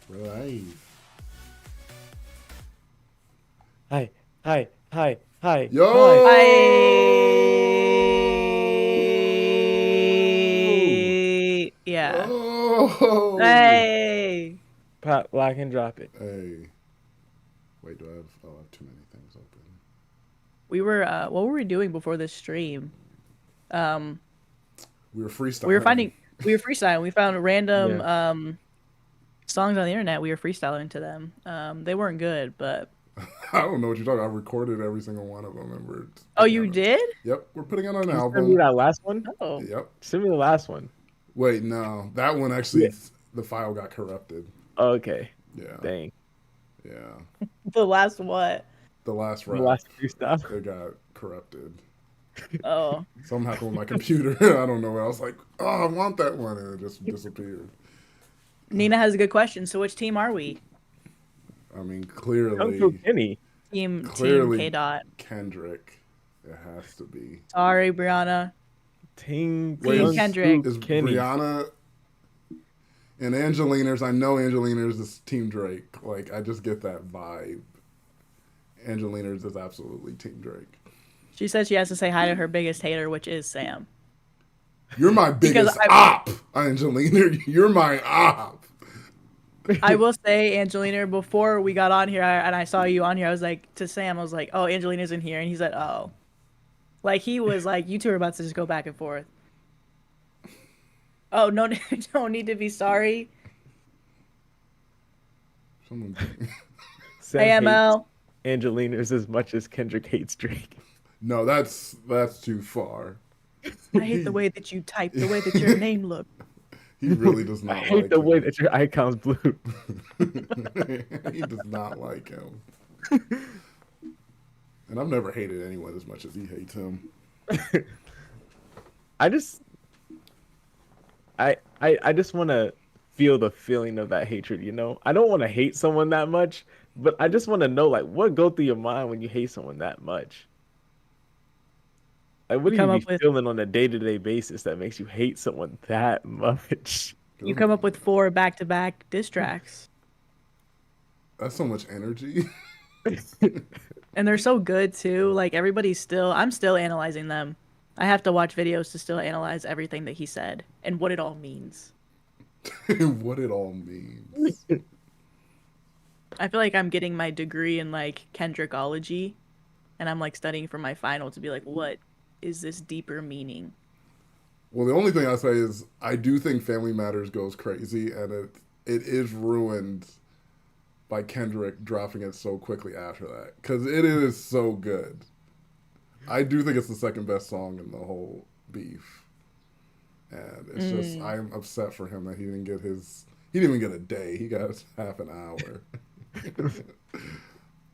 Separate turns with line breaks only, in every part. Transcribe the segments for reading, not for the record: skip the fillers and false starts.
We're live.
Hi, hi, hi, hi, hi.
I yeah.
Oh.
Hey.
Pop, lock, and drop it.
Hey. Wait, do I have? Oh, I have too many things open.
We were what were we doing before this stream? Um
We were
we were
freestyling.
finding we were freestyling. We found random
Yeah.
songs on the internet. We were freestyling to them. They weren't good, but
I don't know what you're talking about. I recorded every single one of them, and we're
oh,
putting
you
out.
did?
Yep, we're putting out an
Can you send me
album.
that last one?
Oh.
Yep.
Send me the last one.
Wait, no, that one
Yeah.
actually, the file got corrupted.
Okay.
Yeah,
Dang.
yeah.
The last what?
The last
The
rap,
last freestyle.
it got corrupted.
Oh.
Something happened with my computer. I don't know. I was like, oh, I want that one, and it just disappeared.
Nina has a good question. So which team are we?
I mean,
Kung Fu
clearly,
Kenny.
Team
clearly
KDot.
Kendrick. It has to be.
Sorry, Briana.
Wait,
Team
Kung
Kendrick.
Fu
is
Kenny.
Briana and Angelina's? I know Angelina's is Team Drake. Like, I just get that vibe. Angelina's is absolutely Team Drake.
She said she has to say hi to her biggest hater, which is Sam.
You're my
Because
biggest op, Angelina. You're my op.
I will say, Angelina, before we got on here and I saw you on here, I was like, to Sam, I was like, oh, Angelina's in here. And he said, oh. Like, he was like, you two are about to just go back and forth. Oh, no, don't need to be sorry.
Someone-
Sam hates
AML.
Angelina's as much as Kendrick hates Drake.
no, that's too far.
I hate the way that you type, the way that your name looked.
He really does
I
not
hate
like
the way
him.
that your icon's blue.
He does not like him. And I've never hated anyone as much as he hates him.
I just I just want to feel the feeling of that hatred, you know? I don't want to hate someone that much, but I just want to know like what go through your mind when you hate someone that much. Like, what
You
do you
come
be
up with
feeling on a day-to-day basis that makes you hate someone that much?
you come up with 4 back-to-back diss tracks.
That's so much energy.
And they're so good too. Like I'm still analyzing them. I have to watch videos to still analyze everything that he said and what it all means.
What it all means.
I feel like I'm getting my degree in like Kendrickology, and I'm like studying for my final to be like, what is this deeper meaning?
Well, the only thing I say is I do think Family Matters goes crazy, and it is ruined by Kendrick dropping it so quickly after that because it is so good. I do think it's the second best song in the whole beef, and it's just I'm upset for him that he didn't get his. He didn't even get a day. He got half an hour.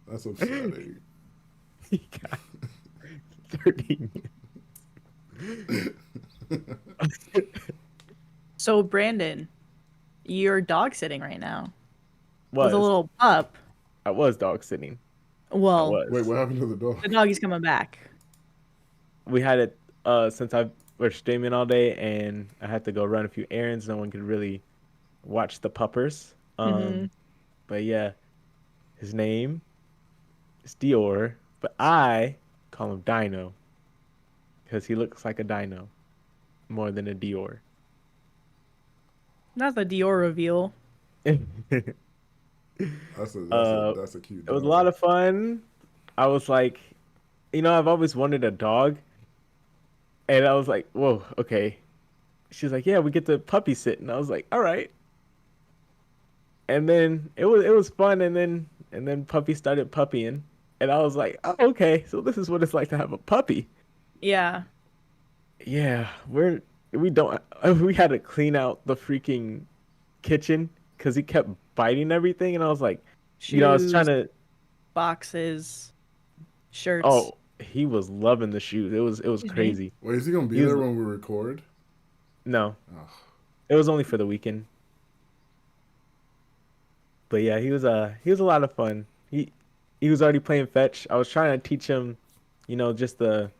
That's upsetting.
He got 30
So Brandon, you're dog sitting right now with a
was.
little pup.
I was dog sitting. I
Well,
Wait,
was.
what happened to the
the
dog?
doggy's coming back.
We had it since I was streaming all day and I had to go run a few errands. No one could really watch the puppers.
Hmm.
But yeah, his name is Dior, but I call him Dino because he looks like a dino more than a Dior.
Not the Dior reveal.
It
That's a cute
was a lot
dog.
of fun. I was like, I've always wanted a dog, and I was like, whoa, okay. She's like, yeah, we get to puppy sit, and I was like, all right. And then it was fun, and then puppy started puppying, and I was like, oh, okay, so this is what it's like to have a puppy.
Yeah.
Yeah, we don't we had to clean out the freaking kitchen because he kept biting everything, and I was like, I was trying
Shoes,
to.
boxes, shirts.
Oh, he was loving the shoes. It was
Excuse me.
crazy.
Wait, is he gonna be
He was
there when we record?
no,
Oh,
it was only for the weekend. But yeah, he was a lot of fun. He was already playing fetch. I was trying to teach him, just the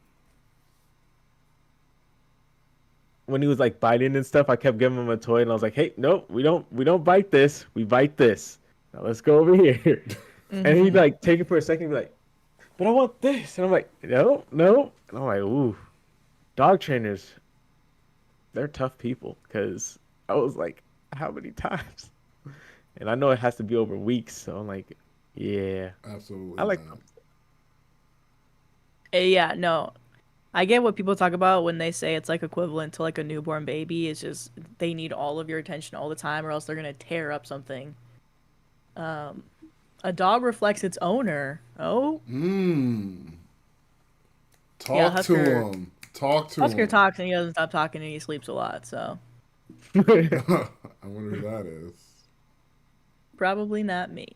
when he was like biting and stuff, I kept giving him a toy, and I was like, "Hey, nope, we don't bite this. We bite this. Now let's go over here." And he'd
Mm-hmm.
like take it for a second, and be like, "But I want this," and I'm like, "No, no," and I'm like, "Ooh, dog trainers, they're tough people." Because I was like, "How many times?" And I know it has to be over weeks, so I'm like, "Yeah, I
Absolutely
like."
not.
Yeah, no. I get what people talk about when they say it's like equivalent to like a newborn baby. It's just they need all of your attention all the time, or else they're gonna tear up something. Um, a dog reflects its owner. Oh,
Mm.
yeah,
Talk to
Husker.
him. Talk to
Husker
him.
talks and he doesn't stop talking and he sleeps a lot. So
I wonder who that is.
probably not me.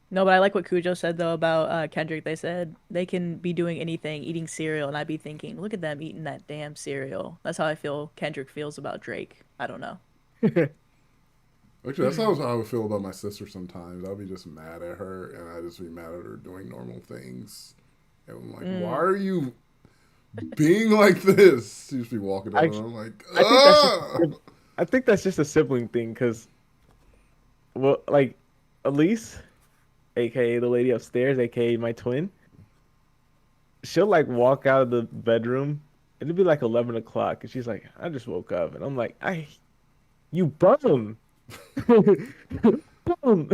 No, but I like what Cujo said though about Kendrick. They said they can be doing anything, eating cereal, and I'd be thinking, look at them eating that damn cereal. That's how I feel Kendrick feels about Drake. I don't know.
Actually, that's how I would feel about my sister sometimes. I'll be just mad at her, and I just be mad at her doing normal things. And I'm like, why
Mm.
are you being like this? She just be walking down,
I
and I'm like,
I think that's just
ah!
I think that's just a sibling thing, because well, like Elise, aka the lady upstairs, aka my twin, she'll like walk out of the bedroom. It'll be like 11 o'clock, and she's like, "I just woke up," and I'm like, you bum, bum."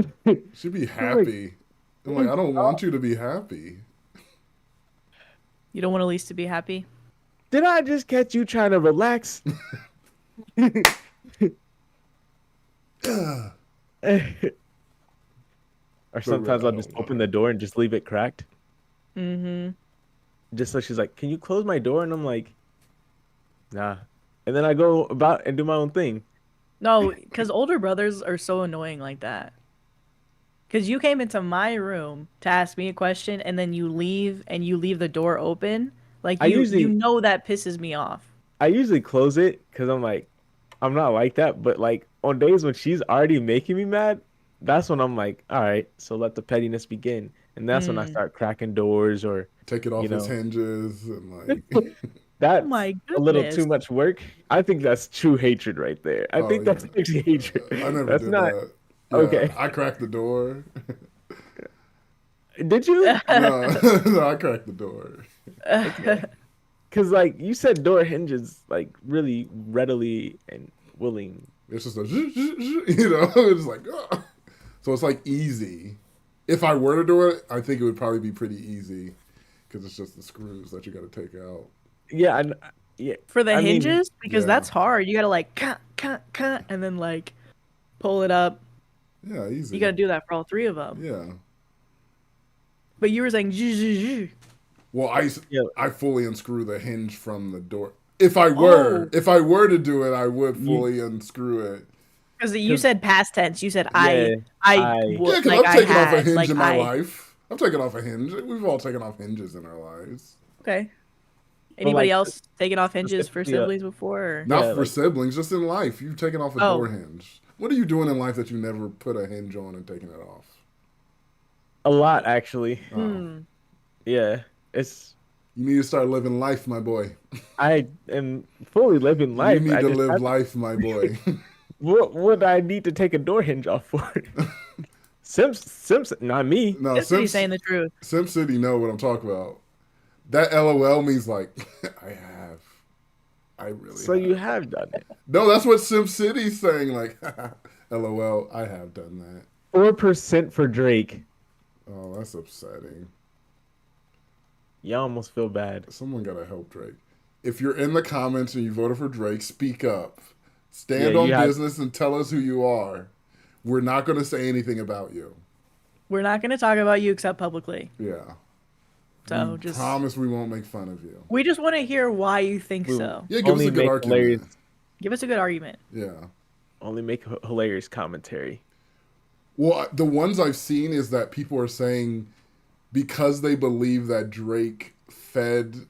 She'd be
I'm like,
happy. I'm like,
"Wake
I don't want
up.
you to be happy.
You don't want Elise to be happy?
Did I just catch you trying to relax?"
The
Or
red,
sometimes
I
I'll just
don't
open
know.
the door and just leave it cracked.
Mm-hmm.
Just so she's like, "Can you close my door?" And I'm like, "Nah." And then I go about and do my own thing.
No, because older brothers are so annoying like that. Because you came into my room to ask me a question and then you leave and you leave the door open. Like
I
you
usually
know that pisses me off.
I usually close it because I'm like, I'm not like that. But like on days when she's already making me mad, that's when I'm like, all right, so let the pettiness begin. And that's when I
Mm.
start cracking doors, or,
Take it
you
off his
know,
hinges and like,
Oh
that's
my
a little
goodness.
too much work. I think that's true hatred right there. I
oh
think
yeah.
that's actually
I
hatred.
never
That's
did
not
that. Yeah,
okay.
I cracked the door.
Did you?
No, no, I cracked the door.
Okay. Because like you said, door hinges like really readily and willing.
It's just a, it's like, ugh. So it's like easy. If I were to do it, I think it would probably be pretty easy because it's just the screws that you got to take out.
Yeah, yeah.
For the
I mean,
hinges, because
Yeah,
that's hard. You gotta like cut, and then like pull it up.
yeah,
You
easy.
gotta do that for all three of them.
Yeah.
But you were saying, "Zh, zh, zh."
Well,
yeah,
I fully unscrew the hinge from the door.
Oh,
If I were to do it, I would
you
fully unscrew it.
because you
because
said past tense. You said
yeah,
I
I
would
Yeah, because
like
I've
I
taken off a
had
hinge
like
in my
I.
life. I've taken off a hinge. We've all taken off hinges in our lives.
Okay.
but
Anybody
like
else taking off hinges for
specifically,
siblings before? Or?
Not
yeah,
for
like
siblings, just in life. You've taken off a door
Oh,
hinge. What are you doing in life that you never put a hinge on and taken it off?
a lot actually.
Oh,
Yeah, it's
you need to start living life, my boy.
I am fully living
You
life.
need
I
to
just
live
have
life, my boy.
what would I need to take a door hinge off for? Simpson, not me.
No,
this is saying the truth.
Sim City know what I'm talking about. That LOL means like, I have. I really
So you
have.
have done it.
No, that's what Sim City's saying. Like, LOL, I have done that.
4% for Drake.
Oh, that's upsetting.
You almost feel bad.
Someone gotta help Drake. If you're in the comments and you voted for Drake, speak up.
Yeah,
Stand
you
on
have.
business and tell us who you are. We're not gonna say anything about you.
We're not going to talk about you except publicly.
Yeah. We
So just
promise we won't make fun of you.
we just want to hear why you think
We
so.
Yeah, give us
only
a good
make hilarious,
argument.
Give us a good argument.
Yeah.
only make hilarious commentary.
Well, the ones I've seen is that people are saying because they believe that Drake fed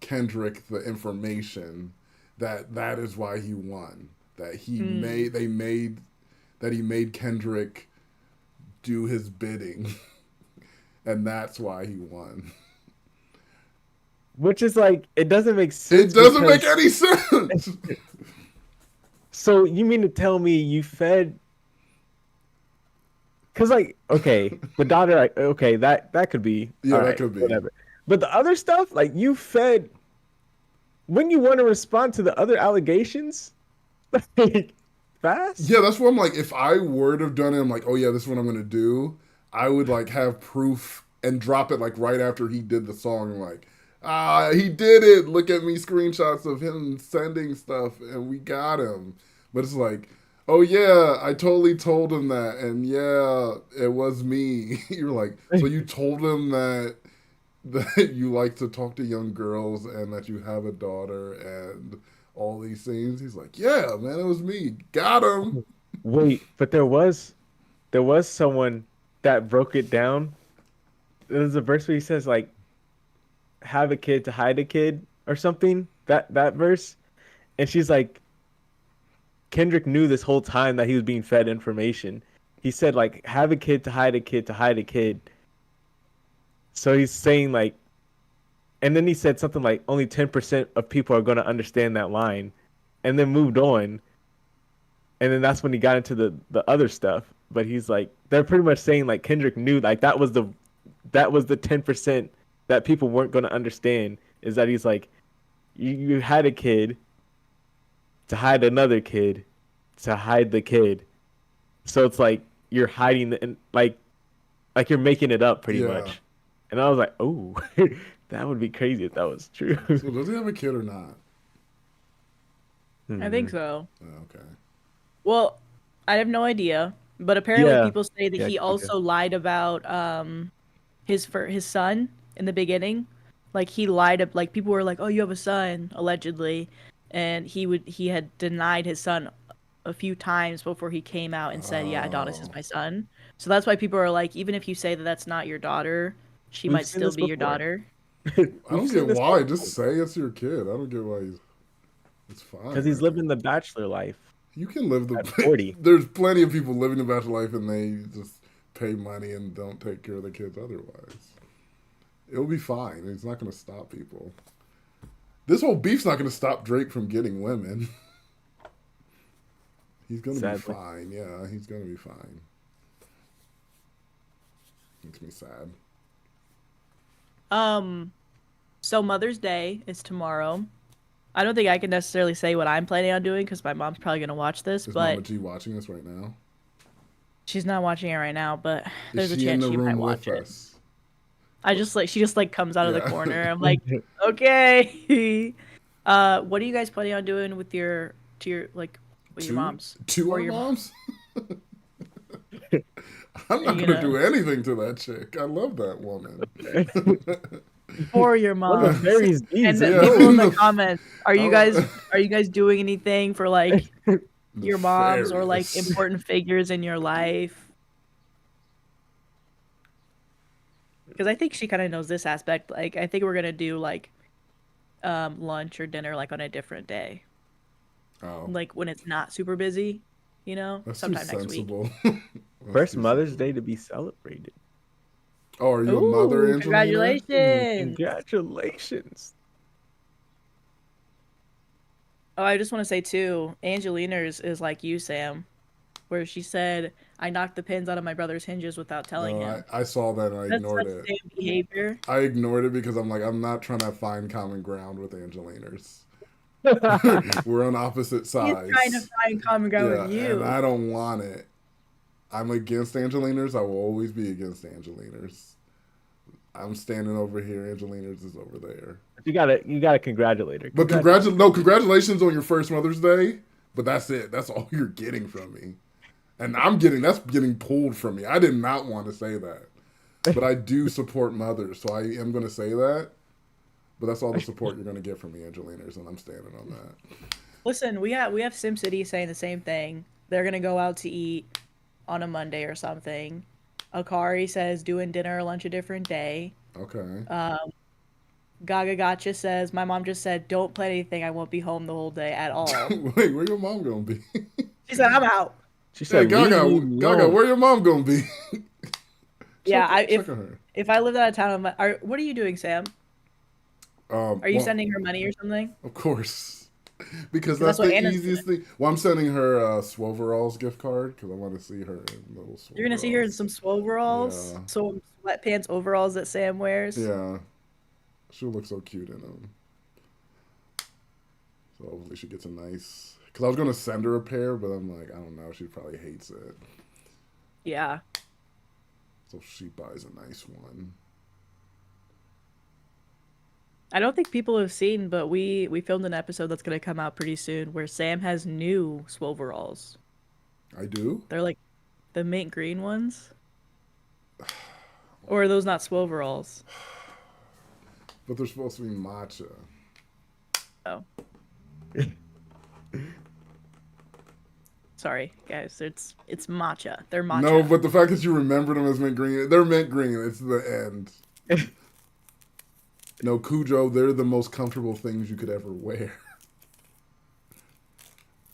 Kendrick the information that is why he won. That he made Kendrick do his bidding, and that's why he won.
Which is like, it doesn't make
It
sense.
doesn't make any sense.
So you mean to tell me you fed? Because like, okay, the daughter, like, okay, that could be
Yeah,
all
that
right,
could be.
whatever. But the other stuff, like you fed, when you want to respond to the other allegations, like fast.
Yeah, that's what I'm like. If I were to have done it, I'm like, oh yeah, this is what I'm gonna do. I would like have proof and drop it like right after he did the song. Like, he did it. Look at me, screenshots of him sending stuff, and we got him. But it's like, oh yeah, I totally told him that, and yeah, it was me. You're like, so you told him that you like to talk to young girls and that you have a daughter and all these things. He's like, yeah, man, it was me. Got him.
Wait, but there was someone that broke it down. There's a verse where he says like, "Have a kid to hide a kid" or something. That verse, and she's like, Kendrick knew this whole time that he was being fed information. He said like, "Have a kid to hide a kid to hide a kid." So he's saying like, and then he said something like, "Only 10% of people are going to understand that line," and then moved on. And then that's when he got into the other stuff. But he's like, they're pretty much saying like Kendrick knew like that was the 10% that people weren't going to understand, is that he's like, you had a kid to hide another kid to hide the kid. So it's like you're hiding and like you're making it up pretty
Yeah.
much. And I was like, oh, that would be crazy if that was true.
So does he have a kid or not?
I think so.
Oh, okay.
Well, I have no idea, but apparently
Yeah.
people say that
Yeah,
he
I
also lied about his son in the beginning. Like he lied, like people were like, "Oh, you have a son," allegedly, and he had denied his son a few times before he came out and said, "Yeah, Adonis is
Oh.
my son." So that's why people are like, even if you say that that's not your daughter, she
We've
might
seen
still
this
be your
before.
daughter.
I don't get why. Just say it's your kid. I don't get why it's fine.
Because he's living the bachelor life.
You can live the
at 40.
There's plenty of people living the bachelor life and they just pay money and don't take care of the kids otherwise. It'll be fine. It's not going to stop people. This whole beef's not going to stop Drake from getting women. He's going to be fine. Yeah, he's going to be fine. Makes me sad.
So Mother's Day is tomorrow. I don't think I can necessarily say what I'm planning on doing because my mom's probably gonna watch this.
Is
but
Mama G watching this right now?
she's not watching it right now. But there's
Is
a
she in
chance
the
she might
room
watch
with
it.
us?
She just like comes out of the
Yeah.
corner. I'm like, okay. What are you guys planning on doing with your moms?
To
Or
our
your
moms? I'm not
you
going to
gonna-
do anything to that chick. I love that woman.
For your
Well, the
mom.
fairies
And
these.
Yeah.
people in the comments, are you
Oh.
guys doing anything for like your moms or like
Nefarious.
important figures in your life? Because I think she kind of knows this aspect. Like, I think we're gonna do like lunch or dinner like on a different day,
Oh,
like when it's not super busy,
that's
sometime
too
next week.
sensible.
First Mother's Day to be celebrated.
Oh, are you a mother,
Ooh,
Angelina?
congratulations!
Congratulations.
Oh, I just want to say too, Angelina's is like you, Sam, where she said, "I knocked the pins out of my brother's hinges without telling
No,
him."
I saw that and I
That's
ignored
such
it.
Sam behavior.
I ignored it because I'm like, I'm not trying to find common ground with Angelina's. We're on opposite
He's
sides.
trying to find common ground
Yeah,
with you.
and I don't want it. I'm against Angelina's. I will always be against Angelina's. I'm standing over here. Angelina's is over there.
You gotta congratulate her.
But congratulations on your first Mother's Day. But that's it. That's all you're getting from me. And that's getting pulled from me. I did not want to say that. But I do support mothers, so I am going to say that. But that's all the support you're going to get from me, Angelina's, and I'm standing on that.
Listen, we have SimCity saying the same thing. They're gonna go out to eat on a Monday or something. Akari says doing dinner or lunch a different day.
Okay.
Gaga Gotcha says, my mom just said, don't play anything. I won't be home the whole day at all.
Wait, where your mom going to be?
She said, I'm out.
She
Hey,
said,
Gaga, where your mom going to be?
Yeah,
check on her.
if I lived out of town, what are you doing, Sam? Are you
Well,
sending her money or something?
of course, because
'Cause
that's
that's what
the
Anna's
easiest thing. Well, I'm sending her Swoveralls gift card because I want to see her in little
You're gonna see her in
Swoveralls.
some overalls,
Yeah,
some sweatpants overalls that Sam wears.
yeah, she'll look so cute in them. So hopefully she gets a nice. Because I was gonna send her a pair, but I'm like, I don't know. She probably hates it.
Yeah.
So she buys a nice one.
I don't think people have seen, but we filmed an episode that's gonna come out pretty soon where Sam has new overalls.
I do.
They're like the mint green ones. Or are those not overalls?
But they're supposed to be matcha.
Oh. Sorry, guys. It's matcha. They're matcha.
No, but the fact that you remembered them as mint green, they're mint green. It's the end. No, Cujo, they're the most comfortable things you could ever wear.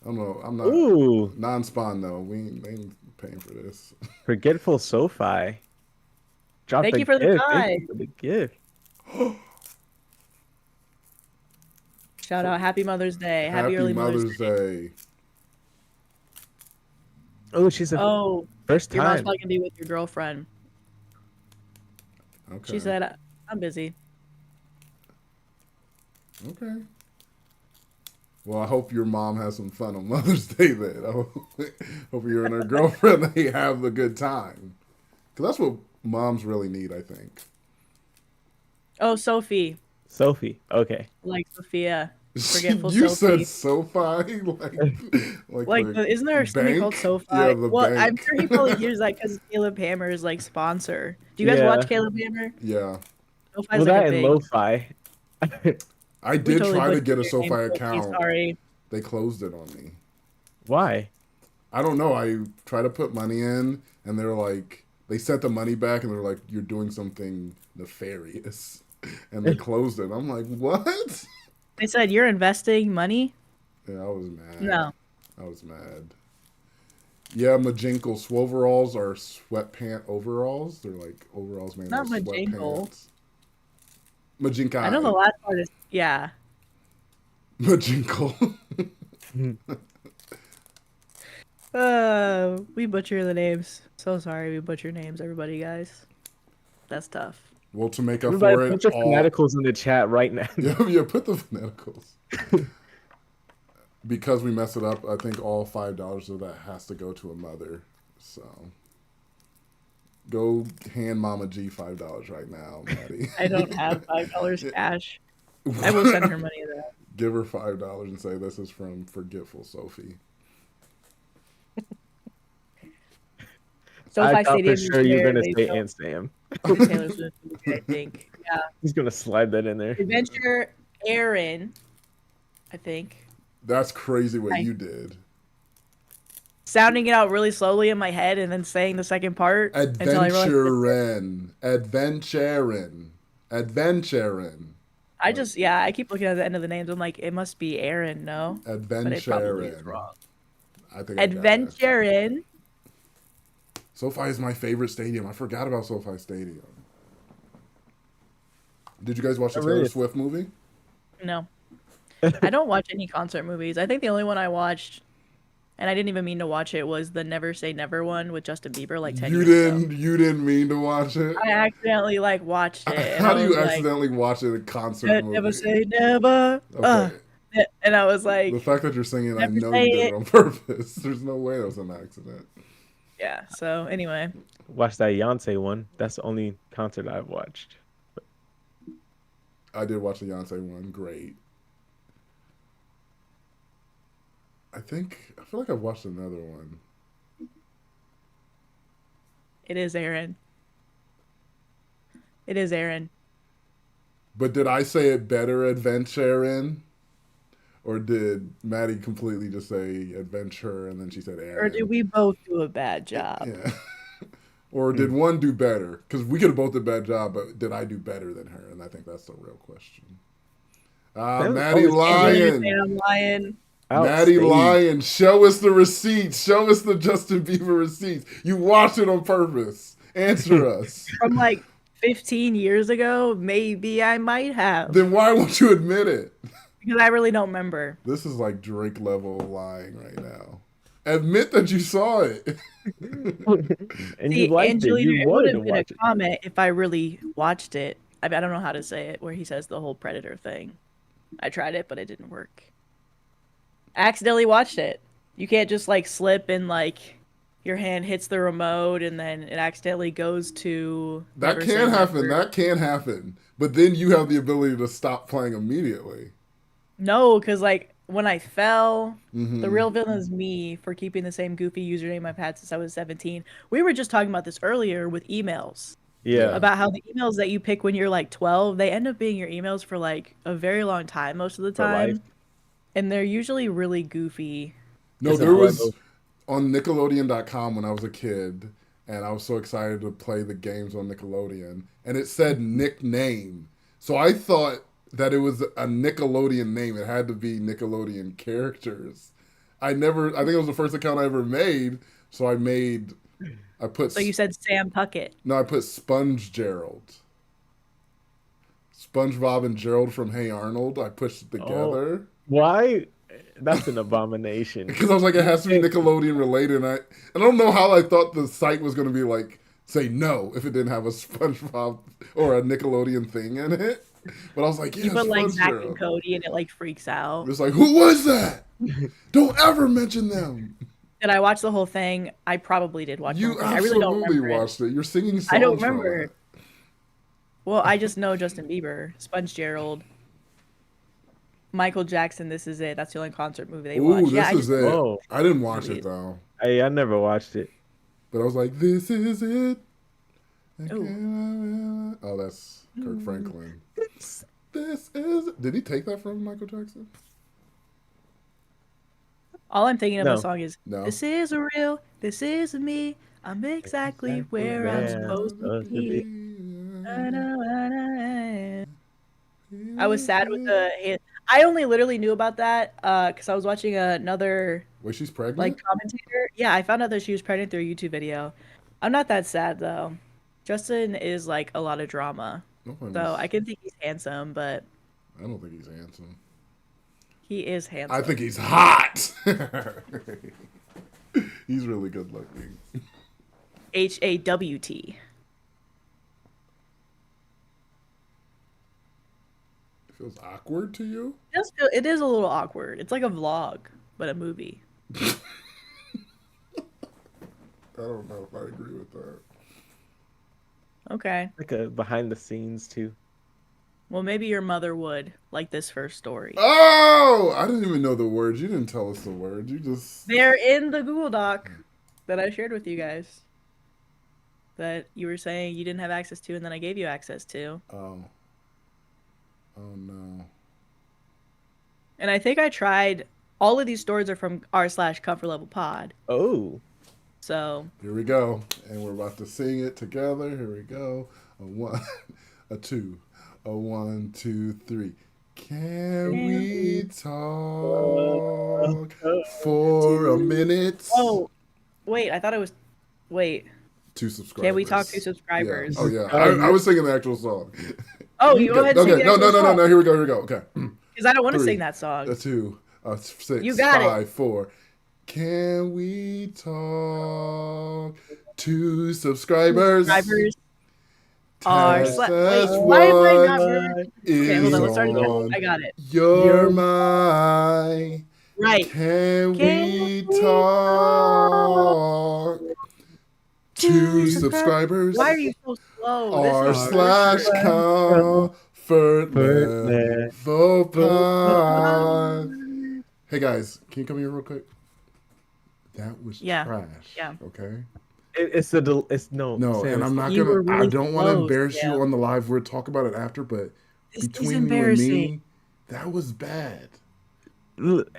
I don't know. I'm not
Ooh,
non-spawn though. They ain't paying for this.
forgetful SoFi. Drop
Thank
the
you for the
gift.
tie.
Thank you for the gift.
Shout out, Happy Mother's Day. Happy early Mother's Day.
Day.
Oh, she's a
Oh,
first
your mom's
time.
probably gonna be with your girlfriend.
Okay.
She said, "I'm busy."
Okay. Well, I hope your mom has some fun on Mother's Day then. I hope you and her girlfriend, they have a good time. Because that's what moms really need, I think.
Oh, Sophie,
Sophie. Okay.
like Sophia, forgetful
You
Sophie.
said SoFi?
Like, isn't there something called
bank?
SoFi?
Yeah, the
Well, I'm
bank.
sure he probably hears that because Caleb Hammer is like sponsor. Do you guys
Yeah.
watch Caleb Hammer?
Yeah.
SoFi's
Well,
like
that
a
and
big.
Lo-Fi.
I
We
did
totally
try to
butchered
get a
your
SoFi
name, Sophie,
account.
Sorry.
They closed it on me.
Why?
I don't know. I tried to put money in, and they're like, they sent the money back, and they're like, you're doing something nefarious. And they closed it. I'm like, what?
They said you're investing money.
Yeah, I was mad.
No.
I was mad. Yeah, Majinkle Swoveralls are sweatpant overalls. They're like overalls made
Not
of
Majinkle.
sweatpants. Majinkai.
I know the last part is yeah.
Majinkle.
We butcher the names. So sorry we butcher names, everybody, guys. That's tough.
Well, to make up
Everybody
for
put
it,
your phoneticals in the chat right now.
yeah, put the phoneticals. Because we messed it up, I think all $5 of that has to go to a mother. So go hand Mama G $5 right now, Maddie.
I don't have $5 cash. I will send her money though.
Give her $5 and say this is from Forgetful Sophie.
So if
I
I
thought for
stadium
sure you were
where
gonna
they
say
film
Aunt Sam.
Taylor Swift movie, I think. Yeah.
He's gonna slide that in there.
Adventure Aaron, I think.
That's crazy what
Hi.
you did.
Sounding it out really slowly in my head and then saying the second part until I realized
Adventurin.
I keep looking at the end of the names. I'm like, it must be Aaron, no? But it probably is
Adventurin.
wrong.
I think I got it.
Adventurin.
SoFi is my favorite stadium. I forgot about SoFi Stadium. Did you guys watch the Taylor Swift movie?
No. I don't watch any concert movies. I think the only one I watched, and I didn't even mean to watch it, was the Never Say Never one with Justin Bieber like 10 years ago.
You didn't mean to watch it?
I accidentally watched it. And
How
I
do you
was
accidentally watch a concert movie?
Never say never.
Okay.
And I was like,
The fact that you're singing, I
never
know
say
you did
it.
it on purpose. There's no way that was an accident.
yeah. So anyway,
Watch that Beyonce one. That's the only concert I've watched.
I did watch the Beyonce one. Great. I feel like I've watched another one.
it is Aaron. It is Aaron.
But did I say it better, Adventurin? Or did Maddie completely just say adventure and then she said Aaron?
Or did we both do a bad job?
Yeah. Or did one do better? Because we could have both did a bad job, but did I do better than her? And I think that's the real question. Maddie lying.
I'm lying.
Maddie lying. Show us the receipts. Show us the Justin Bieber receipts. You watched it on purpose. Answer us.
From 15 years ago, maybe I might have.
Then why won't you admit it?
Because I really don't remember.
This is like Drake level lying right now. Admit that you saw it.
And you
See,
liked
Angelina,
it. You
it would
wanted to
have been a
watch it.
comment if I really watched it. I don't know how to say it, where he says the whole predator thing. I tried it, but it didn't work. I accidentally watched it. You can't just like slip and like your hand hits the remote and then it accidentally goes to.
That
Never
can
Say
happen.
Never.
That can happen. But then you have the ability to stop playing immediately.
No, because like when I fell,
Mm-hmm.
the real villain is me for keeping the same goofy username I've had since I was 17. We were just talking about this earlier with emails.
Yeah.
About how the emails that you pick when you're like 12, they end up being your emails for like a very long time most of the
For life.
time. And they're usually really goofy.
No,
It's a
there
blood
was
oath.
on Nickelodeon.com when I was a kid, and I was so excited to play the games on Nickelodeon, and it said nickname. So I thought that it was a Nickelodeon name. It had to be Nickelodeon characters. I think it was the first account I ever made, so I put
So you said Sam Puckett.
no, I put Sponge Gerald. SpongeBob and Gerald from Hey Arnold. I pushed it together.
Why? That's an abomination.
Because I was like, it has to be Nickelodeon related. And I don't know how I thought the site was going to be like, say no if it didn't have a SpongeBob or a Nickelodeon thing in it. But I was like, yeah,
You put like Zach
Gerald.
and Cody and it like freaks out.
It's like, who was that? Don't ever mention them.
Did I watch the whole thing? I probably did watch the
You
whole thing. I really don't
absolutely
remember
watched it. You're singing songs
I don't
from
remember.
it.
Well, I just know Justin Bieber, Sponge Gerald, Michael Jackson. This Is It. That's the only concert movie they
Ooh,
watched.
this
Yeah,
is it.
Whoa.
I didn't watch it though.
I never watched it.
But I was like, this is it.
Ooh.
Oh, that's Kirk Franklin. This is. Did he take that from Michael Jackson?
All I'm thinking of
No.
the song is,
No.
this is real, this is me, I'm exactly where I'm supposed to be. I was sad with the. I only literally knew about that because I was watching another
Wait, she's pregnant?
like commentator. Yeah, I found out that she was pregnant through a YouTube video. I'm not that sad though. Justin is like a lot of drama, so I can think he's handsome, but
I don't think he's handsome.
he is handsome.
I think he's hot. He's really good looking.
HAWT.
It feels awkward to you?
It is a little awkward. It's like a vlog, but a movie.
I don't know if I agree with that.
Okay.
Like a behind the scenes too.
Well, maybe your mother would like this first story.
Oh, I didn't even know the words. You didn't tell us the words. You just.
They're in the Google Doc that I shared with you guys. That you were saying you didn't have access to, and then I gave you access to.
Oh. Oh no.
And I think I tried. All of these stories are from r/ComfortLevelPod.
Oh.
So
Here we go. And we're about to sing it together. Here we go. A one, a two, a 1, 2, 3. Can we talk for a minute?
oh, wait, I thought it was. Wait,
2 subscribers.
can we talk to subscribers?
Yeah. Oh yeah. I was singing the actual song.
Oh, you go ahead and
Okay.
sing the
No.
actual song.
Here we go. Okay.
Because I don't want to
3,
sing that song.
A 2, a 6,
You got
5, 4. Can we talk to subscribers?
Subscribers are.
Test
Wait,
us
why am I not?
what
Okay, hold on. Let's start again.
on
I got it.
your mind.
Right.
Can we
we
talk to subscribers?
Why are you so slow?
r/ComfortLevelPod. Hey guys, can you come here real quick? That was trash.
Yeah.
Okay.
It's no.
No,
Sam,
and I'm not
You were
gonna. I
really
don't want to
close,
embarrass you
yeah.
on the live. We'll talk about it after. But
This is
between you and me,
embarrassing.
that was bad.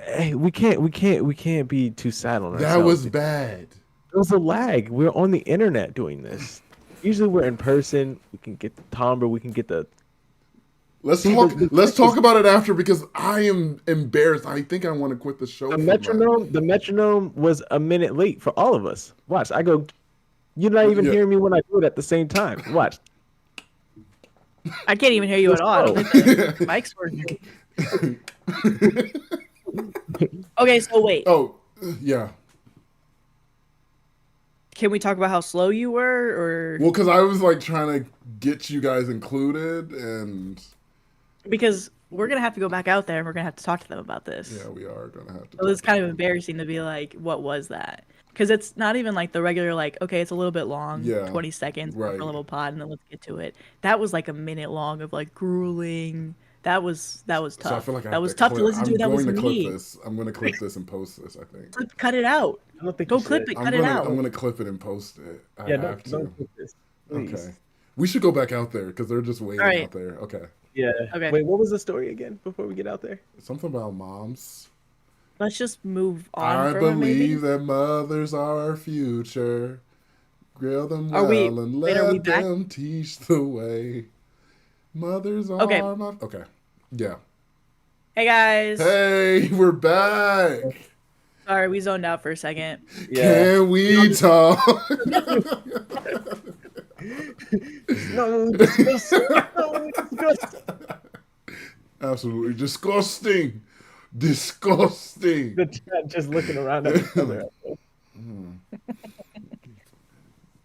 Hey, we can't be too sad on ourselves.
That was bad.
It was a lag. We're on the internet doing this. Usually we're in person. We can get the timbre. We can get the.
Let's
See,
talk.
the-
Let's talk about it after because I am embarrassed. I think I want to quit the show.
The
from
metronome. The metronome was a minute late for all of us. Watch. I go. You're not even
Yeah.
hearing me when I do it at the same time. Watch.
I can't even hear you at all. I don't think the mic's working. Okay, so wait.
Oh, yeah.
Can we talk about how slow you were, or
Well, because I was like trying to get you guys included, and
because we're gonna have to go back out there and we're gonna have to talk to them about this.
yeah, we are gonna have to.
So it's
talk
kind of
about
embarrassing to be like, what was that? Because it's not even like the regular, like, okay, it's a little bit long,
Yeah,
20 seconds
right.
for a little pod, and then let's get to it. That was like a minute long of like grueling. That was
So I
tough.
feel like I
That
have
was
to
tough to
clip.
listen to.
I'm
That was
going to clip
me.
this. I'm going to clip this and post this. I think.
Cut it out.
I don't think
Go
you
clip
should.
it. Cut it out.
I'm gonna clip it and post it. I
Yeah,
have to.
don't clip this, please.
Okay. We should go back out there because they're just waiting
All right.
out there. Okay.
Yeah.
Okay.
Wait, what was the story again before we get out there?
Something about moms.
Let's just move on
I
from it, maybe.
believe that mothers are our future. Grill them
Are
well
we-
and
wait, are we
let
back?
them teach the way. Mothers are
Okay.
my. Okay. Yeah.
Hey guys.
Hey, we're back.
Sorry, we zoned out for a second.
Yeah.
Can we talk?
No, disgusting. No, disgusting.
Absolutely disgusting. Disgusting.
The chat just looking around at each other.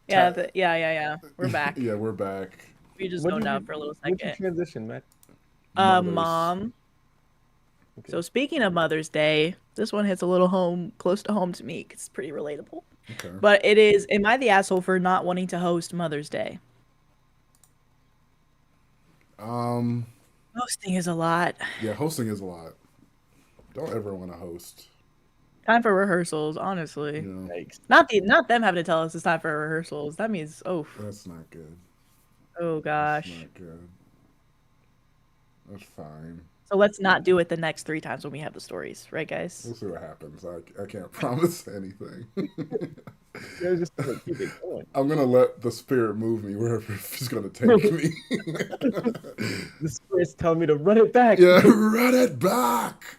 Yeah. We're back.
Yeah, we're back.
We just
What
zoned
did
out
you-
for a little
What's your
second.
transition, Matt?
Mothers.
Mom.
Okay.
So speaking of Mother's Day, this one hits a little close to home to me 'cause it's pretty relatable.
Okay.
But it is, am I the asshole for not wanting to host Mother's Day? Hosting is a lot.
Yeah, hosting is a lot. Don't ever want to host.
Time for rehearsals, honestly.
You know,
Yikes.
Not them having to tell us it's time for rehearsals. That means
that's not good.
oh
That's
gosh.
not good. That's fine.
So let's not do it the next 3 times when we have the stories, right, guys?
We'll see what happens. I can't promise anything.
Yeah, just keep it going.
I'm gonna let the spirit move me wherever it's gonna take me.
The spirit's telling me to run it back.
Yeah, run it back.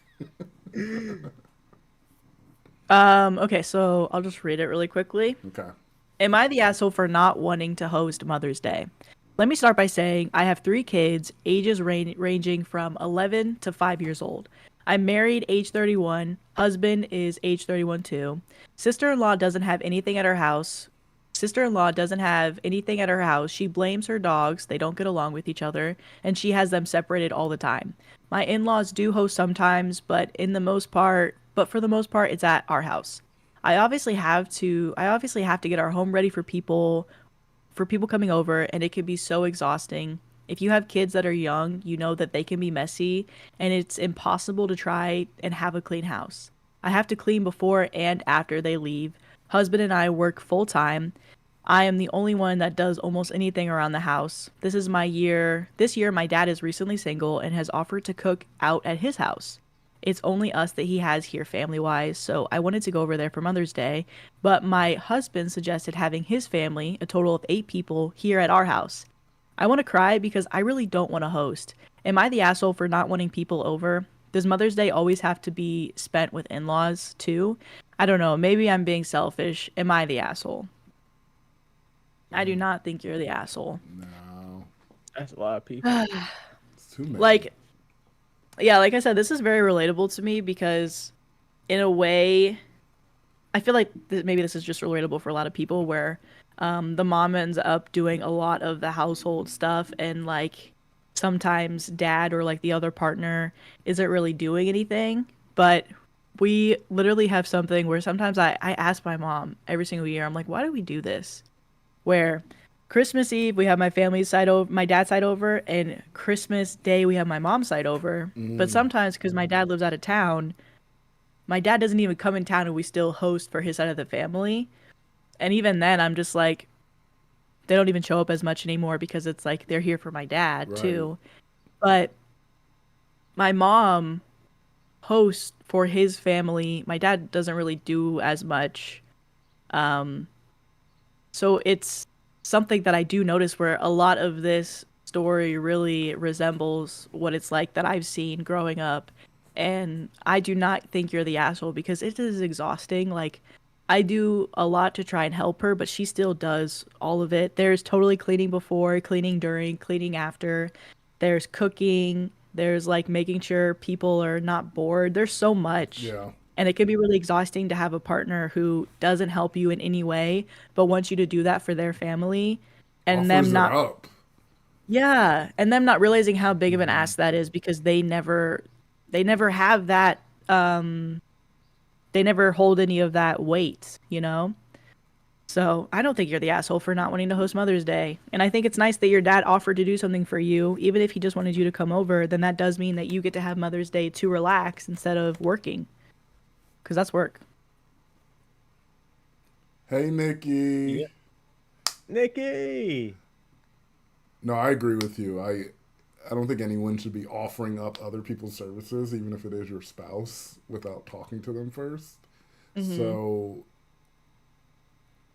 Okay, so I'll just read it really quickly.
Okay.
Am I the asshole for not wanting to host Mother's Day? Let me start by saying I have 3 kids, ages ranging from 11 to 5 years old. I'm married, age 31. Husband is age 31 too. Sister-in-law doesn't have anything at her house. She blames her dogs. They don't get along with each other, and she has them separated all the time. My in-laws do host sometimes, but for the most part, it's at our house. I obviously have to get our home ready for people coming over, and it can be so exhausting. If you have kids that are young, you know that they can be messy, and it's impossible to try and have a clean house. I have to clean before and after they leave. Husband and I work full time. I am the only one that does almost anything around the house. This year, my dad is recently single and has offered to cook out at his house. It's only us that he has here family-wise, so I wanted to go over there for Mother's Day, but my husband suggested having his family, a total of 8 people, here at our house. I want to cry because I really don't want to host. Am I the asshole for not wanting people over? Does Mother's Day always have to be spent with in-laws, too? I don't know, maybe I'm being selfish. Am I the asshole? I do not think you're the asshole.
No,
That's a lot of people.
it's too many.
Like I said, this is very relatable to me because in a way, I feel like maybe this is just relatable for a lot of people where the mom ends up doing a lot of the household stuff, and like sometimes dad or like the other partner isn't really doing anything. But we literally have something where sometimes I ask my mom every single year, I'm like, why do we do this? Where Christmas Eve we have my family's side over, my dad's side over, and Christmas Day we have my mom's side over. But sometimes because my dad lives out of town, my dad doesn't even come in town, and we still host for his side of the family. And even then, I'm just like, they don't even show up as much anymore because it's like they're here for my dad
Right.
too. But my mom hosts for his family. My dad doesn't really do as much. So it's something that I do notice where a lot of this story really resembles what it's like that I've seen growing up. And I do not think you're the asshole because it is exhausting. Like, I do a lot to try and help her, but she still does all of it. There's totally cleaning before, cleaning during, cleaning after. There's cooking. There's like making sure people are not bored. There's so much.
Yeah.
And it can be really exhausting to have a partner who doesn't help you in any way, but wants you to do that for their family and
Offers
them
it
not,
up.
yeah, and them not realizing how big of an ask that is because they never have that they never hold any of that weight, you know? So I don't think you're the asshole for not wanting to host Mother's Day. And I think it's nice that your dad offered to do something for you. Even if he just wanted you to come over, then that does mean that you get to have Mother's Day to relax instead of working. Because that's work.
Hey, Nikki.
Yeah. Nikki.
No, I agree with you. I don't think anyone should be offering up other people's services, even if it is your spouse, without talking to them first.
Mm-hmm.
So,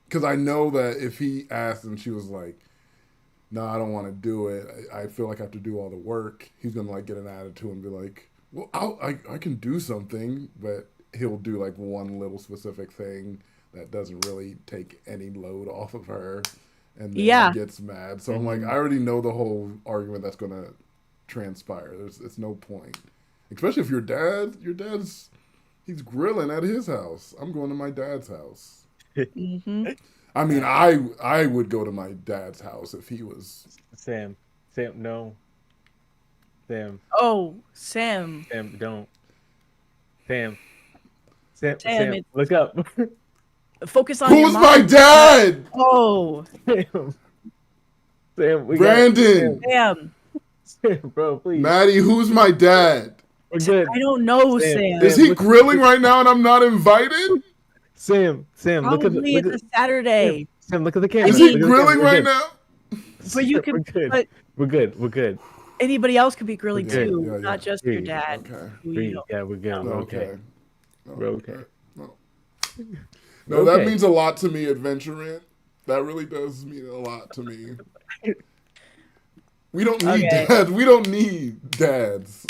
because I know that if he asked and she was like, "No, I don't want to do it. I feel like I have to do all the work," he's gonna like get an attitude and be like, "Well, I can do something," but he'll do like one little specific thing that doesn't really take any load off of her, and then
Yeah.
gets mad. So I'm like, I already know the whole argument that's gonna transpire. It's no point, especially if your dad's he's grilling at his house. I'm going to my dad's house.
Mm-hmm.
I mean, I would go to my dad's house if he was.
Sam, no. Sam,
Oh, Sam.
don't. Sam,
Sam,
look up.
focus on your
Who's
mom.
my dad?
Oh,
Sam,
Brandon.
Sam.
Sam, bro, please.
Maddie, who's my dad?
We're good.
I don't know, Sam.
Is he grilling right now and I'm not invited?
Sam, look at
Probably it's a Saturday.
Sam, look at the camera.
Is
I
he
mean-
grilling right now?
But you
We're
can.
good.
But
We're good.
anybody else could be grilling
Okay,
too,
yeah,
not just your
Breathe.
dad.
Okay.
who you
Breathe.
don't-
Yeah, we're good. We're okay. We're okay.
No, no, that
Okay.
means a lot to me, Adventuring. That really does mean a lot to me. We don't need
Okay.
dads. We don't need dads.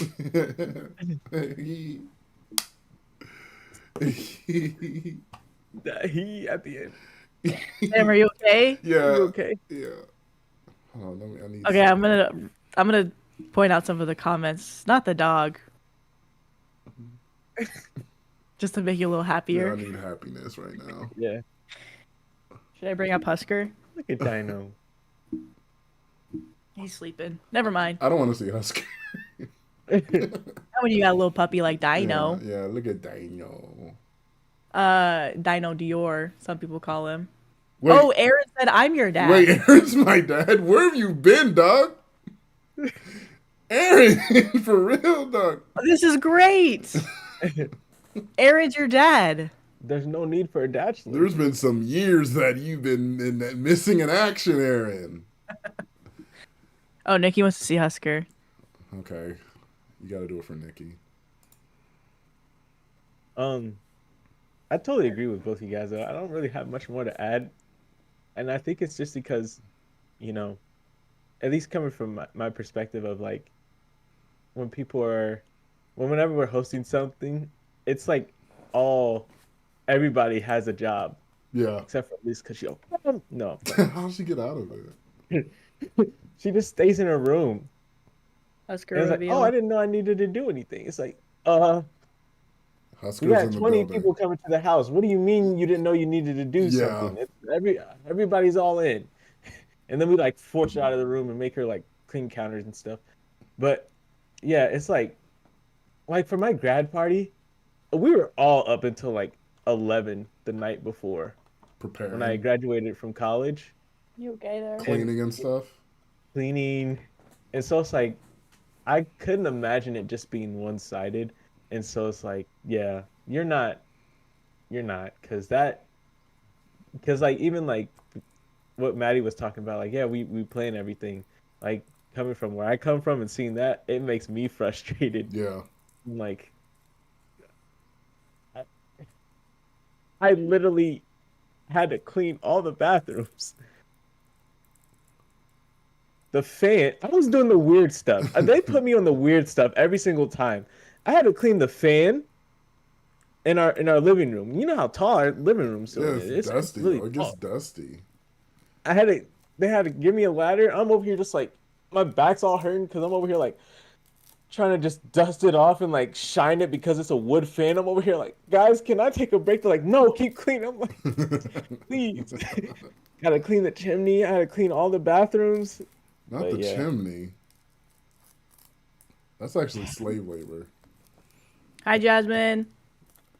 He at the end.
Sam, are you okay?
Yeah.
You okay?
Yeah. Hold on, I need
Okay,
some.
I'm gonna point out some of the comments. Not the dog. Just to make you a little
Yeah,
happier.
I need happiness right now.
Yeah.
Should I bring up Husker?
Look at Dino.
He's sleeping. Never mind.
I don't want to see Husker.
Not when you got a little puppy like Dino.
Yeah, look at Dino.
Dino Dior, some people call him.
Wait,
Oh, Aaron said I'm your dad.
wait, Aaron's my dad? Where have you been, dog? Aaron, for real, dog.
This is great. Aaron's your dad.
There's no need for a dad sleep.
There's been some years that you've been missing in action, Aaron.
Oh, Nikki wants to see Husker.
Okay, you got to do it for Nikki.
I totally agree with both of you guys though. I don't really have much more to add. And I think it's just because, you know, at least coming from my perspective of like whenever we're hosting something, it's like everybody has a job
Yeah.
except for at least because no,
How'd she get out of it?
she just stays in her room.
Husker
And it's like,
reveal.
oh, I didn't know I needed to do anything. It's like,
Husker's
we had
in the
20
building.
people coming to the house. What do you mean you didn't know you needed to do
Yeah.
something? Everybody's all in. And then we like force her out of the room and make her like clean counters and stuff. But yeah, it's like for my grad party, we were all up until like 11 the night before
Preparing,
when I graduated from college,
You okay there?
cleaning and stuff.
cleaning. And so it's like, I couldn't imagine it just being one-sided. And so it's like, yeah, you're not, because like even like what Maddie was talking about, like, yeah, we plan everything, like coming from where I come from and seeing that, it makes me frustrated.
Yeah.
Like, I literally had to clean all the bathrooms. The fan, I was doing the weird stuff. They put me on the weird stuff every single time. I had to clean the fan, in our living room. You know how tall our living room
Yeah,
ceiling
it's
is. It's
dusty,
really
though. It gets
tall.
dusty.
I had to. They had to give me a ladder. I'm over here just like my back's all hurting because I'm over here like trying to just dust it off and like shine it because it's a wood fan. I'm over here like, guys, can I take a break? They're like, no, keep cleaning. I'm like, please. Gotta clean the chimney. I had to clean all the bathrooms.
Not
But
the
yeah,
chimney. That's actually slave labor.
Hi, Jasmine.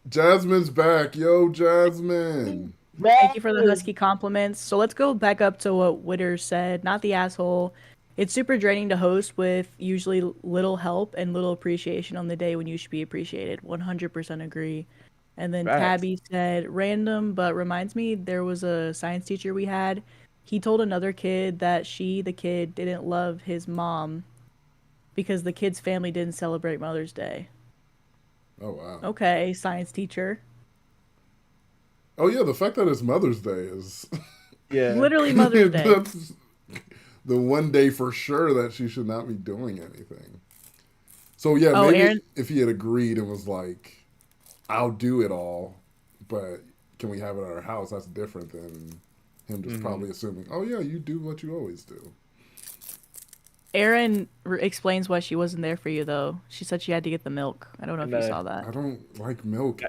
Jasmine's back. Yo, Jasmine.
Thank you for the husky compliments. So let's go back up to what Witter said, not the asshole. It's super draining to host with usually little help and little appreciation on the day when you should be appreciated. 100% agree. And then
facts.
Tabby said, random, but reminds me there was a science teacher we had. He told another kid that the kid, didn't love his mom because the kid's family didn't celebrate Mother's Day.
Oh, wow.
Okay, science teacher.
Oh, yeah, the fact that it's Mother's Day is...
Yeah.
Literally Mother's Day.
That's the one day for sure that she should not be doing anything. So, yeah,
Oh,
maybe
Aaron?
if he had agreed and was like, I'll do it all, but can we have it at our house? That's different than him just probably assuming, oh, yeah, you do what you always do.
Erin explains why she wasn't there for you, though. She said she had to get the milk. I don't know if you
No.
saw that.
I don't like milk.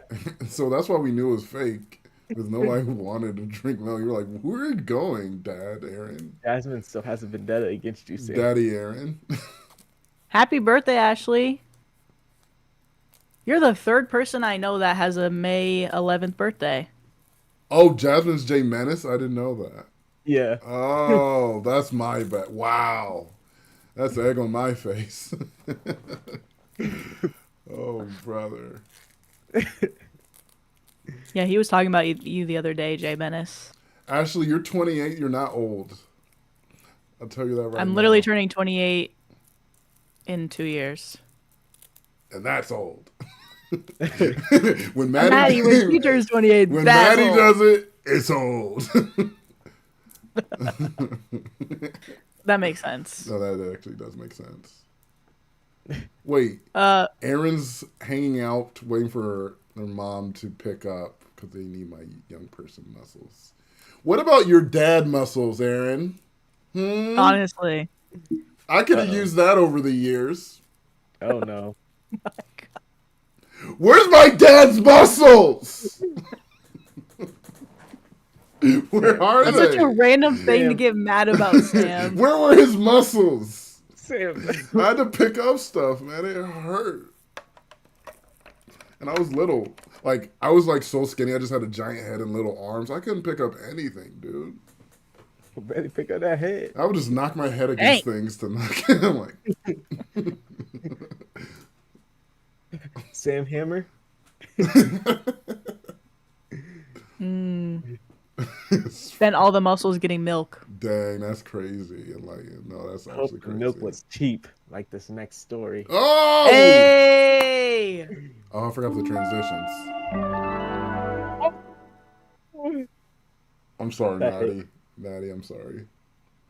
So that's why we knew it was fake. Because nobody wanted to drink milk. You were like, where are you going, Dad, Aaron?
Jasmine still has a vendetta against you, Sam.
Daddy Aaron.
Happy birthday, Ashley. You're the third person I know that has a May 11th birthday.
Oh, Jasmine's J Menace? I didn't know that.
Yeah.
Oh, that's my bet. Wow. That's egg on my face. Oh, brother.
Yeah, he was talking about you the other day, Jay Menace.
Ashley, you're 28. You're not old. I'll tell you that right now.
I'm literally turning 28 in 2 years.
And that's old. when
Maddie, when she turns 28,
when
that's
Maddie
old.
does it, it's old.
That makes sense.
No, that actually does make sense. Wait, Aaron's hanging out, waiting for her mom to pick up because they need my young person muscles. What about your dad muscles, Aaron?
Honestly.
I could have used that over the years.
Oh no.
Where's my dad's muscles? Where are
That's
they?
such a random thing to get mad about, Sam.
Where were his muscles?
Sam.
I had to pick up stuff, man. It hurt. And I was little. Like, I was like so skinny. I just had a giant head and little arms. I couldn't pick up anything, dude.
Better pick up that head.
I would just knock my head against things to knock it. I'm like,
Sam Hammer.
Spent all the muscles getting milk.
dang, that's crazy. And like, no, that's
Hope
actually
the
crazy.
milk was cheap, like this next story.
Oh!
Hey!
Oh, I forgot the transitions. I'm sorry,
That
Maddie.
hit.
Maddie, I'm sorry.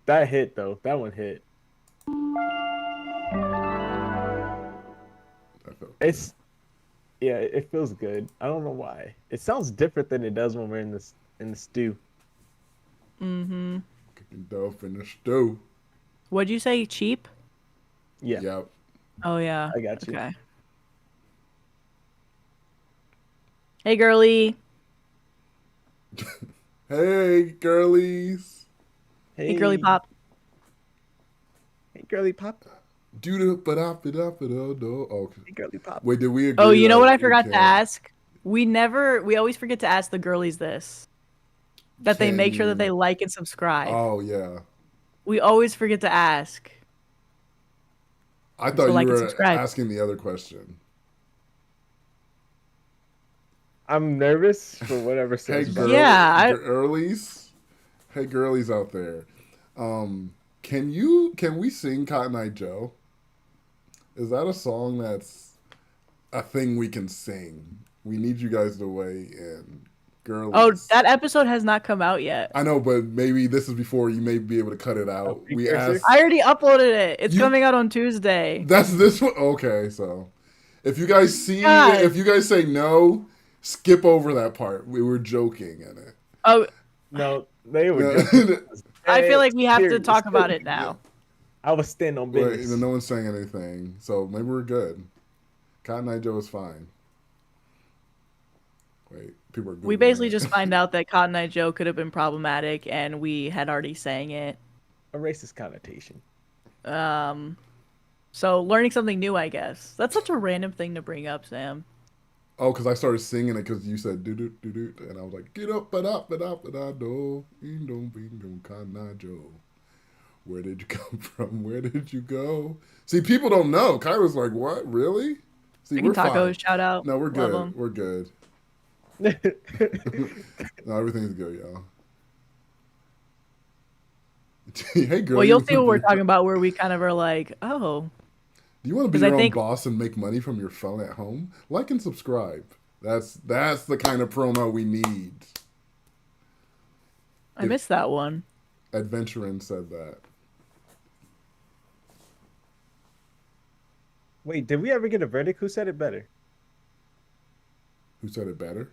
That hit though. That one hit.
That felt
It's yeah, it feels good. I don't know why. It sounds different than it does when we're in the stew.
Mm-hmm.
cooking dough in the stew.
What'd you say? Cheap?
Yeah.
Yep.
Oh, yeah.
I got you.
Okay. Hey, girly.
Hey, girlies.
Hey, girly pop.
Hey, girly pop.
Do the ba-da-ba-da-ba-da-do. Oh,
Hey, girly pop.
wait, did we agree?
Oh, you know
that
what I
we
forgot to
can't-
ask? We always forget to ask the girlies this. That they make sure that they like and subscribe.
Oh, yeah.
We always forget to ask.
I thought
So
you
like and
were
subscribe.
asking the other question.
I'm nervous for whatever
Hey,
says.
Yeah,
girlies. Hey, girlies out there. Can we sing Cotton Eye Joe? Is that a song that's a thing we can sing? We need you guys to weigh in. Girlies.
Oh, that episode has not come out yet.
I know, but maybe this is before you may be able to cut it out. We
precursor?
asked.
I already uploaded it. It's
You-
coming out on Tuesday.
That's this one. Okay, so if you guys see,
God.
if you guys say no, Skip over that part. We were joking in it.
Oh,
No, they were
No,
joking.
I feel like we have to
Serious.
talk about it now.
I was standing on
Wait,
business.
no one's saying anything, so maybe we're good. Cotton Eye Joe is fine. Wait, people are Googling
We basically
it.
just find out that Cotton Eye Joe could have been problematic, and we had already sang it.
A racist connotation.
So learning something new, I guess. That's such a random thing to bring up, Sam.
Oh, because I started singing it because you said do do do do, and I was like, get up, do, Cotton Eye Joe. Where did you come from? Where did you go? See, people don't know. Kyra's like, what? Really? See,
Chicken
we're fine.
tacos, shout out.
No, we're
Love
good.
'em.
We're good. No, everything's good, y'all. Hey, girl.
Well,
you
you'll see what we're talking about, where we kind of are like, oh,
Do you want to be
'cause I
your own
think-
boss and make money from your phone at home? Like and subscribe. That's the kind of promo we need.
I missed that one.
Adventurin said that.
Wait, did we ever get a verdict? Who said it better?
Who said it better?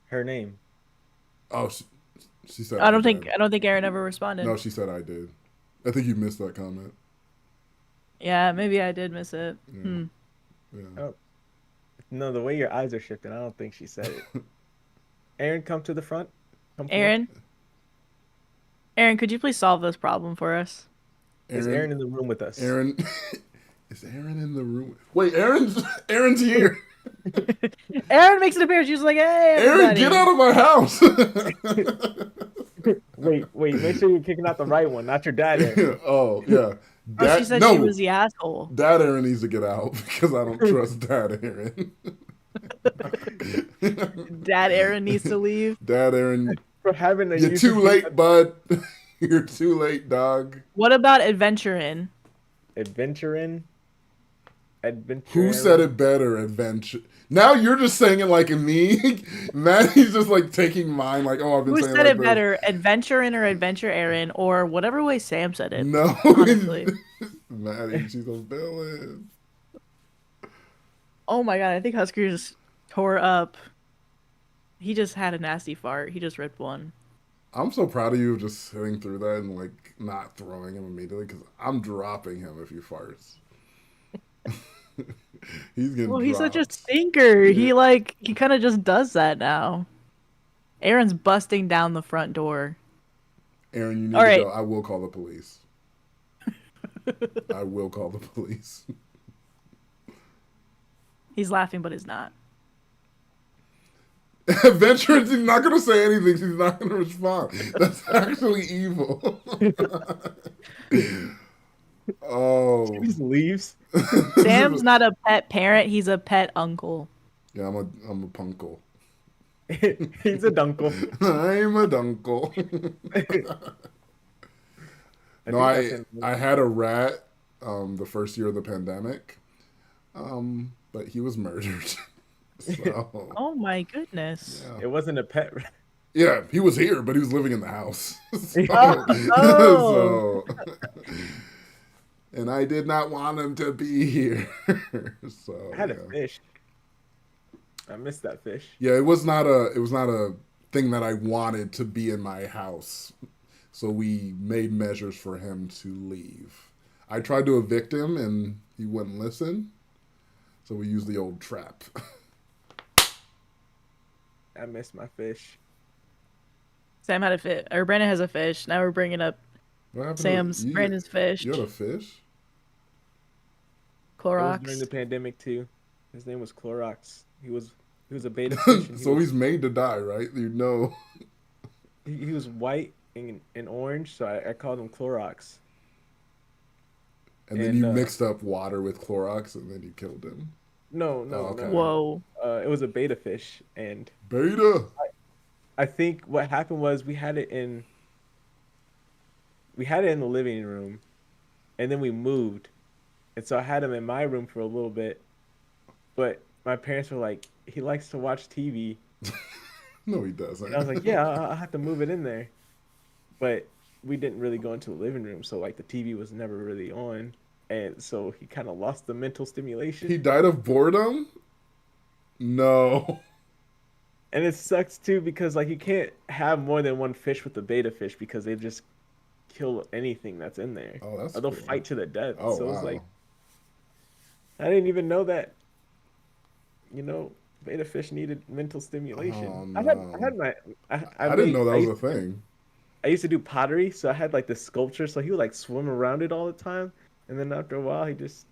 Her name.
Oh, she said.
I don't think
did.
Aaron ever responded.
No, she said I did. I think you missed that comment.
Yeah, maybe I did miss it.
Yeah. Yeah.
Oh. No, the way your eyes are shifting, I don't think she said it. Aaron, come to the front. Come forward.
Aaron, could you please solve this problem for us?
Is Aaron in the room with us?
Aaron, is Aaron in the room? Wait, Aaron's here.
Aaron makes an appearance. She's like, "Hey, everybody."
Aaron, get out of my house.
Wait, make sure you're kicking out the right one, not your dad, Aaron.
Oh, yeah.
Oh, she said she was the asshole.
Dad Aaron needs to get out because I don't trust Dad Aaron.
Dad Aaron needs to leave.
Dad Aaron,
For having a
you're too late, bud. You're too late, dog.
What about adventuring?
Adventuring?
Who said it better, adventure? Now you're just saying it like me. Maddie's just like taking mine, like, oh, I've been
Who
saying
said
like
it better, adventuring or adventure Aaron, or whatever way Sam said it?
No,
honestly.
Maddie, she's a villain.
Oh my god, I think Husker just tore up. He just had a nasty fart. He just ripped one.
I'm so proud of you just sitting through that and like not throwing him immediately because I'm dropping him if he farts. He's getting.
Well, he's
dropped.
such a stinker.
Yeah.
He kind of just does that now. Aaron's busting down the front door.
Aaron, you need
All
to
right.
go. I will call the police. I will call the police.
He's laughing, but he's not.
Adventurous, he's not going to say anything. He's not going to respond. That's actually evil. Oh.
He just leaves.
Sam's not a pet parent. He's a pet uncle.
Yeah, I'm a punkle.
He's a dunkle.
I'm a dunkle. No, I had a rat the first year of the pandemic, but he was murdered. So,
Oh my goodness.
yeah.
It wasn't a pet.
Yeah, he was here, but he was living in the house. So,
Oh.
so- and I did not want him to be here. So
I had a
yeah.
fish. I missed that fish.
Yeah, it was not a thing that I wanted to be in my house. So we made measures for him to leave. I tried to evict him and he wouldn't listen. So we used the old trap.
I missed my fish.
Sam had a fish, or Brandon has a fish. Now we're bringing up
What happened to
Sam's,
you?
Brandon's fish.
You had a fish?
It was during the
Clorox.
pandemic too. His name was Clorox. He was a beta fish. And
So he's made to die, right? You know.
he was white and orange, so I called him Clorox.
And then
And,
you mixed up water with Clorox and then you killed him.
No,
okay.
no.
Whoa.
It was a beta fish, and
Beta.
I think what happened was we had it in the living room, and then we moved, and so I had him in my room for a little bit, but my parents were like, he likes to watch TV,
No, he doesn't.
and I was like, yeah, I'll have to move it in there, but we didn't really go into the living room, so like the TV was never really on, and so he kind of lost the mental stimulation.
He died of boredom? No.
And it sucks too because like you can't have more than one fish with the beta fish because they just kill anything that's in there.
Oh, that's
Or they'll
cool.
fight to the death.
Oh,
So it's like
wow.
I didn't even know that, you know, beta fish needed mental
Oh
stimulation. I
no.
had my I
I didn't
made
know that was a thing.
I used to do pottery, so I had like this sculpture, so he would like swim around it all the time. And then after a while he just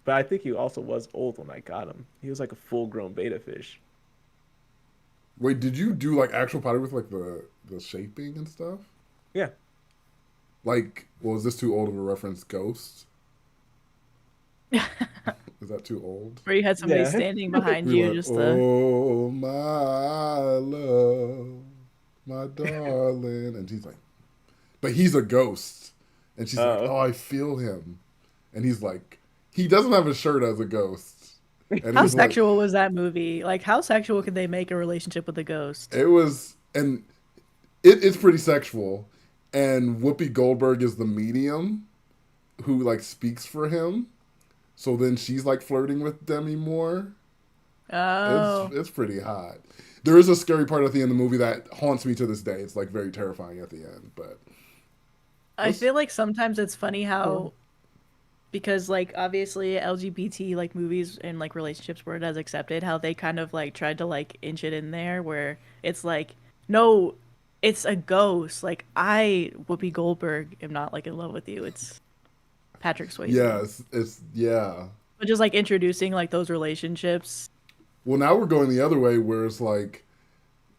but I think he also was old when I got him. He was like a full grown beta fish.
Wait, did you do like actual pottery with like the shaping and stuff?
Yeah.
Like, well, is this too old of a reference? Ghost? Is that too old?
Where you had somebody
Yeah.
standing behind
We
you,
went,
just the.
oh my love, my darling, and she's like, but he's a ghost, and she's like,
Oh.
oh, I feel him, and he's like, he doesn't have a shirt as a ghost, and
How
he's like,
sexual was that movie? Like, how sexual could they make a relationship with a ghost?
it was, and it's pretty sexual, and Whoopi Goldberg is the medium who like speaks for him. So then she's like flirting with Demi Moore.
Oh,
It's pretty hot. There is a scary part at the end of the movie that haunts me to this day. It's like very terrifying at the end, but
I
it's
feel like sometimes it's funny
cool.
how because like obviously LGBT like movies and like relationships weren't as accepted, how they kind of like tried to like inch it in there where it's like, no, it's a ghost. Like I, Whoopi Goldberg, am not like in love with you. It's Patrick Swayze.
Yeah, it's yeah.
But just like introducing like those relationships.
Well, now we're going the other way where it's like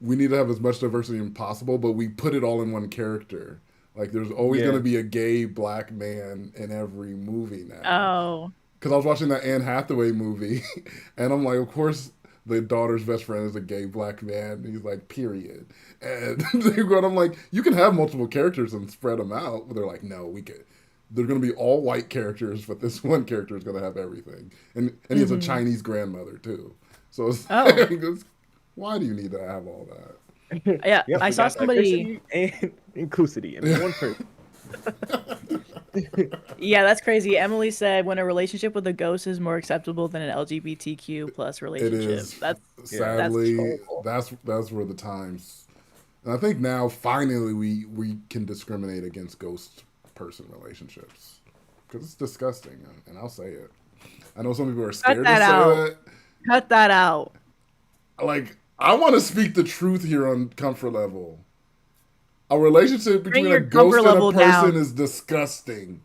we need to have as much diversity as possible, but we put it all in one character. Like there's always going to
Yeah.
be a gay black man in every movie now.
Oh,
Because I was watching that Anne Hathaway movie, and I'm like, of course, the daughter's best friend is a gay black man. And he's like, period. And I'm like, you can have multiple characters and spread them out. But they're like, no, we can. They're going to be all white characters, but this one character is going to have everything. And he has a
mm-hmm.
Chinese grandmother too. So it's
Oh,
like, why do you need to have all
yeah.
Yep,
I
we
saw
got
somebody.
diversity and inclusivity in
that?
one person.
Yeah, that's crazy. Emily said when a relationship with a ghost is more acceptable than an LGBTQ plus
It
relationship.
is.
Yeah.
That's
Sadly,
trollable.
that's where the times. And I think now finally we can discriminate against ghost person relationships because it's disgusting, and I'll say it. I know some people are
Cut
scared to
that
say
out.
that.
Cut that out.
Like I want to speak the truth here on comfort level. A relationship
Bring
between a
your comfort
ghost and a
level
person
down.
is disgusting.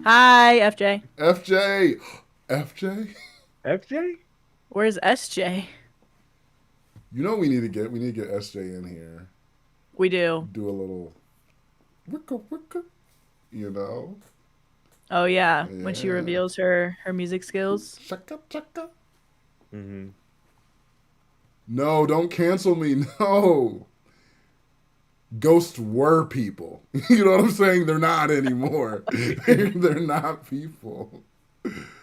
Hi, FJ.
FJ, FJ.
FJ?
Where's SJ?
You know what we need to get? We need to get SJ in here.
We do.
Do a little wicka wicka. You know?
Oh yeah, when she
Yeah.
reveals her music skills.
Chaka chaka.
Mm-hmm.
No, don't cancel me. No. Ghosts were people. You know what I'm saying? They're not anymore. They're not people.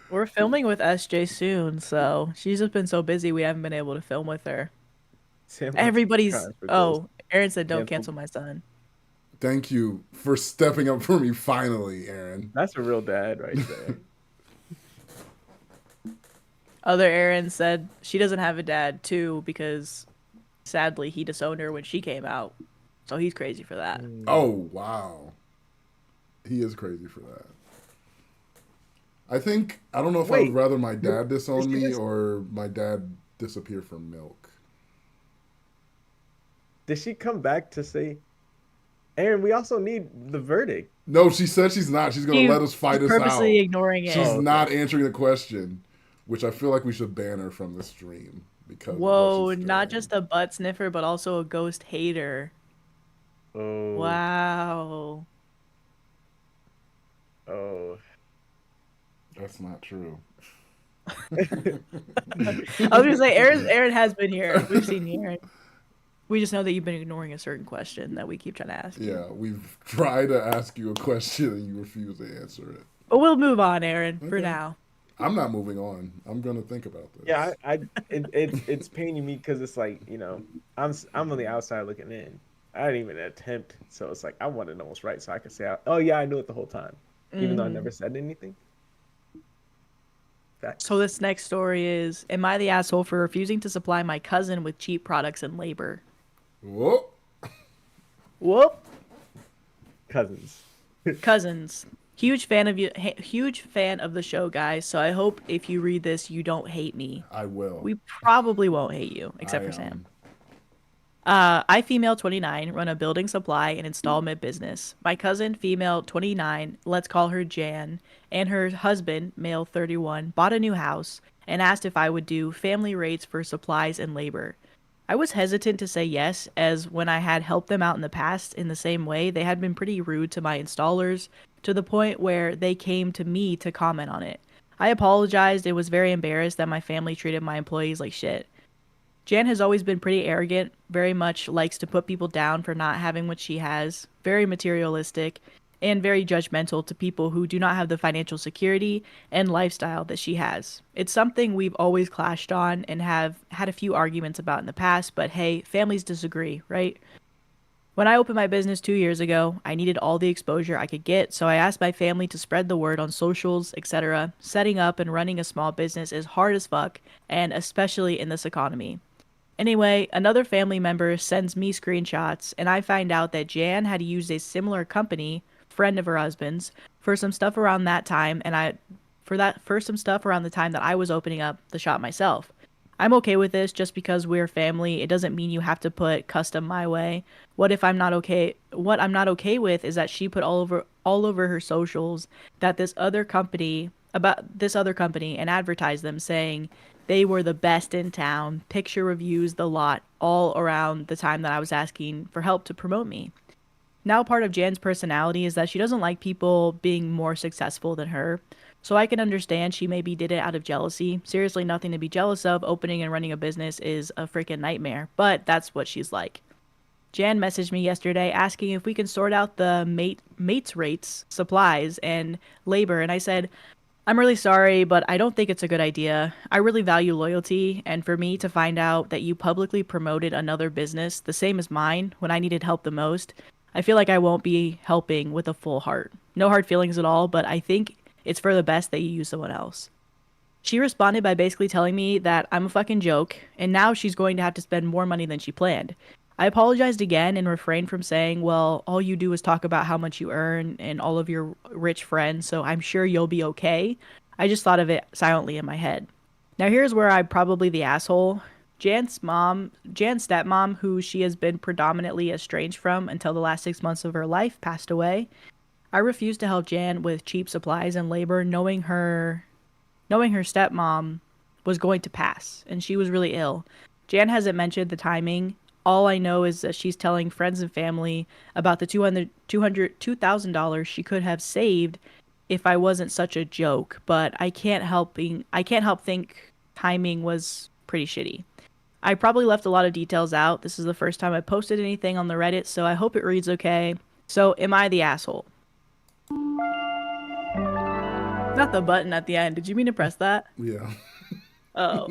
We're filming with SJ soon, so she's just been so busy we haven't been able to film with her.
Sam wants to
Everybody's.
try for ghost.
Oh, Aaron said don't
Cancel.
cancel my son.
Thank you for stepping up for me finally, Aaron.
That's a real dad right there.
Other Aaron said she doesn't have a dad too because sadly he disowned her when she came out. So he's crazy for that.
Mm.
Oh, wow. He is crazy for that. I think, I don't know if I would
Wait,
rather my
did
dad disown
she
me
just
or my dad disappear from milk.
did she come back to say, Aaron, we also need the verdict?
No, she said she's not. She's going to let us
She's
fight us
purposely
out.
ignoring
She's
it.
Oh, okay.
not answering the question, which I feel like we should ban her from the stream because of what
Whoa,
she's
not
saying.
just a butt sniffer, but also a ghost hater.
Oh,
Wow.
oh.
That's not true.
I was gonna say Aaron has been here. We've seen you, Aaron. We just know that you've been ignoring a certain question that we keep trying to ask you.
Yeah, we've tried to ask you a question and you refuse to answer it.
But we'll move on, Aaron, for
Okay.
now.
I'm not moving on. I'm going to think about
Yeah,
this.
it's paining me because it's like, I'm on the outside looking in. I didn't even attempt, so it's like I want to know what's right, so I can say, oh yeah, I knew it the whole time, even though I
Hmm.
never said anything.
So this next story is, am I the asshole for refusing to supply my cousin with cheap products and labor?
Whoop.
Whoop.
Cousins.
Cousins. Huge fan of you. Huge fan of the show, guys. So I hope if you read this, you don't hate me.
I will.
We probably won't hate you, except for Sam. I, female 29, run a building supply and installment business. My cousin, female 29, let's call her Jan, and her husband, male 31, bought a new house and asked if I would do family rates for supplies and labor. I was hesitant to say yes, as when I had helped them out in the past in the same way, they had been pretty rude to my installers, to the point where they came to me to comment on it. I apologized and was very embarrassed that my family treated my employees like shit. Jan has always been pretty arrogant, very much likes to put people down for not having what she has, very materialistic, and very judgmental to people who do not have the financial security and lifestyle that she has. It's something we've always clashed on and have had a few arguments about in the past, but hey, families disagree, right? When I opened my business 2 years ago, I needed all the exposure I could get, so I asked my family to spread the word on socials, etc. Setting up and running a small business is hard as fuck, and especially in this economy. Anyway, another family member sends me screenshots, and I find out that Jan had used a similar company, friend of her husband's, for some stuff around that time, and for some stuff around the time that I was opening up the shop myself. I'm okay with this just because we're family. It doesn't mean you have to put custom my way. What I'm not okay with is that she put all over her socials that this other company and advertised them, saying they were the best in town, picture reviews, the lot, all around the time that I was asking for help to promote me. Now part of Jan's personality is that she doesn't like people being more successful than her. So I can understand she maybe did it out of jealousy. Seriously, nothing to be jealous of. Opening and running a business is a freaking nightmare, but that's what she's like. Jan messaged me yesterday asking if we can sort out the mates rates, supplies, and labor, and I said, I'm really sorry, but I don't think it's a good idea. I really value loyalty, and for me to find out that you publicly promoted another business, the same as mine, when I needed help the most, I feel like I won't be helping with a full heart. No hard feelings at all, but I think it's for the best that you use someone else. She responded by basically telling me that I'm a fucking joke, and now she's going to have to spend more money than she planned. I apologized again and refrained from saying, well, all you do is talk about how much you earn and all of your rich friends, so I'm sure you'll be okay. I just thought of it silently in my head. Now here's where I'm probably the asshole. Jan's stepmom, who she has been predominantly estranged from until the last 6 months of her life, passed away. I refused to help Jan with cheap supplies and labor, knowing her stepmom was going to pass, and she was really ill. Jan hasn't mentioned the timing. All I know is that she's telling friends and family about the $2,000 she could have saved if I wasn't such a joke, but I can't help think timing was pretty shitty. I probably left a lot of details out. This is the first time I posted anything on the Reddit, so I hope it reads okay. So, am I the asshole? Not the button at the end. Did you mean to press that?
Yeah.
Oh.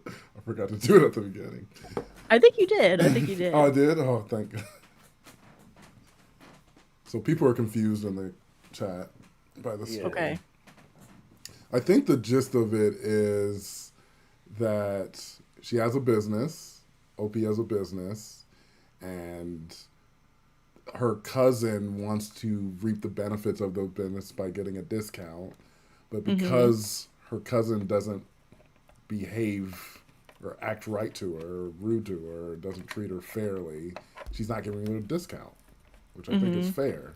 I forgot to do it at the beginning.
I think you did.
Oh, I did? Oh, thank God. So people are confused in the chat by the story.
Okay.
I think the gist of it is that she has a business, OP has a business, and her cousin wants to reap the benefits of the business by getting a discount. But because her cousin doesn't behave or act right to her, or rude to her, or doesn't treat her fairly, she's not giving her a discount, which I think is fair.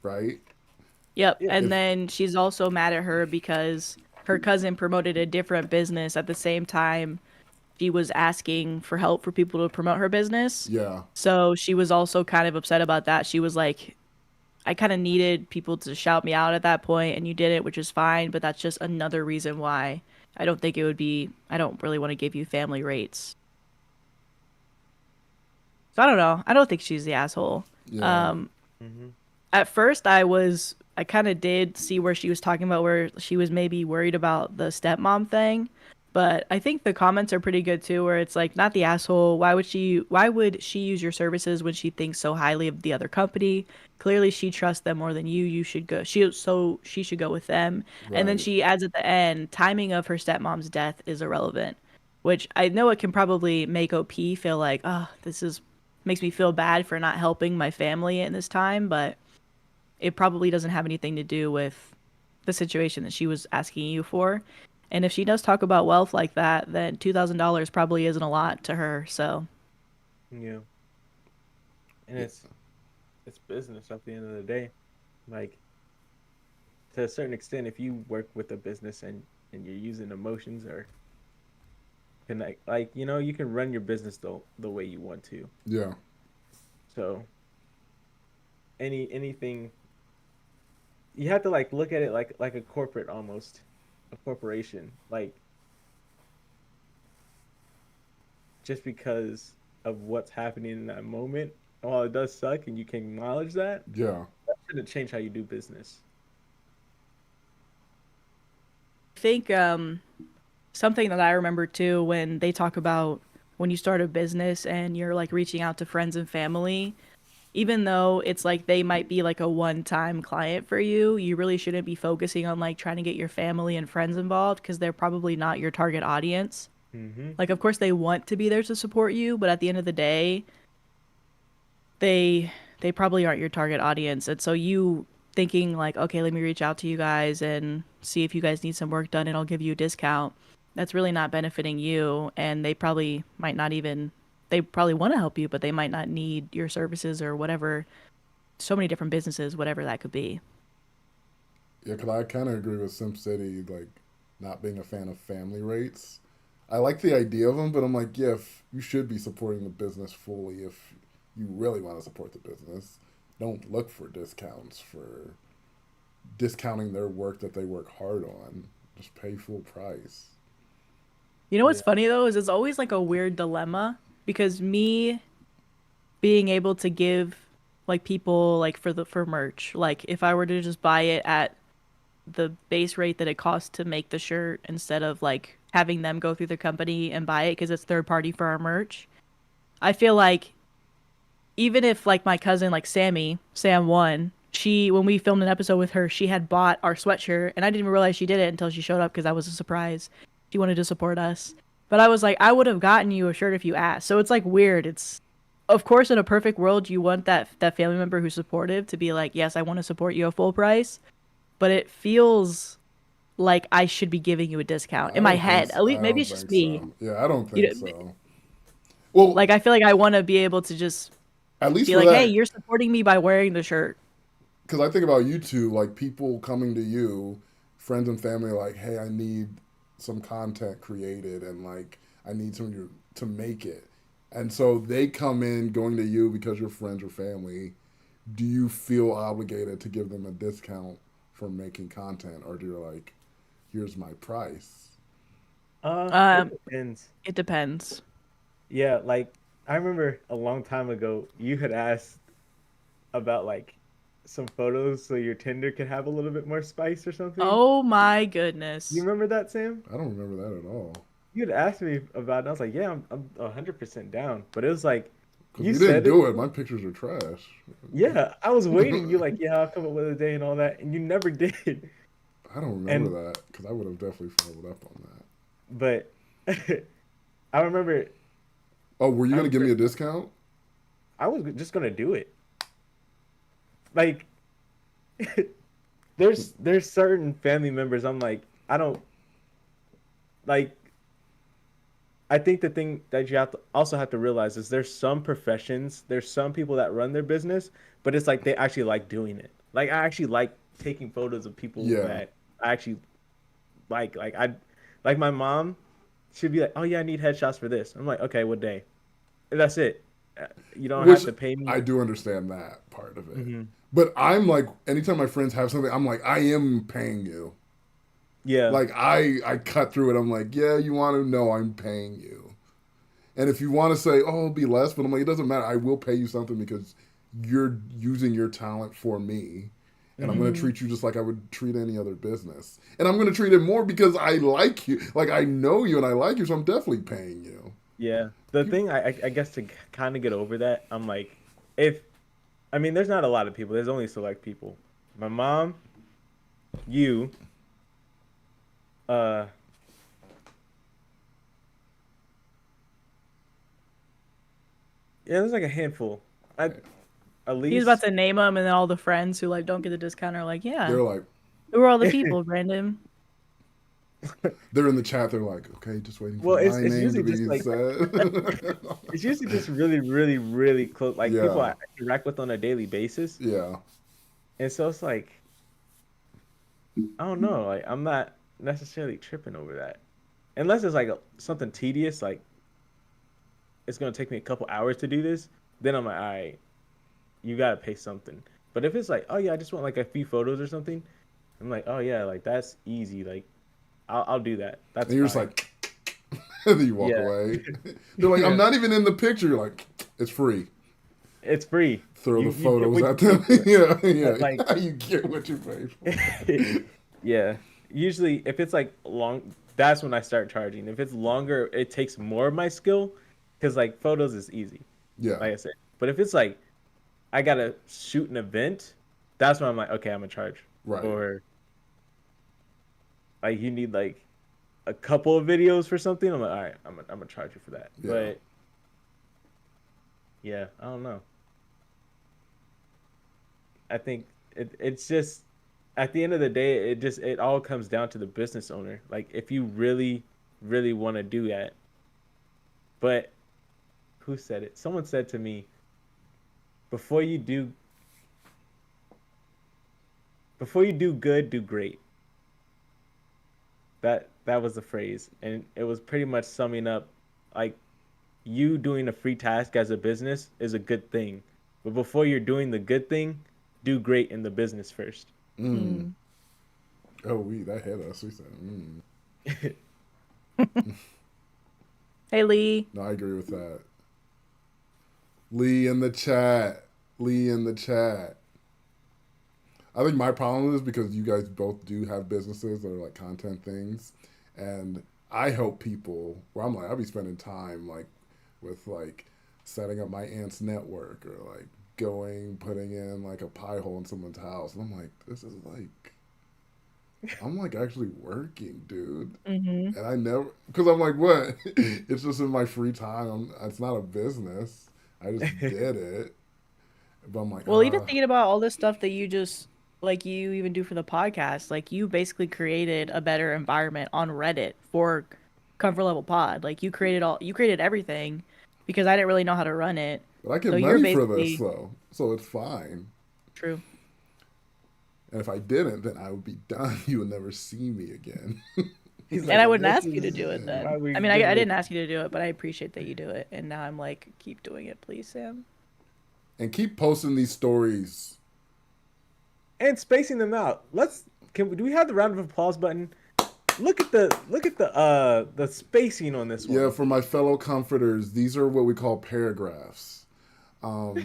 Right?
Yep. And then she's also mad at her because her cousin promoted a different business at the same time she was asking for help for people to promote her business.
Yeah.
So she was also kind of upset about that. She was like, I kind of needed people to shout me out at that point, and you did it, which is fine, but that's just another reason why I don't really want to give you family rates. So I don't know. I don't think she's the asshole.
Yeah.
At first I kind of did see where she was talking about where she was maybe worried about the stepmom thing, But I think the comments are pretty good too, where it's like, not the asshole. Why would she use your services when she thinks so highly of the other company? Clearly she trusts them more than you. You should go. She should go with them. And then
Right.
she adds at the end, timing of her stepmom's death is irrelevant. Which I know it can probably make OP feel like, oh, this is makes me feel bad for not helping my family in this time, but it probably doesn't have anything to do with the situation that she was asking you for. And if she does talk about wealth like that, then $2,000 probably isn't a lot to her. So,
Yeah, and
Yeah.
it's business at the end of the day. Like to a certain extent, if you work with a business and you're using emotions or connect, like you can run your business the way you want to.
Yeah.
So anything you have to like look at it like a corporate almost, a corporation. Like just because of what's happening in that moment, while it does suck and you can acknowledge that,
Yeah.
that shouldn't change how you do business.
I think something that I remember too when they talk about when you start a business and you're like reaching out to friends and family, even though it's like they might be like a one-time client for you, you really shouldn't be focusing on like trying to get your family and friends involved because they're probably not your target audience.
Hmm.
Like, of course, they want to be there to support you, but at the end of the day, they they probably aren't your target audience. And so you thinking like, okay, let me reach out to you guys and see if you guys need some work done and I'll give you a discount. That's really not benefiting you, and they probably might not even they probably want to help you, but they might not need your services or whatever. So many different businesses, whatever that could be.
Yeah, because I kind of agree with SimCity, like not being a fan of family rates. I like the idea of them, but I'm like, yeah, if you should be supporting the business fully if you really want to support the business. Don't look for discounts for discounting their work that they work hard on. Just pay full price.
You know what's
Yeah.
funny though is it's always like a weird dilemma because me being able to give like people like for merch, like if I were to just buy it at the base rate that it costs to make the shirt instead of like having them go through the company and buy it because it's third party for our merch. I feel like even if like my cousin like Sam one, she when we filmed an episode with her, she had bought our sweatshirt and I didn't even realize she did it until she showed up because that was a surprise. She wanted to support us. But I was like, I would have gotten you a shirt if you asked. So it's like weird. It's of course in a perfect world you want that family member who's supportive to be like, "Yes, I want to support you at full price." But it feels like I should be giving you a discount
I
in my
don't think.
head. At
I
least maybe
don't
it's just
think
me.
so. Yeah, I don't
You
think
know,
so. Well,
like I feel like I want to be able to just
at least
be
for
like, "Hey,
that,
you're supporting me by wearing the shirt."
because I think about you two, like people coming to you, friends and family, like, hey, I need some content created, and like I need someone to make it, and so they come in going to you because you're friends or family. Do you feel obligated to give them a discount for making content, or do you like, here's my price?
It
Um,
depends.
it depends.
Yeah, like I remember a long time ago, you had asked about like some photos so your Tinder could have a little bit more spice or something.
Oh my
You
goodness.
remember that, Sam?
I don't remember that at all.
You had asked me about it. And I was like, yeah, I'm 100% down. But it was like,
Because
you
we didn't
said it.
do it. My pictures are trash.
Yeah, I was waiting. You like, yeah, I'll come up with a day and all that, and you never did.
I don't remember
And
that because I would have definitely followed up on that.
but I remember
Oh, were you
I
gonna give me
remember
a discount?
I was just gonna do it. Like there's certain family members I'm like, I don't like I think the thing that you also have to realize is there's some professions, there's some people that run their business, but it's like they actually like doing it. Like I actually like taking photos of people
Yeah.
that I actually like my mom, she'd be like, "Oh yeah, I need headshots for this." I'm like, "Okay, what day?" And that's it. You don't have
Which
to pay
I
me.
do understand that part of it.
Hmm.
But I'm like, anytime my friends have something, I'm like, I am paying you.
Yeah.
Like I cut through it. I'm like, yeah, you want to know I'm paying you. And if you want to say, oh, it'll be less, but I'm like, it doesn't matter. I will pay you something because you're using your talent for me. And I'm going to treat you just like I would treat any other business. And I'm going to treat it more because I like you. Like, I know you and I like you, so I'm definitely paying you.
Yeah. The thing, I guess, to kind of get over that, I'm like, there's not a lot of people. There's only select people. My mom, you, yeah, there's like a handful. At
He's about
least.
to name them, and then all the friends who like don't get the discount are like, yeah.
They're like,
Who are all the people, Brandon?
they're in the chat. They're like, okay, just waiting for
Well,
my
it's
name to
usually
be
just like
said.
it's usually just really, really, really close. Like people
Yeah.
I interact with on a daily basis,
Yeah.
and so it's like I don't know. Like I'm not necessarily tripping over that, unless it's like something tedious. Like it's gonna take me a couple hours to do this. Then I'm like, all right, you gotta pay something. But if it's like, oh yeah, I just want like a few photos or something, I'm like, oh yeah, like that's easy. Like I'll do that. That's
And you're
fine.
just like, and then you walk
Yeah.
away. They're like, I'm not even in the picture. You're like, it's free.
It's free.
Throw
You
the
get
photos
what
at
you
them.
pay for.
Yeah.
But, like,
You get what you pay for.
yeah. Usually, if it's like long, that's when I start charging. If it's longer, it takes more of my skill, because like photos is easy,
Yeah.
like I said. But if it's like I gotta shoot an event, that's when I'm like, okay, I'm gonna charge.
Right.
Or like you need like a couple of videos for something, I'm like, all right, I'm gonna charge you for that.
Yeah.
But yeah, I don't know. I think it's just at the end of the day, it all comes down to the business owner. Like if you really, really want to do that. But who said it? Someone said to me, before you do good, do great. That was the phrase. And it was pretty much summing up like you doing a free task as a business is a good thing. But before you're doing the good thing, do great in the business first.
Mm. Oh, that hit us. We said,
Hey, Lee.
No, I agree with that. Lee in the chat. Lee in the chat. I think my problem is because you guys both do have businesses that are like content things. And I help people where I'm like, I'll be spending time like with like setting up my aunt's network or like putting in like a pie hole in someone's house. And I'm like, this is like, I'm like actually working, dude.
Mm-hmm.
And I never, because I'm like, what? It's just in my free time. It's not a business. I just did it. But I'm like,
Well, even thinking about all this stuff that you just like you even do for the podcast, like you basically created a better environment on Reddit for ComfortLevelPod. Like you created everything because I didn't really know how to run it.
But I get
So you're
money for this
basically
though, so it's fine.
true.
And if I didn't, then I would be done. You would never see me again.
He's
And
like,
I wouldn't
this
ask you to
is
do it then.
why we
I mean,
did
I
it.
didn't ask you to do it, but I appreciate that you do it. And now I'm like, keep doing it, please, Sam.
And keep posting these stories.
And spacing them out. Do we have the round of applause button? Look at the spacing on this one.
Yeah, for my fellow comforters, these are what we call paragraphs.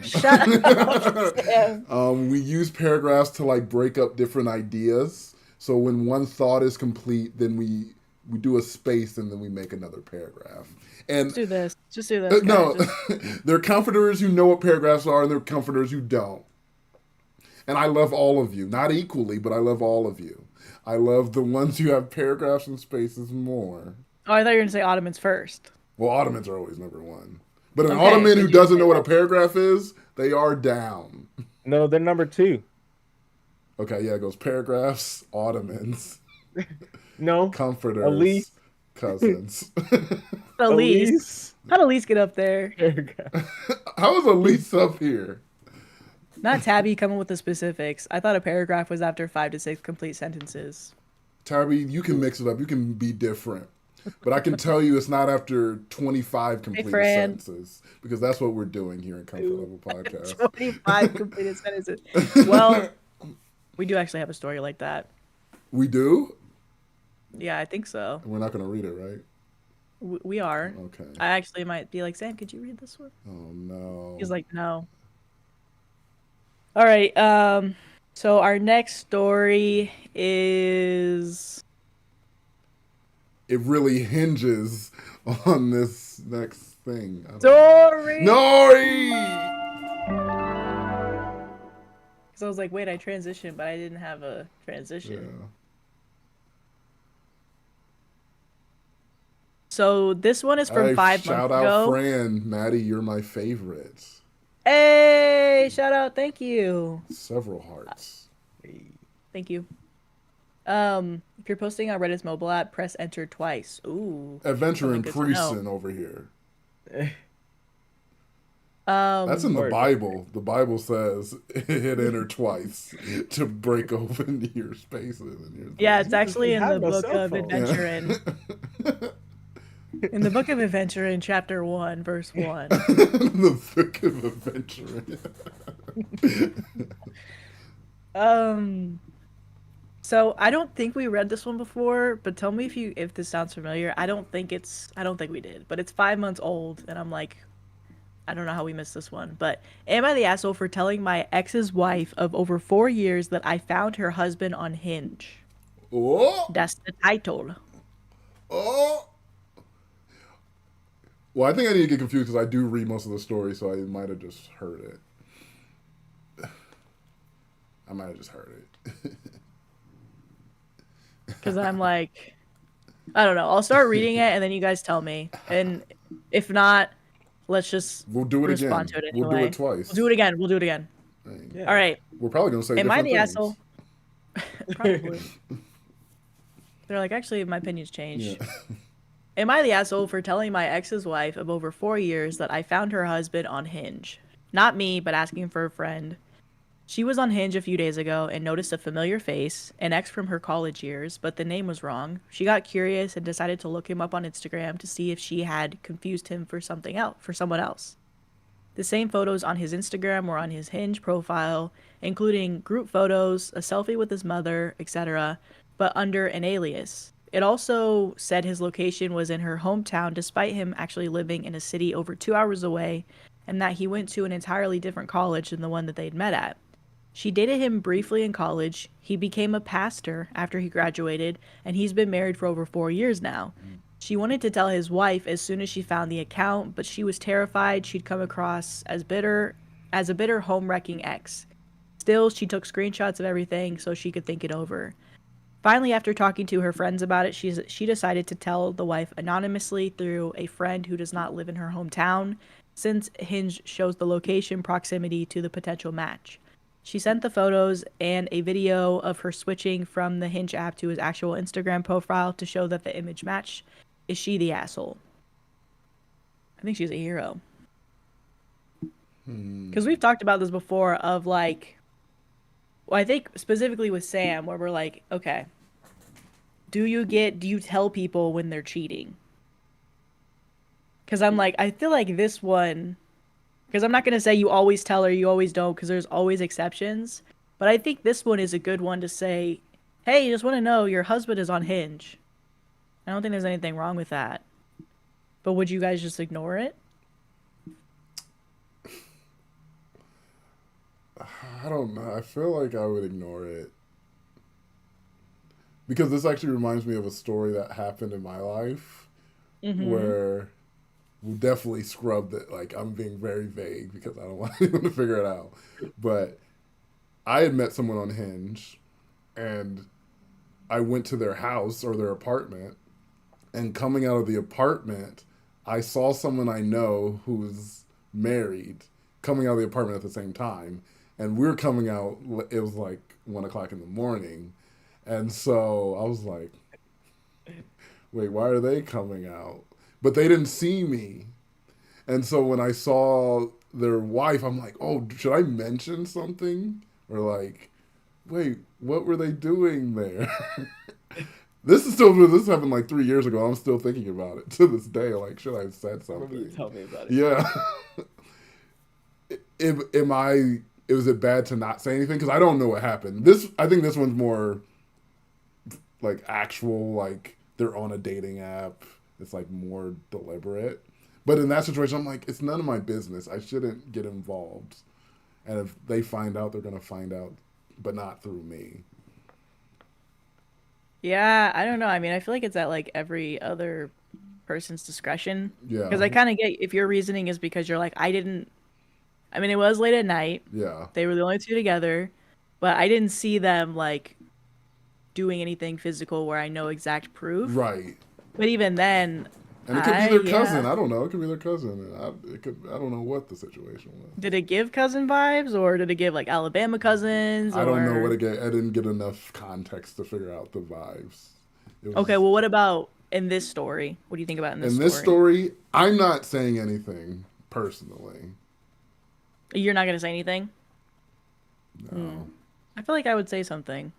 Shut up, Sam.
We use paragraphs to like break up different ideas. So when one thought is complete, then we do a space and then we make another paragraph. And
Just do this. Just do this.
no,
Just...
there are comforters who know what paragraphs are, and there are comforters who don't. And I love all of you, not equally, but I love all of you. I love the ones who have paragraphs and spaces more.
Oh, I thought you were gonna say Ottomans first.
Well, Ottomans are always number one. But an
Okay,
Ottoman who
could you
doesn't
say
know what a
that?
paragraph is, they are down.
No, they're number 2.
Okay, yeah, it goes paragraphs, Ottomans,
No,
comforters,
Elise.
cousins.
Elise. How'd Elise get up there?
How is Elise up here?
Not Tabby coming with the specifics. I thought a paragraph was after 5 to 6 complete sentences.
Tabby, you can mix it up. You can be different. But I can tell you it's not after 25 completed sentences. Because that's what we're doing here in Comfort Level Podcast.
25 completed sentences. Well, we do actually have a story like that.
We do?
Yeah, I think so.
We're not going to read it, right?
We are.
Okay.
I actually might be like, Sam, could you read this one?
Oh, no.
He's like, no. All right. So our next story is
It really hinges on this next thing.
story.
Nori!
Because I was like, wait, I transitioned, but I didn't have a transition.
Yeah.
So this one is from
Hey,
5 months
shout out
ago.
Fran. Maddie, you're my favorite.
Hey, shout out, thank you.
Several hearts.
Thank you. If you're posting on Reddit's mobile app, press enter twice. Ooh,
Adventure in
something good to know.
Prison over here. That's in the
Word.
Bible. The Bible says hit enter twice to break open your spaces and your
Yeah,
things.
it's actually in
have
the
no
book
cell
of
phone.
Adventure in the book of Adventure in chapter 1, verse 1.
The Book of Adventure.
So I don't think we read this one before, but tell me if this sounds familiar. I don't think we did, but it's 5 months old, and I'm like, I don't know how we missed this one. But am I the asshole for telling my ex's wife of over 4 years that I found her husband on Hinge?
Oh,
That's the title.
oh. Well, I think I need to get confused because I do read most of the story, so I might have just heard it. I might have just heard it.
Because I'm like, I don't know. I'll start reading it, and then you guys tell me. And if not, let's just
We'll do it
respond
again.
to it
We'll do
anyway.
it twice.
We'll do it again. We'll do it again.
Yeah.
All right.
We're probably going to say
Am I
different
the
things.
asshole? Probably. They're like, actually, my opinion's changed.
Yeah.
Am I the asshole for telling my ex's wife of over 4 years that I found her husband on Hinge? Not me, but asking for a friend. She was on Hinge a few days ago and noticed a familiar face, an ex from her college years, but the name was wrong. She got curious and decided to look him up on Instagram to see if she had confused him for something else, for someone else. The same photos on his Instagram were on his Hinge profile, including group photos, a selfie with his mother, etc., but under an alias. It also said his location was in her hometown despite him actually living in a city over 2 hours away, and that he went to an entirely different college than the one that they'd met at. She dated him briefly in college. He became a pastor after he graduated, and he's been married for over 4 years now. She wanted to tell his wife as soon as she found the account, but she was terrified she'd come across as a bitter home-wrecking ex. Still, she took screenshots of everything so she could think it over. Finally, after talking to her friends about it, she decided to tell the wife anonymously through a friend who does not live in her hometown, since Hinge shows the location proximity to the potential match. She sent the photos and a video of her switching from the Hinge app to his actual Instagram profile to show that the image matched. Is she the asshole? I think she's a hero. Because we've talked about this before of like, well, I think specifically with Sam, where we're like, okay, do you tell people when they're cheating? Because I'm like, I feel like this one, because I'm not going to say you always tell or you always don't, because there's always exceptions. But I think this one is a good one to say, hey, you just want to know your husband is on Hinge. I don't think there's anything wrong with that. But would you guys just ignore it?
I don't know. I feel like I would ignore it. Because this actually reminds me of a story that happened in my life where we'll definitely scrub that. Like, I'm being very vague because I don't want anyone to figure it out. But I had met someone on Hinge and I went to their house or their apartment. And coming out of the apartment, I saw someone I know who's married coming out of the apartment at the same time. And we were coming out, it was like 1 o'clock in the morning. And so I was like, wait, why are they coming out? But they didn't see me. And so when I saw their wife, I'm like, oh, should I mention something? Or like, wait, what were they doing there? This happened like 3 years ago. I'm still thinking about it to this day. Like, should I have said something?
You tell me about it.
Yeah. Was it bad to not say anything? Because I don't know what happened. I think this one's more like actual, like they're on a dating app. It's like more deliberate. But in that situation, I'm like, it's none of my business. I shouldn't get involved. And if they find out, they're going to find out but not through me.
Yeah, I don't know. I mean, I feel like it's at like every other person's discretion. Because
Yeah,
I kind of get if your reasoning is because you're like, I mean, it was late at night.
yeah,
They were the only two together, but I didn't see them like doing anything physical where I know exact proof.
right.
But even then,
And it could be their
yeah.
cousin. I don't know. It could be their cousin. I don't know what the situation
Did
was.
it give cousin vibes or did it give like Alabama cousins
I don't know what
or
it get. I didn't get enough context to figure out the vibes. It
okay,
was
well what about in this story? What do you think about in this
in this
story?
story. I'm not saying anything personally.
You're not gonna say anything? Hmm.
No,
I feel like I would say something.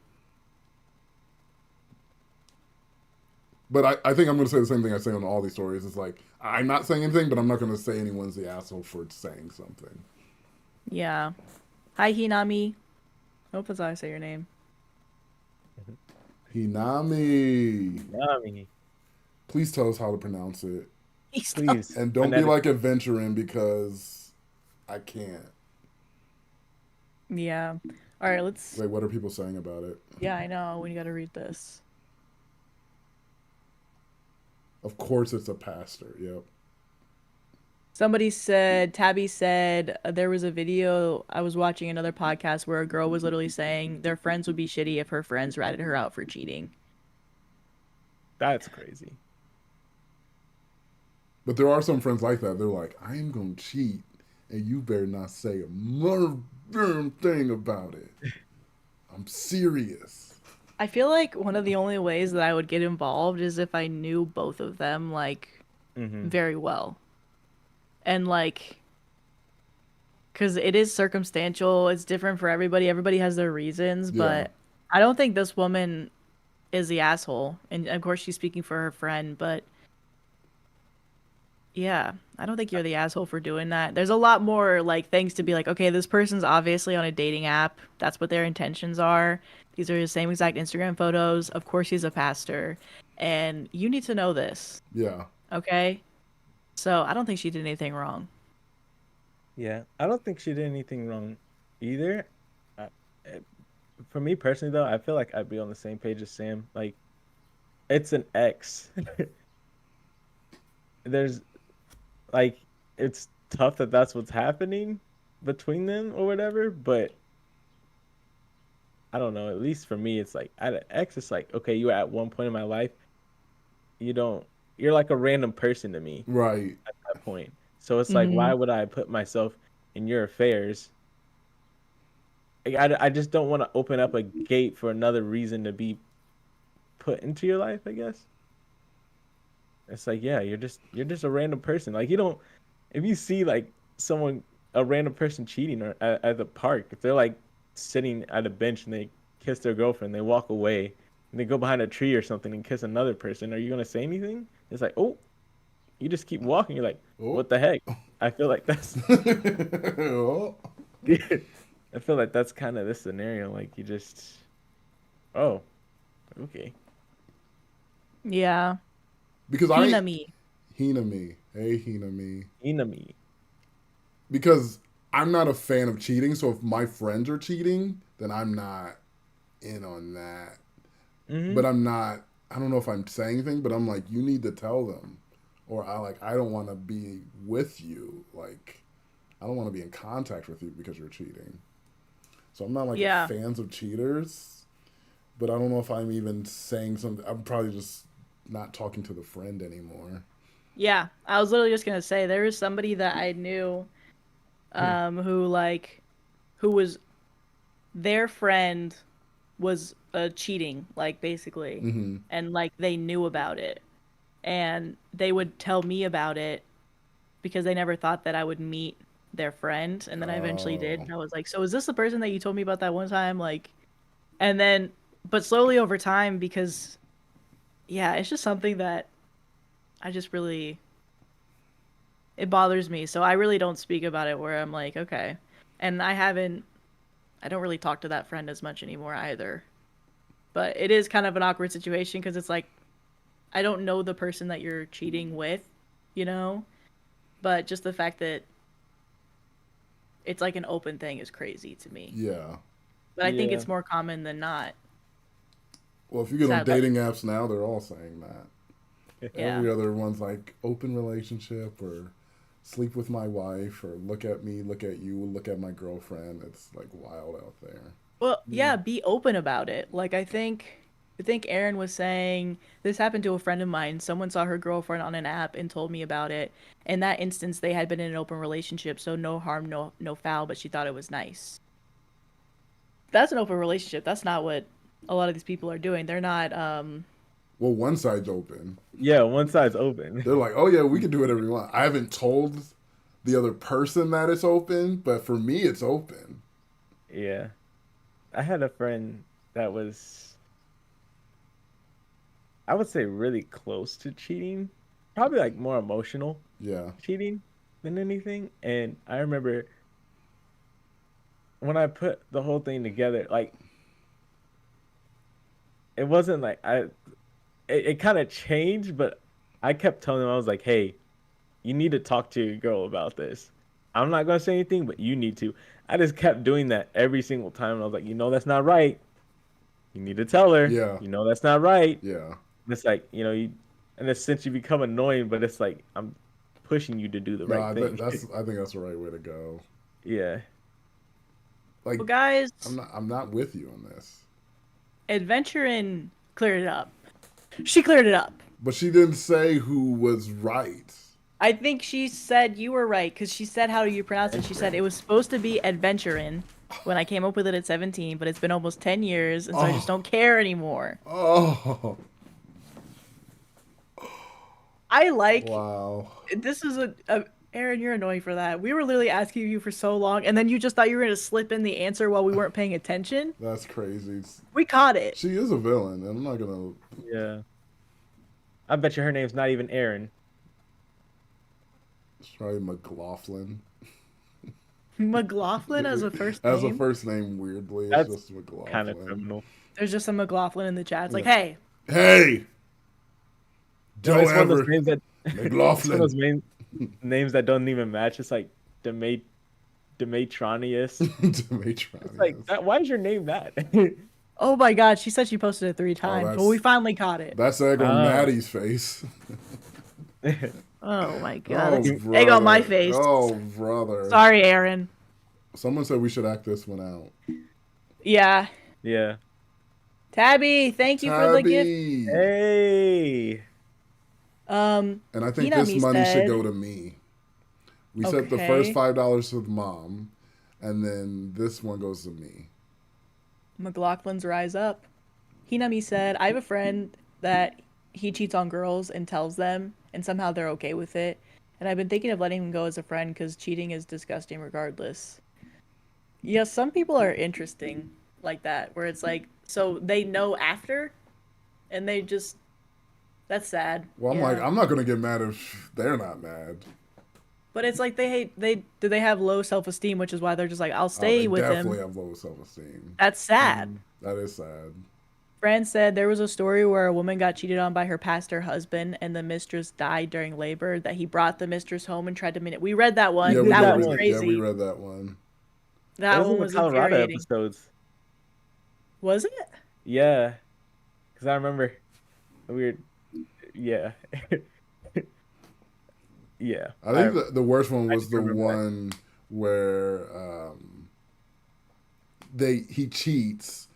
but I think I'm going to say the same thing I say on all these stories. It's like I'm not saying anything, but I'm not going to say anyone's the asshole for saying something.
Yeah. Hi Hinami. I hope that's how I say your name.
Hinami.
Yummy.
Please tell us how to pronounce it.
Please.
And don't be
Phonetic.
like adventuring because I can't.
Yeah. All right, let's.
Wait, what are people saying about it?
Yeah, I know. We gotta read this.
Of course, it's a pastor. Yep.
Somebody said, Tabby said, there was a video I was watching another podcast where a girl was literally saying their friends would be shitty if her friends ratted her out for cheating.
That's crazy.
But there are some friends like that. They're like, I am going to cheat, and you better not say a mother damn thing about it. I'm serious.
I feel like one of the only ways that I would get involved is if I knew both of them like
Mm-hmm.
very well. And like, because it is circumstantial, it's different for everybody. Everybody has their reasons,
Yeah.
but I don't think this woman is the asshole. And of course, she's speaking for her friend, but yeah, I don't think you're the asshole for doing that. There's a lot more like things to be like, okay, this person's obviously on a dating app. That's what their intentions are. These are the same exact Instagram photos. Of course, he's a pastor. And you need to know this,
Yeah.
okay? So I don't think she did anything wrong.
Yeah, I don't think she did anything wrong either. Uh, eh, for me personally, though, I feel like I'd be on the same page as Sam. Like, it's an ex. There's like, it's tough that that's what's happening between them or whatever, but I don't know. At least for me, it's like at an ex, it's like, okay, you were at one point in my life, you don't, you're like a random person to me
Right.
at that point. So it's like,
Hmm.
why would I put myself in your affairs? Like, I just don't want to open up a gate for another reason to be put into your life, I guess. It's like, yeah, you're just a random person. Like, you don't, if you see like someone, a random person cheating or at the park, if they're like sitting at a bench and they kiss their girlfriend, they walk away and they go behind a tree or something and kiss another person, are you gonna say anything? It's like, oh, you just keep walking. You're like,
Oh.
what the heck? I feel like that's
Oh.
I feel like that's kind of the scenario. Like you just, oh, okay,
Yeah.
Because
Hinami.
Hinami. Hey, Hinami.
enemy.
Because I'm not a fan of cheating, so if my friends are cheating, then I'm not in on that.
Mm-hmm.
But I don't know if I'm saying anything, but I'm like, you need to tell them. Or I don't want to be with you. Like, I don't want to be in contact with you because you're cheating. So I'm not like
Yeah.
fans of cheaters, but I don't know if I'm even saying something. I'm probably just not talking to the friend anymore.
Yeah. I was literally just gonna say there was somebody that I knew who like who was their friend was cheating, like basically.
Mm-hmm.
And like they knew about it. And they would tell me about it because they never thought that I would meet their friend. And then I eventually did.
Oh,
And I was like, so is this the person that you told me about that one time? Like, and then, but slowly over time, because yeah, it's just something that I just really, it bothers me. So I really don't speak about it where I'm like, okay. And I don't really talk to that friend as much anymore either. But it is kind of an awkward situation because it's like, I don't know the person that you're cheating with, you know? But just the fact that it's like an open thing is crazy to me.
yeah.
But I think
Yeah.
it's more common than not.
Well, if you get on
Sadly.
dating apps now, they're all saying that.
Yeah.
Every other one's like open relationship or sleep with my wife or look at me, look at you, look at my girlfriend. It's like wild out there.
Well, yeah, be open about it. Like I think Aaron was saying this happened to a friend of mine. Someone saw her girlfriend on an app and told me about it. In that instance, they had been in an open relationship, so no harm, no foul, but she thought it was nice. That's an open relationship. That's not what a lot of these people are doing. They're not
Well, one side's open.
Yeah, one side's open.
They're like, oh yeah, we can do whatever we want. I haven't told the other person that it's open, but for me, it's open.
Yeah. I had a friend that was, I would say, really close to cheating. Probably like more emotional
Yeah.
cheating than anything. And I remember when I put the whole thing together, like it wasn't like it kind of changed, but I kept telling him, I was like, hey, you need to talk to your girl about this. I'm not gonna say anything, but you need to. I just kept doing that every single time. And I was like, that's not right. You need to tell her.
Yeah.
That's not right.
Yeah.
And it's like, in a sense, you become annoying, but it's like I'm pushing you to do the
No,
right thing.
I think that's the right way to go.
Yeah.
Like,
well, guys,
I'm not with you on this.
Adventurin cleared it up. She cleared it up.
But she didn't say who was right.
I think she said you were right because she said how do you pronounce it. She said it was supposed to be Adventurin when I came up with it at 17, but it's been almost 10 years, and so I just don't care anymore.
Oh.
I like
Wow.
this is a Aaron, you're annoying for that. We were literally asking you for so long, and then you just thought you were gonna slip in the answer while we weren't paying attention.
That's crazy.
We caught it.
She is a villain, and I'm not gonna.
Yeah. I bet you her name's not even Aaron.
It's probably McLaughlin.
McLaughlin as a first name.
As a first name, weirdly,
That's
it's just McLaughlin.
kind of criminal.
There's just a McLaughlin in the chat. It's like,
Yeah.
hey,
Hey, don't
It's one of those
ever
names that it's one of
McLaughlin.
those names that don't even match. It's like Demetronius.
Demetrius.
It's like why is your name that?
oh my god, she said she posted it 3 times.
that's-
Well, we finally caught it.
That's egg on Maddie's face.
Oh my god. That's
brother.
egg on my face.
Oh, brother.
Sorry, Aaron.
Someone said we should act this one out.
Yeah.
Yeah.
Tabby, thank you for the gift.
Tabby.
Hey.
And I think
Hinami
this money
said-
should go to me. We said the
Okay.
first $5 to the mom, and then this one goes to me.
McLaughlin's rise up. Hinami said, I have a friend that he cheats on girls and tells them, and somehow they're okay with it. And I've been thinking of letting him go as a friend because cheating is disgusting regardless. Yeah, some people are interesting like that, where it's like, so they know after, and they just, that's sad.
Well, I'm
Yeah.
like, I'm not gonna get mad if they're not mad.
But it's like they have low self-esteem, which is why they're just like, I'll
Oh,
stay
they
with
definitely
him.
have low self-esteem.
That's sad.
That is sad.
Fran said there was a story where a woman got cheated on by her pastor husband and the mistress died during labor, that he brought the mistress home and tried to minute. We read that one.
Yeah, we
that
did
was
read-
crazy.
Yeah, we read that one.
That
Those
one
are the
was
Colorado
infuriating.
episodes.
Was it?
Yeah. Because I remember yeah. Yeah.
I think the worst one was
just
the
remember that.
one where he cheats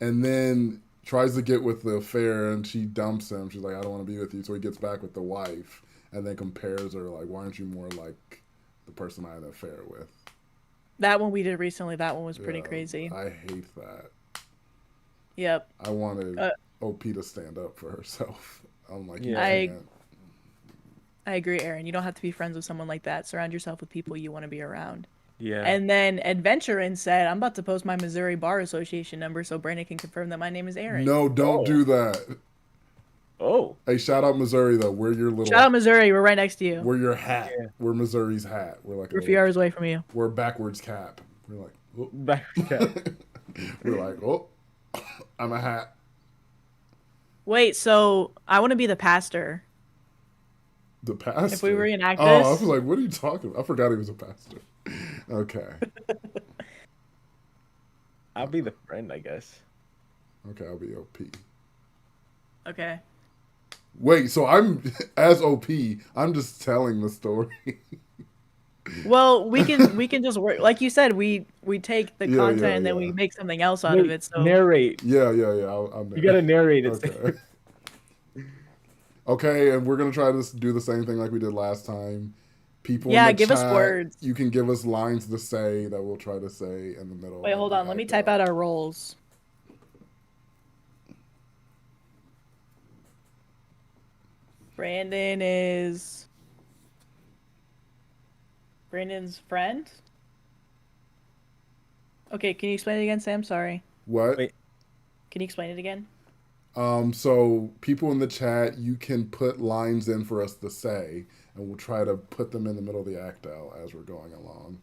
and then tries to get with the affair and she dumps him. She's like, I don't want to be with you. So he gets back with the wife and then compares her like, why aren't you more like the person I had an affair with?
That one we did recently. That one was pretty
Yeah,
crazy.
I hate that.
Yep.
I wanted OP to stand up for herself. I'm like,
Yeah.
you can't.
I agree, Aaron. You don't have to be friends with someone like that. Surround yourself with people you want to be around.
Yeah.
And then Adventurin said, I'm about to post my Missouri Bar Association number so Brandon can confirm that my name is Aaron.
No, don't
Oh.
do that.
Oh.
Hey, shout out Missouri though. We're your little.
Shout out Missouri. We're right next to you.
We're your hat.
Yeah.
We're Missouri's hat. We're like
We're a few hours away from you.
we're a backwards cap. We're like, oh.
Back.
We're like, oh, I'm a hat.
Wait, so I want to be the pastor.
The pastor.
If we reenact
Oh, I
this.
was like, what are you talking about? I forgot he was a pastor. Okay.
I'll be the friend, I guess.
Okay, I'll be OP.
Okay.
Wait, so I'm as OP. I'm just telling the story.
Well, we can just work like you said. We take the
Yeah,
content
yeah,
and then
yeah.
we make something else out of
Wait,
it. So
narrate.
Yeah. I'll
You gotta narrate it.
Okay. Okay, and we're gonna try to do the same thing like we did last time. People in
yeah,
the
give
chat,
us words.
you can give us lines to say that we'll try to say in the middle.
Wait,
of
hold
the
on. Let me
act
type out our roles. Brandon is Brandon's friend. Okay, can you explain it again, Sam? Sorry.
What?
Wait.
Can you explain it again?
So people in the chat, you can put lines in for us to say, and we'll try to put them in the middle of the act out as we're going along.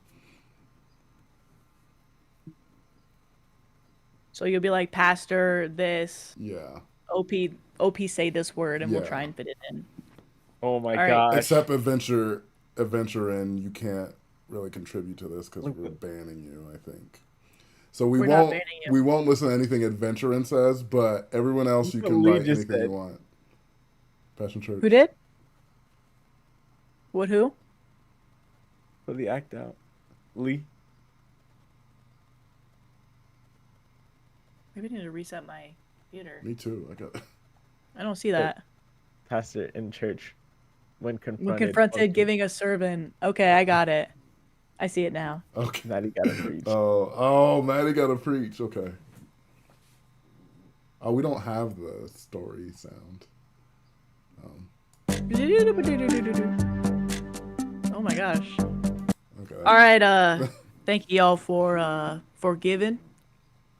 So you'll be like, Pastor, this.
Yeah.
OP say this word, and we'll
Yeah.
try and fit it in.
Oh my
All right.
gosh.
Except adventure, and you can't really contribute to this because we're banning you, I think. So
We're not banning you.
we won't listen to anything Adventurin says, but everyone else you
That's
can
what Lee
write
just
anything
said.
you want. Passion Church.
Who did? What? Who?
For the act out. Lee.
Maybe I need to reset my computer.
Me too.
I don't see that.
Pastor in church. When
When
confronted.
confronted, giving a servant. Okay, I got it. I see it now.
Okay.
Maddie gotta preach.
Oh, Maddie gotta preach. Okay. Oh, we don't have the story sound.
Oh my gosh.
Okay.
All right. Thank you all for giving.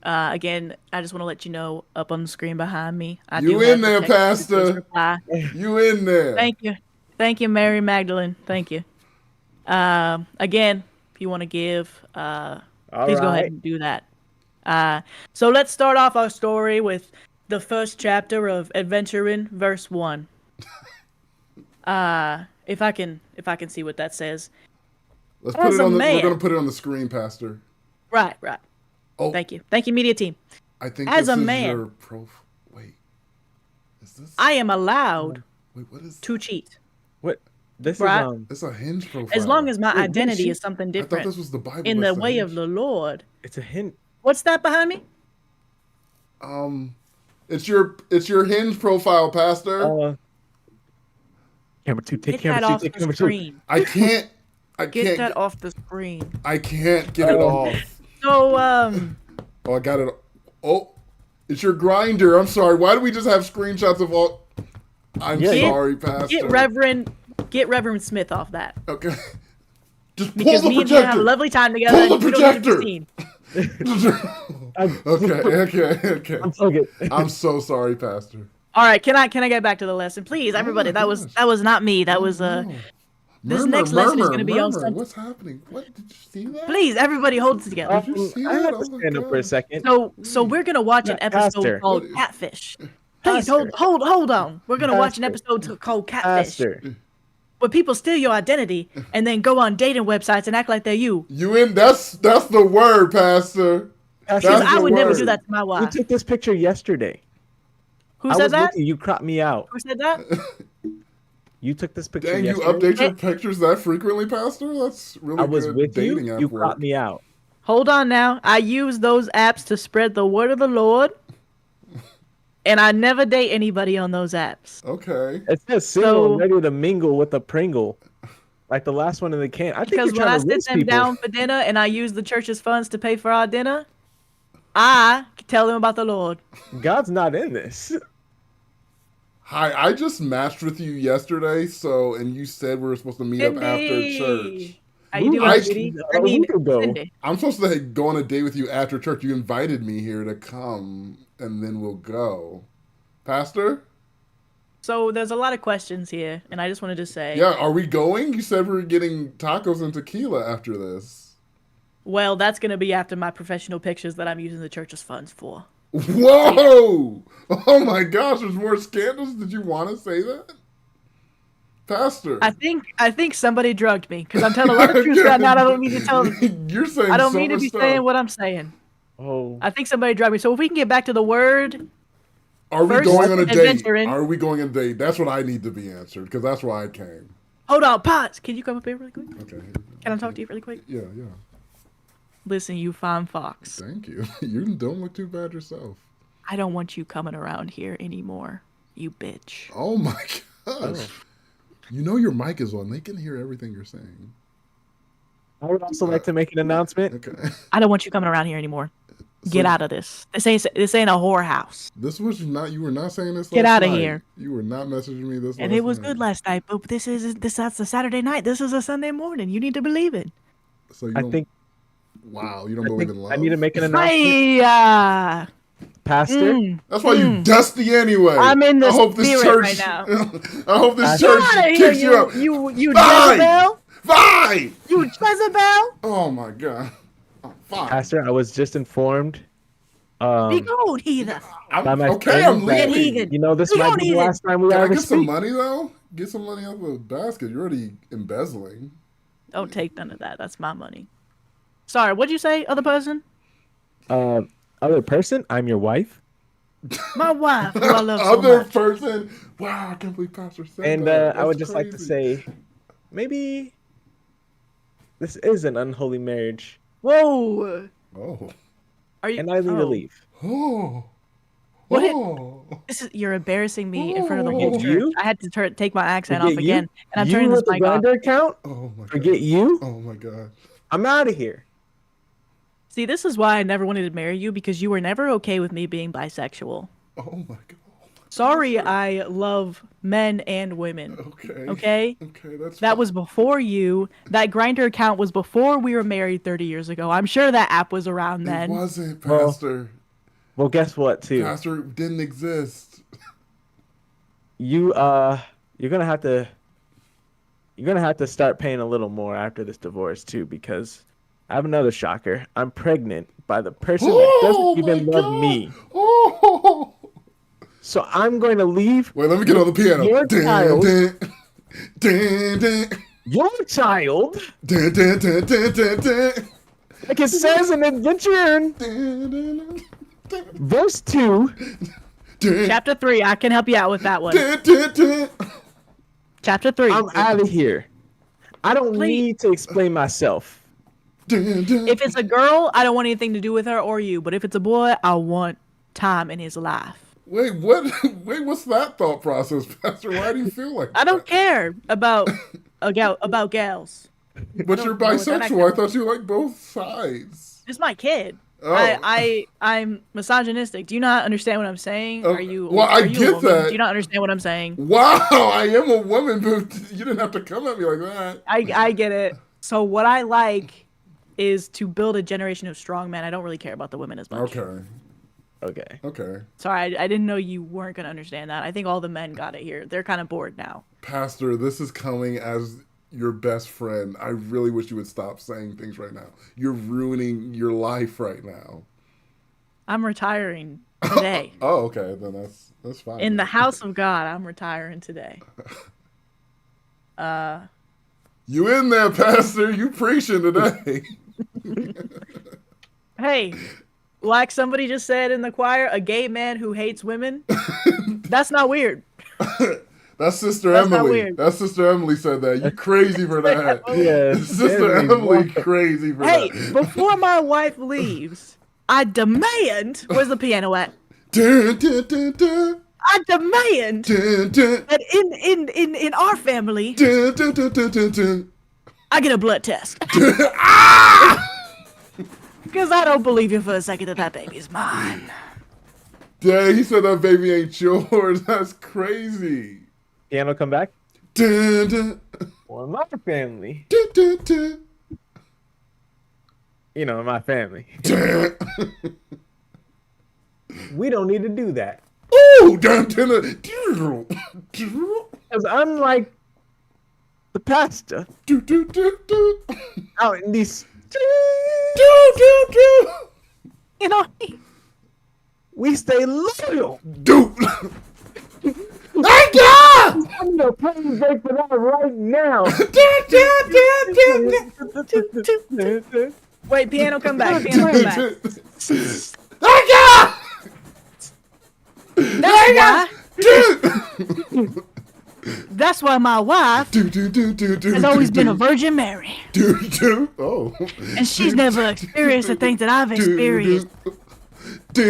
Again, I just want to let you know up on the screen behind me.
You in there, Pastor? You in there?
Thank you, Mary Magdalene. Thank you. Again, if you want to give, please go ahead and do that. So let's start off our story with the first chapter of Adventurin, verse 1. If I can see what that says.
Let's put it on we're gonna put it on the screen, Pastor.
Right.
Oh,
Thank you, media team.
I think
as
this
a
is
man,
your Wait, is this?
I am allowed
Wait, what is
to cheat.
What? This
Right?
is
It's a Hinge profile.
As long as my identity is something
I
different.
thought this was the Bible.
In the way of the Lord.
It's a hint.
What's that behind me?
It's your Hinge profile, Pastor.
Camera 2, take
Get
camera
that
2,
off
take
the
camera 2.
screen.
I can't
Get that off the screen.
I can't get it off.
So
Oh, I got it. Oh, it's your grinder. I'm sorry. Why do we just have screenshots of all? Sorry, Pastor.
Get Reverend Smith off that.
Okay. Just pull
Because
the
me and him
projector.
have a lovely time together.
Pull the
and we don't need to
projector.
be seen.
Okay.
I'm so good.
I'm so sorry, Pastor.
All right, can I get back to the lesson, please, everybody?
my
That was
gosh.
not me. That was
No.
This next lesson is going to be on
murmur.
something.
What's happening? What did you see that?
Please, everybody, hold it together.
Did you see
I
that?
have to
Oh my
stand up for a
gosh.
second.
So we're gonna watch an episode
Pastor.
called
What-
Catfish. Please
Pastor.
hold on. We're gonna watch an
Pastor.
episode called Catfish,
Pastor.
where people steal your identity and then go on dating websites and act like they're you.
You in? That's the word, Pastor.
Pastor,
That's
I
the
would never
word.
do that to my
You
wife.
took this picture yesterday.
Who
I
said
was
that?
with you. You cropped me out.
Who said that?
You took this picture
Dang, you
yesterday.
update your pictures that frequently, Pastor? That's really
I was
good
with
dating
you.
app
You
work.
cropped me out.
Hold on now. I use those apps to spread the word of the Lord, and I never date anybody on those apps.
Okay.
It says single
So-
and ready to mingle with a Pringle, like the last one in the can. I think
Because
you're
when I
trying to
sit
roast
them
people.
down for dinner and I use the church's funds to pay for our dinner, I tell them about the Lord.
God's not in this.
Hi, I just matched with you yesterday, and you said we were supposed to meet up after church.
How you doing,
I-
sweetie?
a week ago.
Cindy.
I'm supposed to go on a date with you after church. You invited me here to come, and then we'll go. Pastor?
So there's a lot of questions here, and I just wanted to say,
Yeah, are we going? You said we were getting tacos and tequila after this.
well, that's going to be after my professional pictures that I'm using the church's funds for.
Whoa! Oh my gosh, there's more scandals? Did you want to say that? Pastor.
I think somebody drugged me because I'm telling a lot of truths right now. I don't need to tell.
You're saying
I don't
so
mean to
much
be
stuff.
saying what I'm saying.
Oh.
I think somebody dragged me. So if we can get back to the word.
Are we
First
going on a date?
adventuring.
Are we going on a date? That's what I need to be answered because that's why I came.
Hold on, pause. Can you come up here really quick?
Okay.
Can I talk to you really quick?
Yeah.
Listen, you fine fox.
Thank you. You don't look too bad yourself.
I don't want you coming around here anymore, you bitch.
Oh my gosh.
Oh.
You know your mic is on. They can hear everything you're saying.
I would also like to make an announcement.
Okay.
I don't want you coming around here anymore. Get out of this. This ain't a whorehouse.
This was not. You were not saying this.
Get
last
out of
night.
here.
You were not messaging me this.
And
last
it was
night.
good last night, but that's a Saturday night. This is a Sunday morning. You need to believe it.
So you
I
don't,
think
wow, you don't believe in love.
I need to make an announcement.
Hiya!
Pastor.
That's why you dusty anyway.
I'm in the
I hope this
spirit
church.
right now.
I hope this
Pastor.
church
Get outta
kicks
here,
you up.
you
Fine!
Jezebel.
Fine.
You Jezebel.
Oh my god. Oh, fine.
Pastor, I was just informed.
Be gone, heathen.
by my
Okay, I'm
friend that-
leaving.
Heathen.
You know, this
We
might
don't
be
need
the
it.
last time we
Can I
ever
get some
speak.
money though? Get some money out of the basket. You're already embezzling.
Don't take none of that. That's my money. Sorry, what'd you say, other person?
Other person, I'm your wife.
My wife, who I love so
Other
much.
person. Wow, I can't believe Pastor said
And
that.
I would
That's
just like to
crazy.
say, maybe this is an unholy marriage,
Whoa.
Oh.
Are you?
and I need to leave.
Oh.
What it-
Oh.
You're embarrassing me in front of the whole
Forget
church.
you?
I had to take my accent
Forget
off
you?
again, and I'm
You
turning this
with the
mic off.
Grindr account?
Oh my god.
Forget you?
Oh my god.
I'm out of here.
See, this is why I never wanted to marry you, because you were never okay with me being bisexual.
Oh my god.
Sorry, I love men and women.
Okay.
Okay?
Okay, that's
That
fine.
was before you. That Grindr account was before we were married 30 years ago. I'm sure that app was around
It
then.
wasn't,
Well,
Pastor.
Well, guess what, too?
Pastor it didn't exist.
You're gonna have to start paying a little more after this divorce too, because I have another shocker. I'm pregnant by the person that doesn't even
my
love
God.
me.
Oh.
So I'm going to leave
Wait, let me get on the piano.
Your child.
Dun, dun, dun,
your child,
dun, dun, dun, dun, dun, dun,
like it says in Adventure in
dun, dun, dun,
verse 2.
dun,
Chapter 3, I can help you out with that one.
dun, dun, dun.
Chapter 3.
I'm out of here. I don't
Please.
need to explain myself.
Dun, dun.
If it's a girl, I don't want anything to do with her or you. But if it's a boy, I want time in his life.
Wait, what? Wait, what's that thought process, Pastor? Why do you feel like
I don't
that?
care about about gals.
But you're
know what that
bisexual. I thought you liked both sides.
It's my kid.
Oh.
I'm misogynistic. Do you not understand what I'm saying?
Oh,
Are you?
well, I
are you a
get
woman?
that.
Do you not understand what I'm saying?
Wow, I am a woman, but you didn't have to come at me like that.
I get it. So what I like is to build a generation of strong men. I don't really care about the women as much.
Okay.
Okay.
Sorry, I didn't know you weren't gonna understand that. I think all the men got it here. They're kind of bored now.
Pastor, this is coming as your best friend. I really wish you would stop saying things right now. You're ruining your life right now.
I'm retiring today.
Oh, okay. Then that's fine.
In the house of God, I'm retiring today.
You in there, Pastor. You preaching today.
Hey, like somebody just said in the choir, a gay man who hates women. That's not weird.
That's Sister
That's not
Emily.
weird.
That's Sister Emily said that. You crazy for that.
Yeah,
Sister Emily crazy for
Hey,
that.
before my wife leaves, I demand. Where's the piano at?
Dun, dun, dun, dun,
I demand
dun, dun,
that in our family,
dun, dun, dun, dun, dun, dun.
I get a blood test.
Ah!
Because I don't believe you for a second that baby's mine.
Dang, he said that baby ain't yours. That's crazy.
Piano come back?
Dun, dun,
Well, in my family.
dun, dun, dun,
You know, in my family.
dun.
We don't need to do that.
Ooh, dun, dun, dun, dun, dun,
Because unlike the pastor
dun, dun, dun, dun,
out in these
dun, dun,
You know,
we stay loyal.
dun. Thank you!
I'm gonna praise break for that right now.
Dun, dun, dun, dun, dun.
Wait, piano, come back. Piano, come back. That's why my wife has always been a Virgin Mary.
Oh.
And she's never experienced the things that I've experienced. And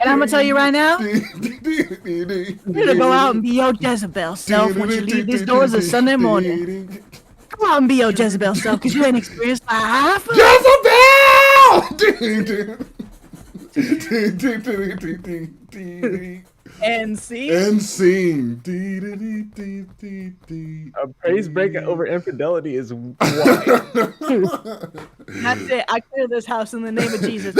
I'm gonna tell you right now, you're gonna go out and be your Jezebel self once you leave these doors this Sunday morning. Go out and be your Jezebel self, because you ain't experienced half of
Jezebel!
And see?
End scene.
A praise break over infidelity is wild.
That's it. I clear this house in the name of Jesus.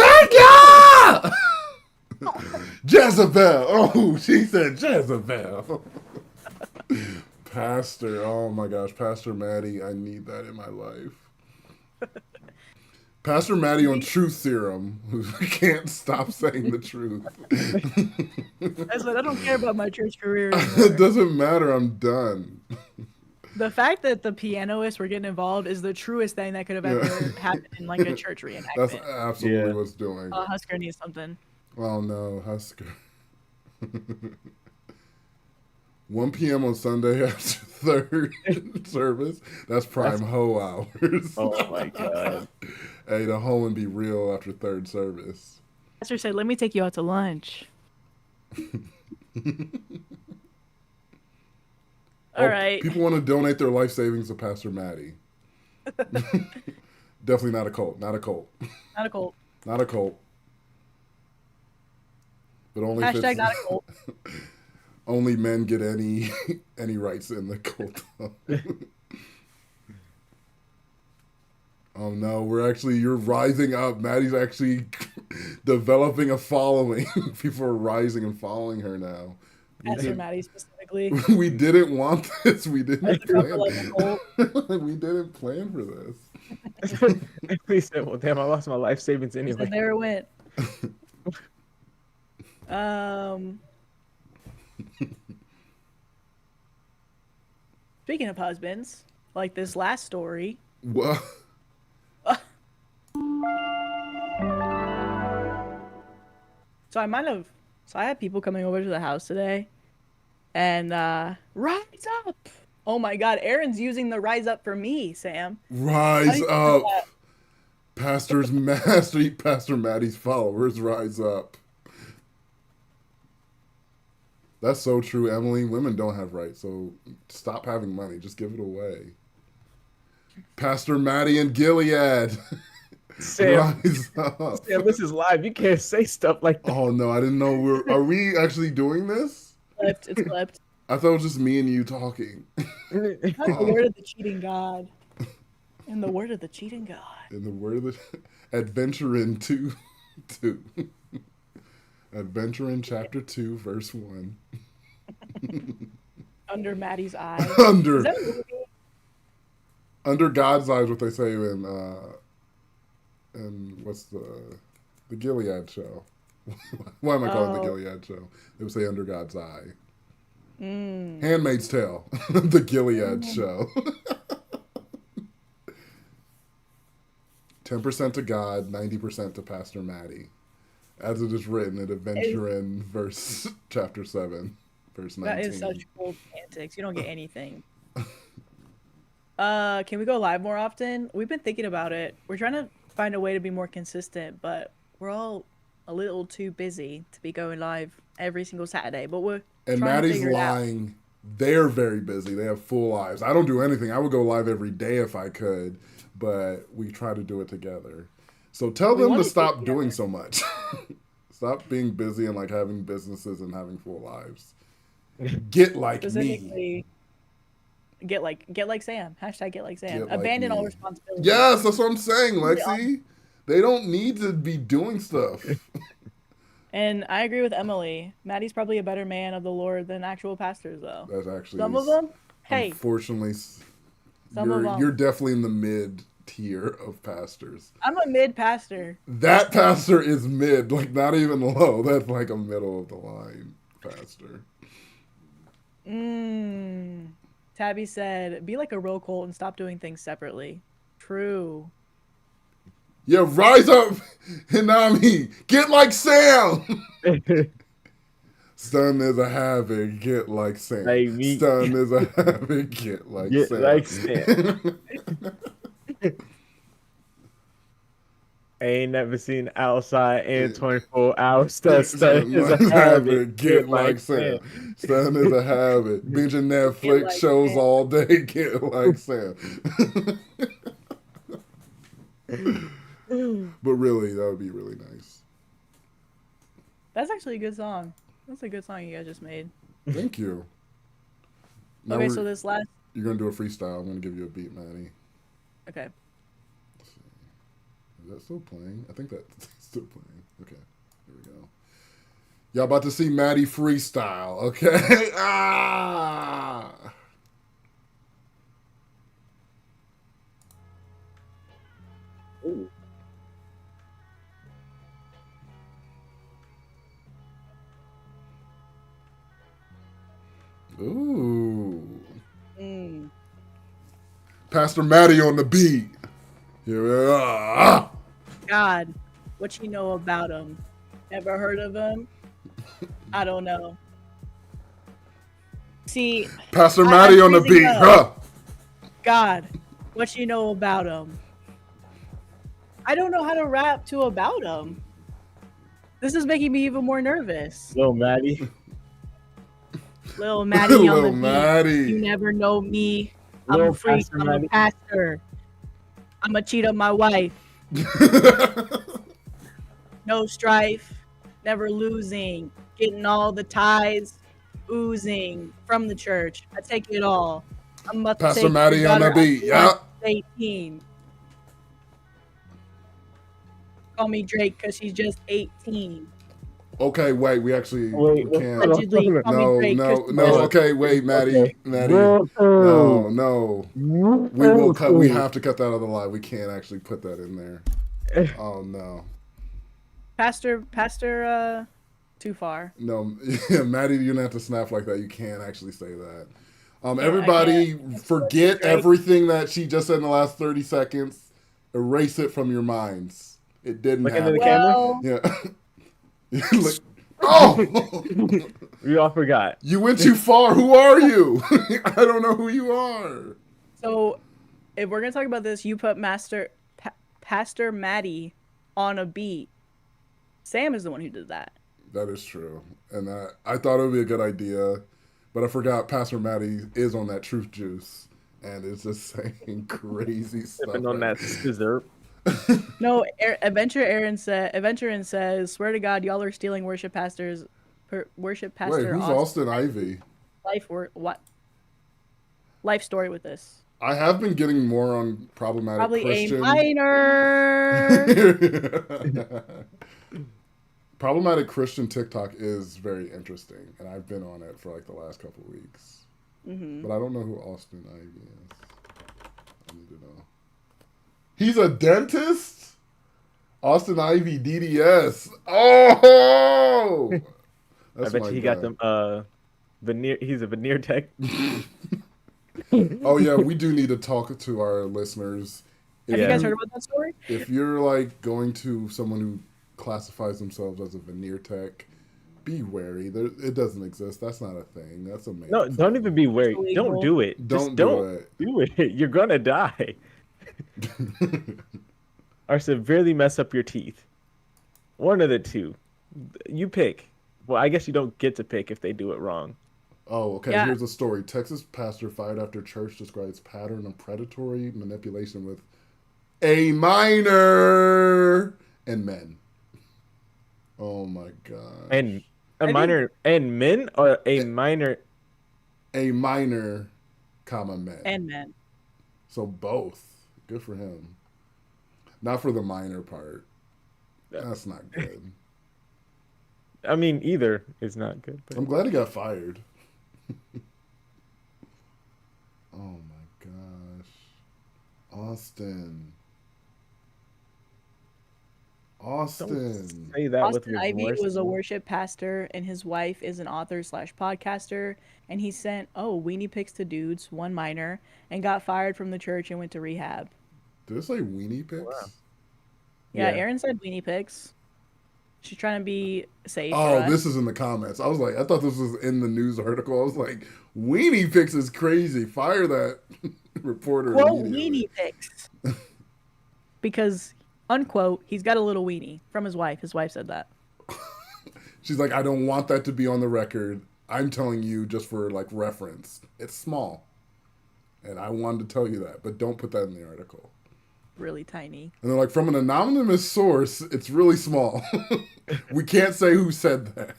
Jezebel. Oh, she said Jezebel. Pastor. Oh my gosh. Pastor Madi. I need that in my life. Pastor Madi on Truth Serum, who can't stop saying the truth.
I said, I don't care about my church career anymore.
It doesn't matter. I'm done.
The fact that the pianists were getting involved is the truest thing that could have ever happened in like a church reenactment.
That's absolutely what's doing.
Oh, Husker needs something.
Oh no, Husker. 1 p.m. on Sunday after third service. That's prime hoe hours.
Oh my god.
Hey, the hoe and be real after third service.
Pastor said, let me take you out to lunch. All right.
People want to donate their life savings to Pastor Madi. Definitely not a cult. Not a cult.
Not a cult.
Not a cult. But only
Hashtag not a cult.
Only men get any rights in the cult. Oh no, you're rising up. Maddie's actually developing a following. People are rising and following her now.
Pastor Madi specifically.
We didn't want this. We didn't plan.
Like
We didn't plan for this.
He said, well, damn, I lost my life savings anyway.
So there it went. Speaking of husbands, like this last story.
What?
So I had people coming over to the house today, and rise up. Oh my God, Aaron's using the rise up for me, Sam.
Rise up. Pastor Madi's followers rise up. That's so true, Emily. Women don't have rights, so stop having money. Just give it away. Pastor Madi and Gilead.
Sam,
rise up.
Sam, this is live. You can't say stuff like that.
Oh no, I didn't know are we actually doing this?
It's flipped.
I thought it was just me and you talking.
Not the word of the cheating God. In the word of the cheating God.
In the word of the Adventuring 2. Adventuring chapter 2, verse 1.
Under Maddie's eye.
Under God's eyes, what they say in what's the Gilead show? Why am I calling it the Gilead show? They would say under God's eye. Handmaid's Tale, the Gilead show. 10% to God, 90% to Pastor Madi. As it is written in Adventuring chapter 7, verse 19.
That is such cool antics. You don't get anything. Can we go live more often? We've been thinking about it. We're trying to find a way to be more consistent, but we're all a little too busy to be going live every single Saturday. But we're
and
trying
Maddie's
to figure it out.
lying. They're very busy. They have full lives. I don't do anything. I would go live every day if I could, but we try to do it together. So tell them to stop doing so much. Stop being busy and like having businesses and having full lives. Get like me.
Get like Sam. Hashtag get like Sam.
Get like
Abandon
me.
all responsibility.
Yes, that's what I'm saying, Lexi. They don't need to be doing stuff.
And I agree with Emily. Maddie's probably a better man of the Lord than actual pastors, though.
That's actually
some of them. Hey,
unfortunately,
some of them.
You're definitely in the mid tier of pastors.
I'm a mid pastor.
That pastor is mid, like not even low. That's like a middle of the line pastor.
Tabby said, "Be like a real cult and stop doing things separately." True.
Yeah, rise up, Hinami. Get like Sam. Stun is a habit. Get like Sam.
Like me.
Stun is a habit. Get like
Get
Sam.
like Sam. I ain't never seen outside in 24 hours. Stun is a habit.
Get like Sam. Stun is a habit. Binging Netflix
like
shows
Sam.
all day. Get like Sam. But really, that would be really nice.
That's actually a good song. That's a good song you guys just made.
Thank you. Now
Okay, so this last.
you're gonna do a freestyle. I'm gonna give you a beat, Maddie.
Okay.
Is that still playing? I think that's still playing. Okay, here we go. Y'all about to see Madi freestyle, okay? Ah!
Ooh.
Ooh.
Mm.
Pastor Madi on the beat. Here we are.
God, what you know about him? Ever heard of him? I don't know. See,
Pastor
I'm
Madi on the
freezing
beat.
up.
Huh?
God, what you know about him? I don't know how to rap to about him. This is making me even more nervous.
Little Maddie.
Lil Maddie on
Lil
the beat.
Maddie.
You never know me. I'm
Lil
a freak.
Pastor
I'm
Maddie.
a pastor. I'm a cheat on my wife. No strife. Never losing. Getting all the ties oozing from the church. I take it all. I'm about to
Pastor
take
Madi
your
on the
daughter
beat.
out
Yeah.
to 18. Call me Drake because she's just 18.
Okay, wait. We actually
Wait,
we can't.
Allegedly, call me
No,
Drake
no,
'cause she's
no.
just
Okay, wait, Maddie.
Okay.
Maddie.
Whoa.
No, no. We will cut. We
Whoa.
have to cut that out of the live. We can't actually put that in there. Oh no,
Pastor, too far.
no. Yeah, Maddie, you're gonna have to snap like that. You can't actually say that.
I
Everybody, forget
Drake.
everything that she just said in the last 30 seconds. Erase it from your minds. It didn't
Look into
happen.
the camera.
Well,
Yeah. Like, oh,
We all forgot.
you went too far. Who are you? I don't know who you are.
so if we're gonna talk about this, you put Pastor Maddie on a beat. Sam is the one who did that.
That is true, and I thought it would be a good idea, but I forgot Pastor Maddie is on that truth juice and is just saying crazy stuff.
Sipping on
right
that scissor.
No, Adventure Aaron says, "Swear to God, y'all are stealing worship pastors, worship pastor
Wait, who's Austin Ivy?
life story with this.
I have been getting more on problematic
Probably
Christian.
a minor."
Problematic Christian TikTok is very interesting, and I've been on it for like the last couple of weeks.
Mm-hmm.
But I don't know who Austin Ivy is. I need to know. He's a dentist? Austin Ivy DDS. Oh!
I
That's
bet
my
you he
guy.
got them veneer. He's a veneer tech.
Oh yeah, we do need to talk to our listeners.
Have you guys heard about that story?
If you're like going to someone who classifies themselves as a veneer tech, be wary. It doesn't exist. That's not a thing. That's a made
No, don't
thing.
even be worried.
It's
Don't
illegal.
do it. Just don't do it. You're gonna die. Or severely mess up your teeth. One of the two. You pick. Well, I guess you don't get to pick if they do it wrong.
Oh, okay.
Yeah.
Here's a story. Texas pastor fired after church describes pattern of predatory manipulation with a minor and men. Oh my god.
And
I
a
think-
minor and men, or a minor.
A minor, comma men.
And men.
So both. Good for him. Not for the minor part. That's not good.
I mean, either is not good. But
I'm glad he got fired. Oh my gosh. Austin. Austin.
say that with
Austin Ivy
remorse.
was a worship pastor, and his wife is an author/podcaster. And he sent weenie pics to dudes, one minor, and got fired from the church and went to rehab.
Did it say weenie
Wow.
pics?
Yeah,
Yeah.
Aaron said weenie pics. She's trying to be safe for
Oh,
us.
this is in the comments. I was like, I thought this was in the news article. I was like, weenie pics is crazy. Fire that reporter
Quote
immediately.
weenie pics. Because, unquote, he's got a little weenie from his wife. His wife said that.
She's like, I don't want that to be on the record. I'm telling you just for like reference. It's small. And I wanted to tell you that, but don't put that in the article.
Really tiny.
And they're like, from an anonymous source, it's really small. We can't say who said that.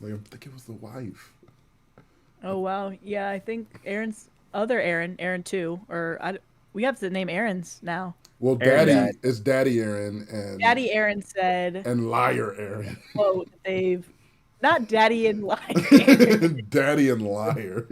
Like, I think it was the wife.
Oh, wow. Yeah, I think Aaron's other Aaron too. We have to name Aaron's now.
Well,
Aaron
Daddy
died.
is Daddy Aaron and
Daddy Aaron said,
Liar Aaron.
quote, they've, not Daddy and Liar.
Daddy and Liar.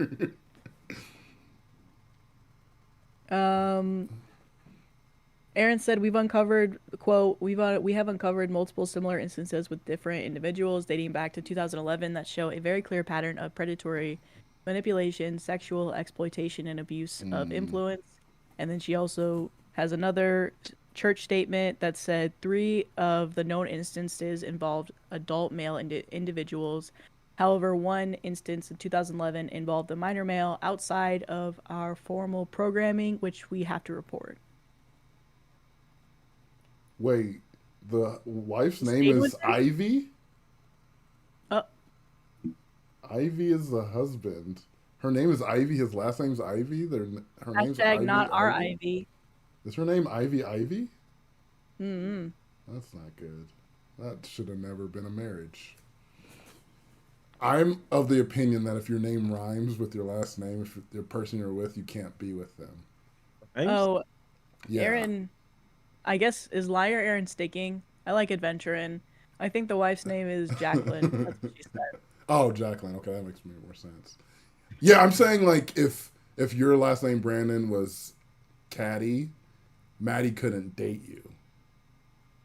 Aaron said, "We've uncovered, quote, we have uncovered multiple similar instances with different individuals dating back to 2011 that show a very clear pattern of predatory manipulation, sexual exploitation, and abuse of influence." And then she also has another church statement that said 3 of the known instances involved adult male individuals. However, one instance in 2011 involved a minor male outside of our formal programming, which we have to report.
Wait, the wife's
He
name
stayed
is
with her?
Ivy?
Uh,
Ivy is the husband. Her name is Ivy. His last name's Ivy. Her name's
Hashtag
Ivy.
not our
Ivy?
Ivy.
Is her name Ivy Ivy?
Mm-hmm.
That's not good. That should have never been a marriage. I'm of the opinion that if your name rhymes with your last name, if the person you're with, you can't be with them.
Thanks.
Oh,
Yeah.
Aaron, I guess, is Liar Aaron sticking? I like adventuring. I think the wife's name is Jacqueline. That's what she said.
Oh, Jacqueline. Okay, that makes more sense. Yeah, I'm saying like if your last name Brandon was Caddy, Maddie couldn't date you.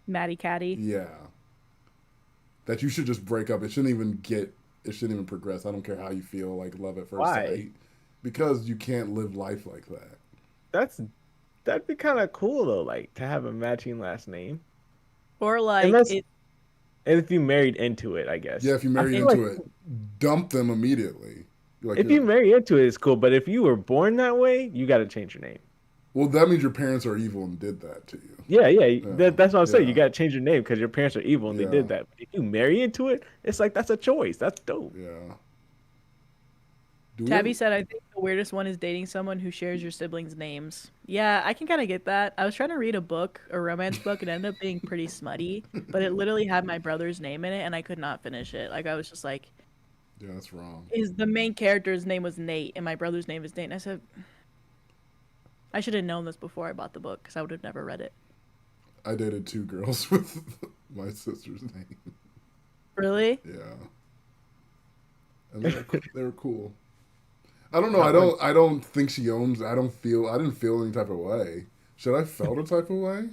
Maddie Caddy.
Yeah. That you should just break up. It shouldn't even progress. I don't care how you feel, like love at first
Why?
sight. Because you can't live life like that.
That'd be kind of cool though, like to have a matching last name.
Or like
Unless
it.
if you married into it, I guess.
Yeah, if you
I
marry
feel like
into it, dump them immediately.
if you marry into it, it's cool. But if you were born that way, you got to change your name.
well, that means your parents are evil and did that to you.
Yeah. That's what I'm saying.
Yeah.
You got to change your name because your parents are evil and they
Yeah.
did that. But if you marry into it, it's like that's a choice. That's dope.
Yeah. Do we
Tabby
have-
said, I think the weirdest one is dating someone who shares your siblings' names. Yeah, I can kind of get that. I was trying to read a romance book, and it ended up being pretty smutty, but it literally had my brother's name in it, and I could not finish it. Like, I was just like,
Yeah, that's wrong.
the main character's name was Nate, and my brother's name is Nate. And I said, I should have known this before I bought the book, because I would have never read it.
I dated 2 girls with my sister's name.
Really?
Yeah. And they were cool. I don't know. I don't think she owns. I didn't feel any type of way. Should I felt a type of way?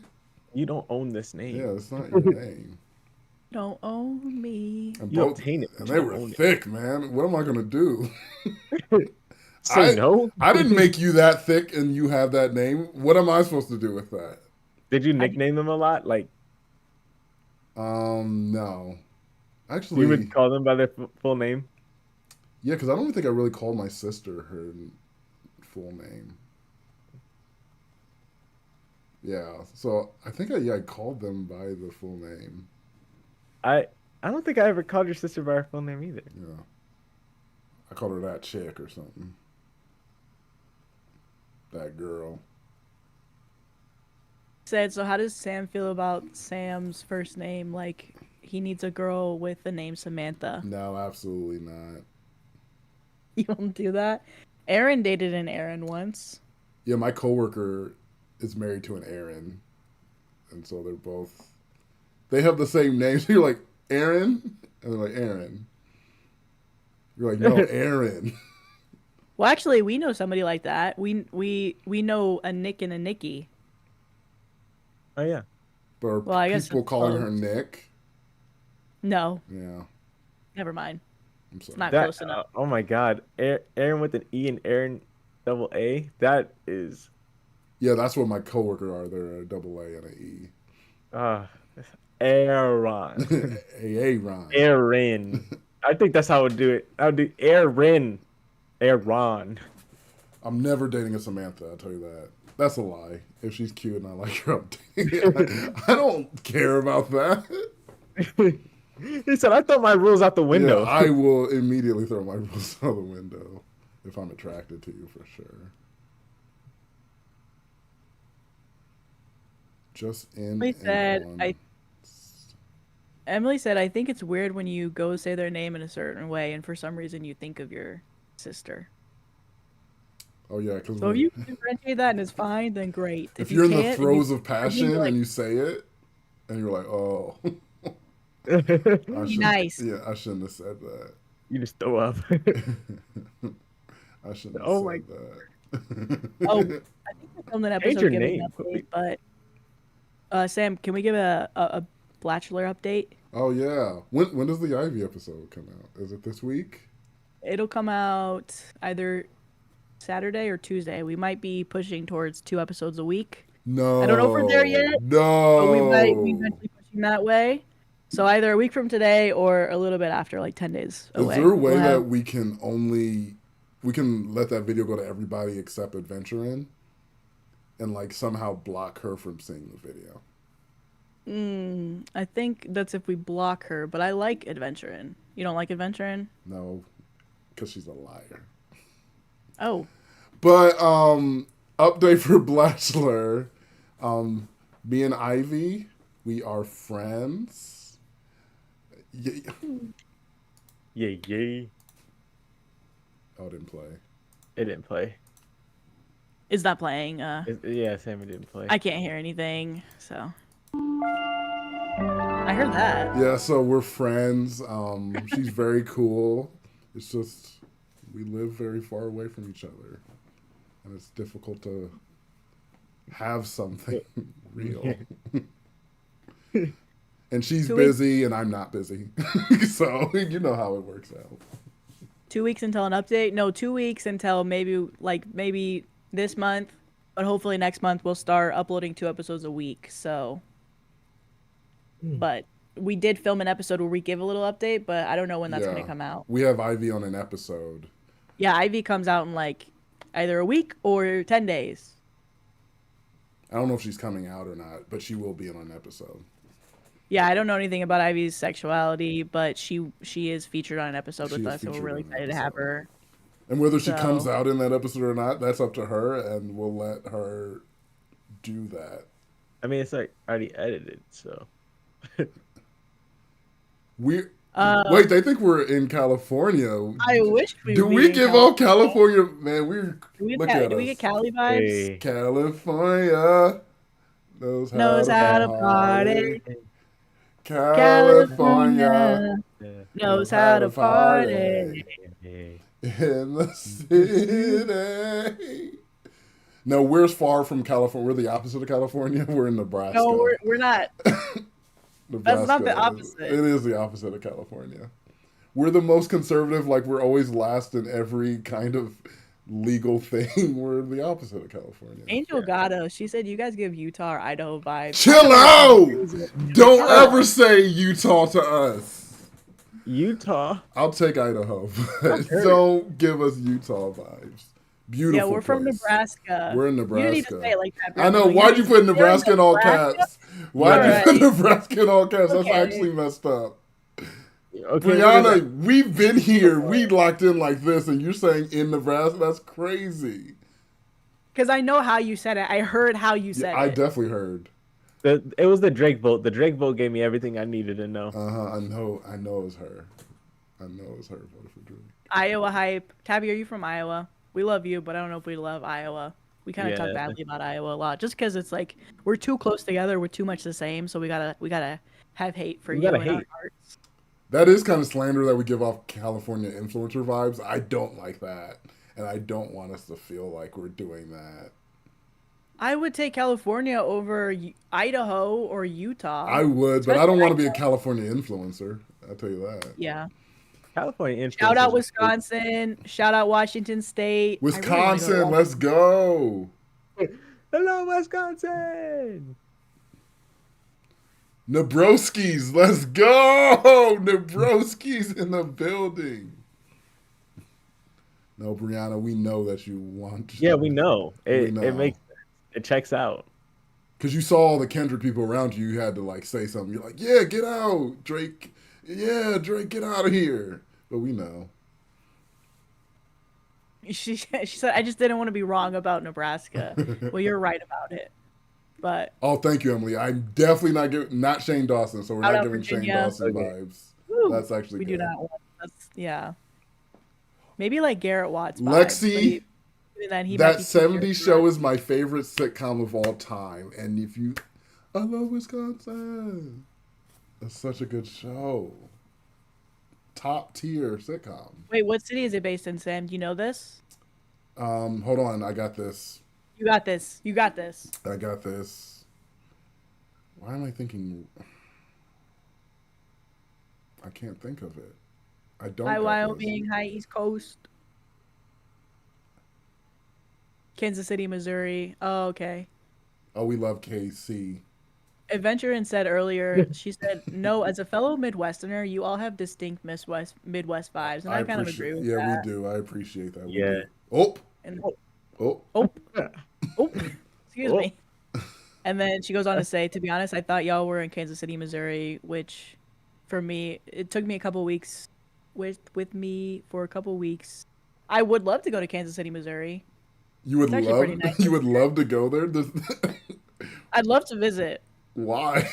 You don't own this name.
Yeah, it's not your name.
Don't own me.
And
You obtain it,
and
but
they
you
were
don't own it.
thick, man. What am I gonna do?
Say no.
I didn't make you that thick, and you have that name. What am I supposed to do with that?
Did you nickname them a lot? Like
No. Actually,
you would call them by their full name?
yeah, because I don't think I really called my sister her full name. Yeah, so I think I called them by the full name.
I don't think I ever called your sister by her full name either.
Yeah, I called her that chick or something. That girl.
Said, so how does Sam feel about Sam's first name? Like, he needs a girl with the name Samantha.
No, absolutely not.
You don't do that? Aaron dated an Aaron once.
Yeah, my coworker is married to an Aaron, and so they have the same name. So you're like Aaron, and they're like Aaron. You're like, no, Aaron.
Well, actually, we know somebody like that. We know a Nick and a Nikki.
Oh yeah.
But are
Well, I guess
people
it's
calling
close.
her Nick?
No,
Yeah,
never mind.
I'm sorry.
It's not
That
close enough.
oh my God, Aaron with an E and Aaron double A. That is
Yeah, that's what my coworker are. They're a double A and a E.
Uh, Aaron.
Aaron.
Aaron. I think that's how I would do it. I would do Aaron. Aaron.
I'm never dating a Samantha, I'll tell you that. That's a lie. If she's cute and I like her, I'm dating. I don't care about that.
He said, I throw my rules out the window.
Yeah, I will immediately throw my rules out the window if I'm attracted to you, for sure. Just in
Emily said, I think it's weird when you go say their name in a certain way and for some reason you think of your sister.
Oh, yeah.
So if you can differentiate that and it's fine, then great.
If you're in the throes of passion and you say it and you're like, oh.
Nice.
Yeah, I shouldn't have said that.
You just throw up.
I shouldn't have said that.
Oh, I think we filmed an episode giving an update, but Sam, can we give a Bachelor update?
Oh, yeah. When does the Ivy episode come out? Is it this week?
It'll come out either Saturday or Tuesday. We might be pushing towards 2 episodes a week.
No.
I don't know if we're there yet.
No.
But we might be eventually pushing that way. So either a week from today or a little bit after, like 10 days away.
Is there a way that we can let that video go to everybody except Adventurin and like somehow block her from seeing the video?
I think that's if we block her, but I like Adventurin. You don't like Adventurin?
No, because she's a liar.
Oh.
But update for Bachelor. Me and Ivy, we are friends. Yeah.
Yeah.
Oh, it didn't play.
It didn't play.
It's not playing.
Yeah, Sammy didn't play.
I can't hear anything, so. I heard that.
Yeah, so we're friends. She's very cool. It's just we live very far away from each other, and it's difficult to have something real. And she's busy, and I'm not busy, so you know how it works out.
2 weeks until an update? No, 2 weeks until maybe this month, but hopefully next month we'll start uploading 2 episodes a week. So, but we did film an episode where we give a little update, but I don't know when that's going to come out.
We have Ivy on an episode.
Yeah, Ivy comes out in like either a week or 10 days.
I don't know if she's coming out or not, but she will be on an episode.
Yeah, I don't know anything about Ivy's sexuality, but she is featured on an episode with us, so we're really excited to have her.
And whether she comes out in that episode or not, that's up to her, and we'll let her do that.
I mean, it's like already edited, so.
Wait, they think we're in California.
I wish we
do. We give off California, man.
Do we get Cali vibes?
Hey.
California knows how to party.
California knows how to party.
In the city. No, we're far from California. We're the opposite of California. We're in Nebraska.
No, we're not. That's not the opposite.
It is the opposite of California. We're the most conservative. Like, we're always last in every kind of legal thing. We're the opposite of California.
Angel Gatto, she said you guys give Utah or Idaho vibes.
Chill out! Don't ever say Utah to us.
Utah?
I'll take Idaho, but don't give us Utah vibes. Beautiful.
Yeah, we're from Nebraska.
We're in Nebraska.
You need to say it like that.
I know. Why'd you put Nebraska in all caps? Why'd you put Nebraska in all caps? That's actually messed up. Okay, Briana, we've been here. We locked in like this, and you're saying in Nebraska? That's crazy.
Because I know how you said it. I heard how you said it.
I definitely heard.
It was the Drake vote. The Drake vote gave me everything I needed to know.
I know it was her. I know it was her voting for Drake.
Iowa hype. Tabby, are you from Iowa? We love you, but I don't know if we love Iowa. We kind of talk badly about Iowa a lot, just because it's like we're too close together. We're too much the same, so we gotta have hate for you in our hearts.
That is kind of slander that we give off California influencer vibes. I don't like that, and I don't want us to feel like we're doing that.
I would take California over Idaho or Utah.
I would, but I don't want to be a California influencer. I'll tell you that.
Yeah.
California influencers.
Shout out Wisconsin. Shout out Washington State.
Wisconsin, let's go.
Hello, Wisconsin.
Nabroskis, let's go! Nabroskis in the building. No, Briana, we know that you want.
Yeah, we know.
We
It
know.
makes sense. It checks out.
Because you saw all the Kendrick people around you, you had to like say something. You're like, yeah, get out, Drake. Yeah, Drake, get out of here. But we know.
She said, I just didn't want to be wrong about Nebraska. Well, you're right about it. But
Oh, thank you, Emily. I'm definitely not Shane Dawson, so we're
out
not
of
giving Shane
Virginia,
Dawson
Okay.
vibes.
woo,
That's actually
we
good.
do not want. That's yeah. Maybe like Garrett Watts vibes,
Lexi,
but even then he might
that
be 2 years
70s
behind.
show is my favorite sitcom of all time. And if you. I love Wisconsin. That's such a good show. Top tier sitcom.
Wait, what city is it based in, Sam? Do you know this?
Hold on. I got this.
You got this. You got this.
I got this. Why am I thinking? I can't think of it. I don't.
Hi,
got
Wyoming. Hi, East Coast. Kansas City, Missouri. Oh, okay.
Oh, we love KC.
Adventurin said earlier, she said, no, as a fellow Midwesterner, you all have distinct Midwest vibes. And I kind of agree
appreciate.
with
Yeah,
that.
we do. I appreciate that. We
Yeah.
do. Oh,
And
oh.
oh, oh, excuse
Oh.
me. And then she goes on to say, to be honest, I thought y'all were in Kansas City, Missouri, which for me, it took me a couple weeks with me for a couple weeks. I would love to go to Kansas City, Missouri.
You would
It's actually
love.
pretty nice.
You would love to go there.
I'd love to visit.
Why?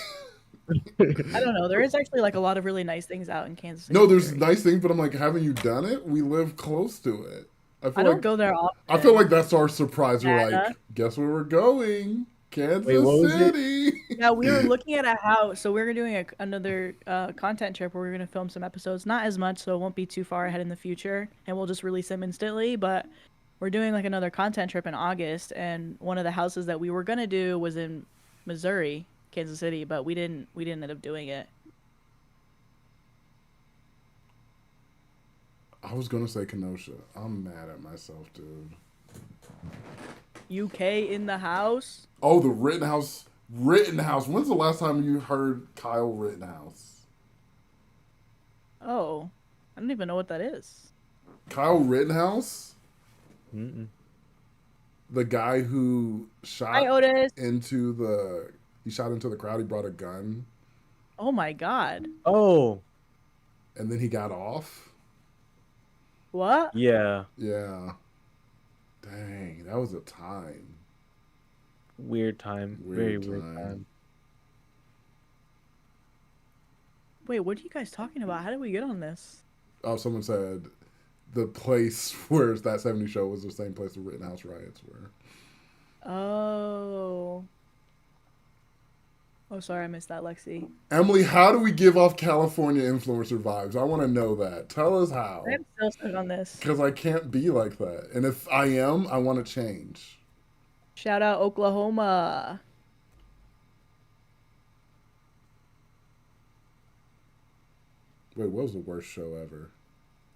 I don't know. There is actually like a lot of really nice things out in Kansas City.
No, there's
Missouri.
nice things, but I'm like, haven't you done it? We live close to it. I feel
I don't
like
go there often.
I feel like that's our surprise. We're
Anna?
like, guess where we're going? Kansas
Wait, what was it?
City.
Yeah, we were looking at a house, so we're doing another content trip where we're gonna film some episodes. Not as much, so it won't be too far ahead in the future, and we'll just release them instantly. But we're doing like another content trip in August, and one of the houses that we were gonna do was in Missouri, Kansas City, but we didn't end up doing it.
I was gonna say Kenosha. I'm mad at myself, dude.
UK in the house.
Oh, the Rittenhouse. Rittenhouse. When's the last time you heard Kyle Rittenhouse?
Oh, I don't even know what that is.
Kyle Rittenhouse,
Mm-mm.
the guy who
Hi,
shot
Otis.
into the. He shot into the crowd. He brought a gun,
Oh my God.
Oh,
and then he got off.
What?
yeah.
Yeah. Dang, that was a time.
Weird time. Very
Weird
weird
time.
time.
Wait, what are you guys talking about? How did we get on this?
Oh, someone said the place where that 70s show was the same place the Rittenhouse riots were.
Oh. Oh, sorry, I missed that, Lexi.
Emily, how do we give off California influencer vibes? I want to know that. Tell us how.
I'm still stuck on this.
Because I can't be like that. And if I am, I want to change.
Shout out Oklahoma.
Wait, what was the worst show ever?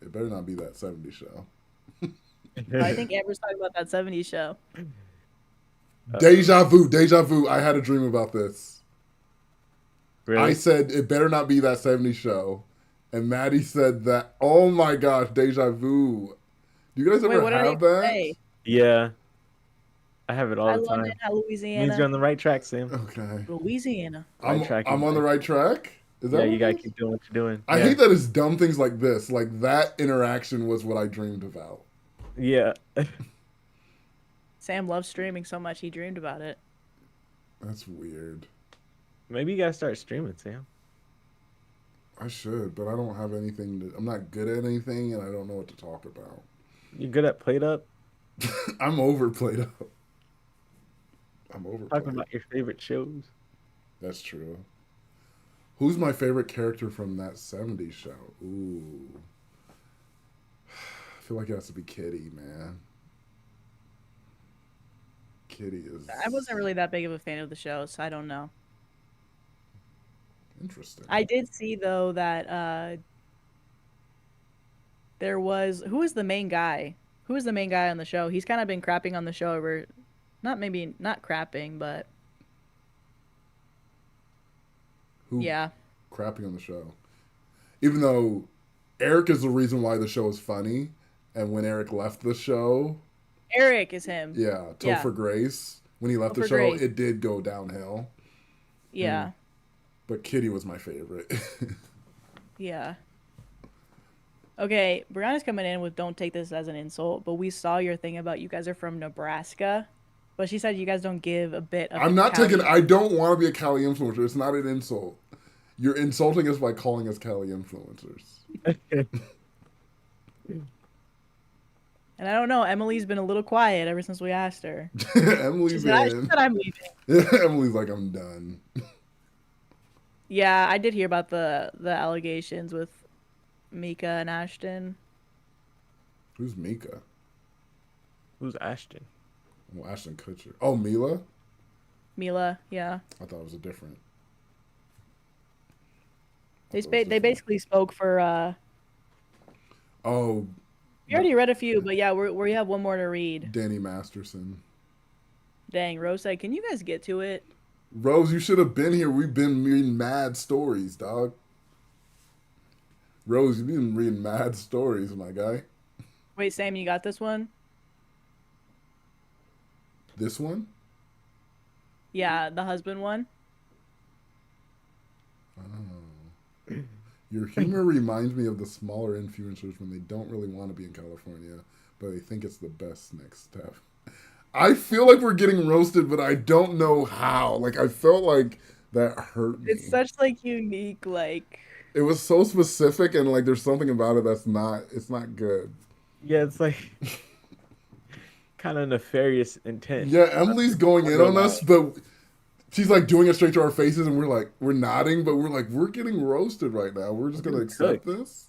It better not be that 70s show.
I think Amber's talking about that 70s show.
Deja vu, deja vu. I had a dream about this.
Really?
I said it better not be that 70s show. And Maddie said that, oh my gosh, deja vu. Do you guys
Wait,
ever
what did
have
I
that?
say?
Yeah. I have it all
Hi,
the time.
London. Hi,
Means
Louisiana.
you're on the right track, Sam.
Okay.
Louisiana.
I'm,
Right track,
I'm on the right track? Is that
Yeah,
what
you
it
gotta
is?
keep doing what you're doing.
I
Yeah.
hate that it's dumb things like this. Like that interaction was what I dreamed about.
Yeah.
Sam loves streaming so much he dreamed about it.
That's weird.
Maybe you gotta start streaming, Sam.
I should, but I don't have anything to. I'm not good at anything, and I don't know what to talk about.
You good at Played Up?
I'm overplayed up. I'm overplayed.
Talking about your favorite shows.
That's true. Who's my favorite character from that 70s show? Ooh. I feel like it has to be Kitty, man. Kitty is.
I wasn't really that big of a fan of the show, so I don't know.
Interesting.
I did see though that there was who was the main guy? Who was the main guy on the show? He's kind of been crapping on the show over not crapping, but
Who
yeah.
crapping on the show? Even though Eric is the reason why the show is funny, and when Eric left the show,
Eric is him.
yeah,
Yeah.
Topher Grace, when he left the
Topher
show,
Grace.
it did go downhill.
Yeah.
But Kitty was my favorite.
Yeah. Okay, Brianna's coming in with don't take this as an insult, but we saw your thing about you guys are from Nebraska. But she said you guys don't give a bit of
I'm not
Cali-
taking. I don't want to be a Cali influencer. It's not an insult. You're insulting us by calling us Cali influencers.
And I don't know, Emily's been a little quiet ever since we asked her.
Emily's
She said
in.
I'm leaving.
Emily's like, I'm done.
Yeah, I did hear about the allegations with Mika and Ashton.
Who's Mika?
Who's Ashton?
Oh, Ashton Kutcher. Oh, Mila?
Mila, yeah.
I thought it was a different.
They basically spoke for
Oh,
we already read a few, but yeah, we have one more to read.
Danny Masterson.
Dang, Rose said, can you guys get to it?
Rose, you should have been here. We've been reading mad stories, dog. Rose, you've been reading mad stories, my guy.
Wait, Sam, you got this one?
This one?
Yeah, the husband one.
Oh. Your humor reminds me of the smaller influencers when they don't really want to be in California, but they think it's the best next step. I feel like we're getting roasted, but I don't know how. Like, I felt like that hurt me.
It's such like unique, like
It was so specific, and like there's something about it that's not. It's not good.
Yeah, it's like kind of nefarious intent.
Yeah, Emily's going in on us, but she's like doing it straight to our faces, and we're nodding, but we're getting roasted right now. We're just gonna accept this.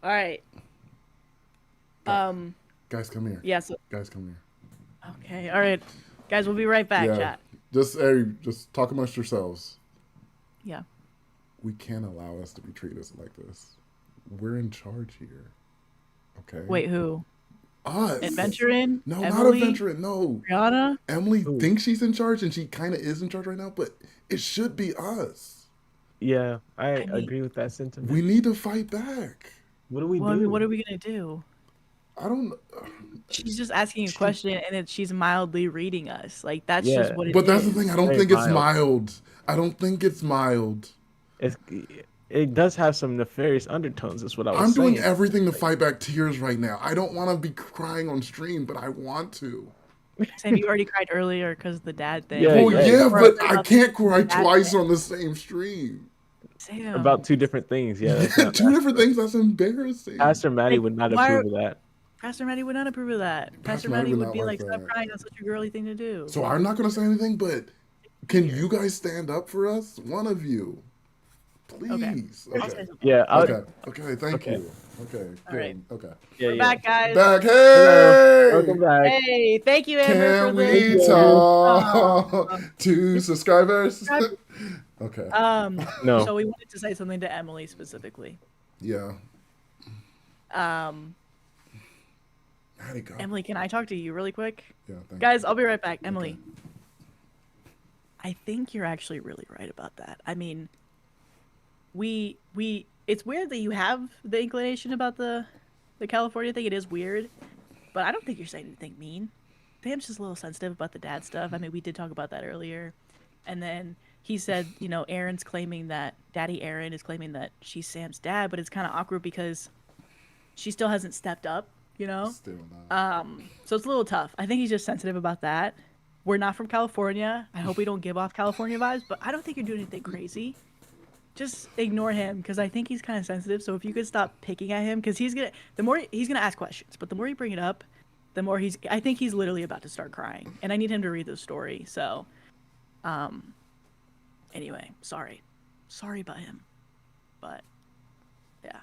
all right.
Guys, come here.
Yeah, so
Guys, come here.
okay, all right. Guys, we'll be right back, chat.
Just talk amongst yourselves.
Yeah.
We can't allow us to be treated like this. We're in charge here. Okay.
Wait, who?
Us.
Adventuring?
No,
Emily?
not adventuring. No.
Brianna?
Emily
Who?
thinks she's in charge, and she kind of is in charge right now, but it should be us.
Yeah, I
mean-
agree with that sentiment.
We need to fight back.
What do we
Well, I
do?
mean, what are we gonna do?
I don't.
She's just asking a question, and she's mildly reading us. Like that's
Yeah.
just what it is.
But that's the thing. I don't
Very
think it's
mild.
mild. I don't think it's mild.
It does have some nefarious undertones. Is what I was
I'm
saying.
doing everything to fight back tears right now. I don't want to be crying on stream, but I want to.
Sam, you already cried earlier because of the dad thing.
Yeah,
Well,
yeah.
yeah,
Or
but I
about
can't cry
the dad
twice
thing.
on the same stream.
Sam.
About two different things. Yeah, that's not
Two different things. That's embarrassing.
Pastor Maddie
Like,
would not
why-
approve of that.
Pastor Maddie would not approve of that. Pastor
Maddie
Maddie
would
would
not
be
like
like, "Stop
that.
crying. That's such a girly thing to do."
So I'm not going to say anything, but can you guys stand up for us? One of you. Please.
I'll say
Okay.
something.
Yeah.
Okay, thank
Okay.
you. Okay, good.
All right.
Okay.
Yeah.
We're
Yeah.
back, guys.
Back.
Hello.
Hey!
Welcome back.
Hey, thank you, Amber,
Can
for
we
this.
talk to subscribers? Okay.
No.
So we wanted to say something to Emily specifically.
Yeah.
Um,
How'd it go?
Emily, can I talk to you really quick?
Yeah, thank
Guys, I'll be right back. Emily, I think you're actually really right about that. I mean, we it's weird that you have the inclination about the California thing. It is weird, but I don't think you're saying anything mean. Sam's just a little sensitive about the dad stuff. I mean, we did talk about that earlier. And then he said, you know, Aaron's claiming that Daddy Aaron is claiming that she's Sam's dad, but it's kind of awkward because she still hasn't stepped up, you know?
Still not.
So it's a little tough. I think he's just sensitive about that. We're not from California. I hope we don't give off California vibes, but I don't think you're doing anything crazy. Just ignore him because I think he's kind of sensitive. So if you could stop picking at him, because he's gonna ask questions, but the more you bring it up, the more I think he's literally about to start crying, and I need him to read the story. So, anyway, sorry about him, but yeah.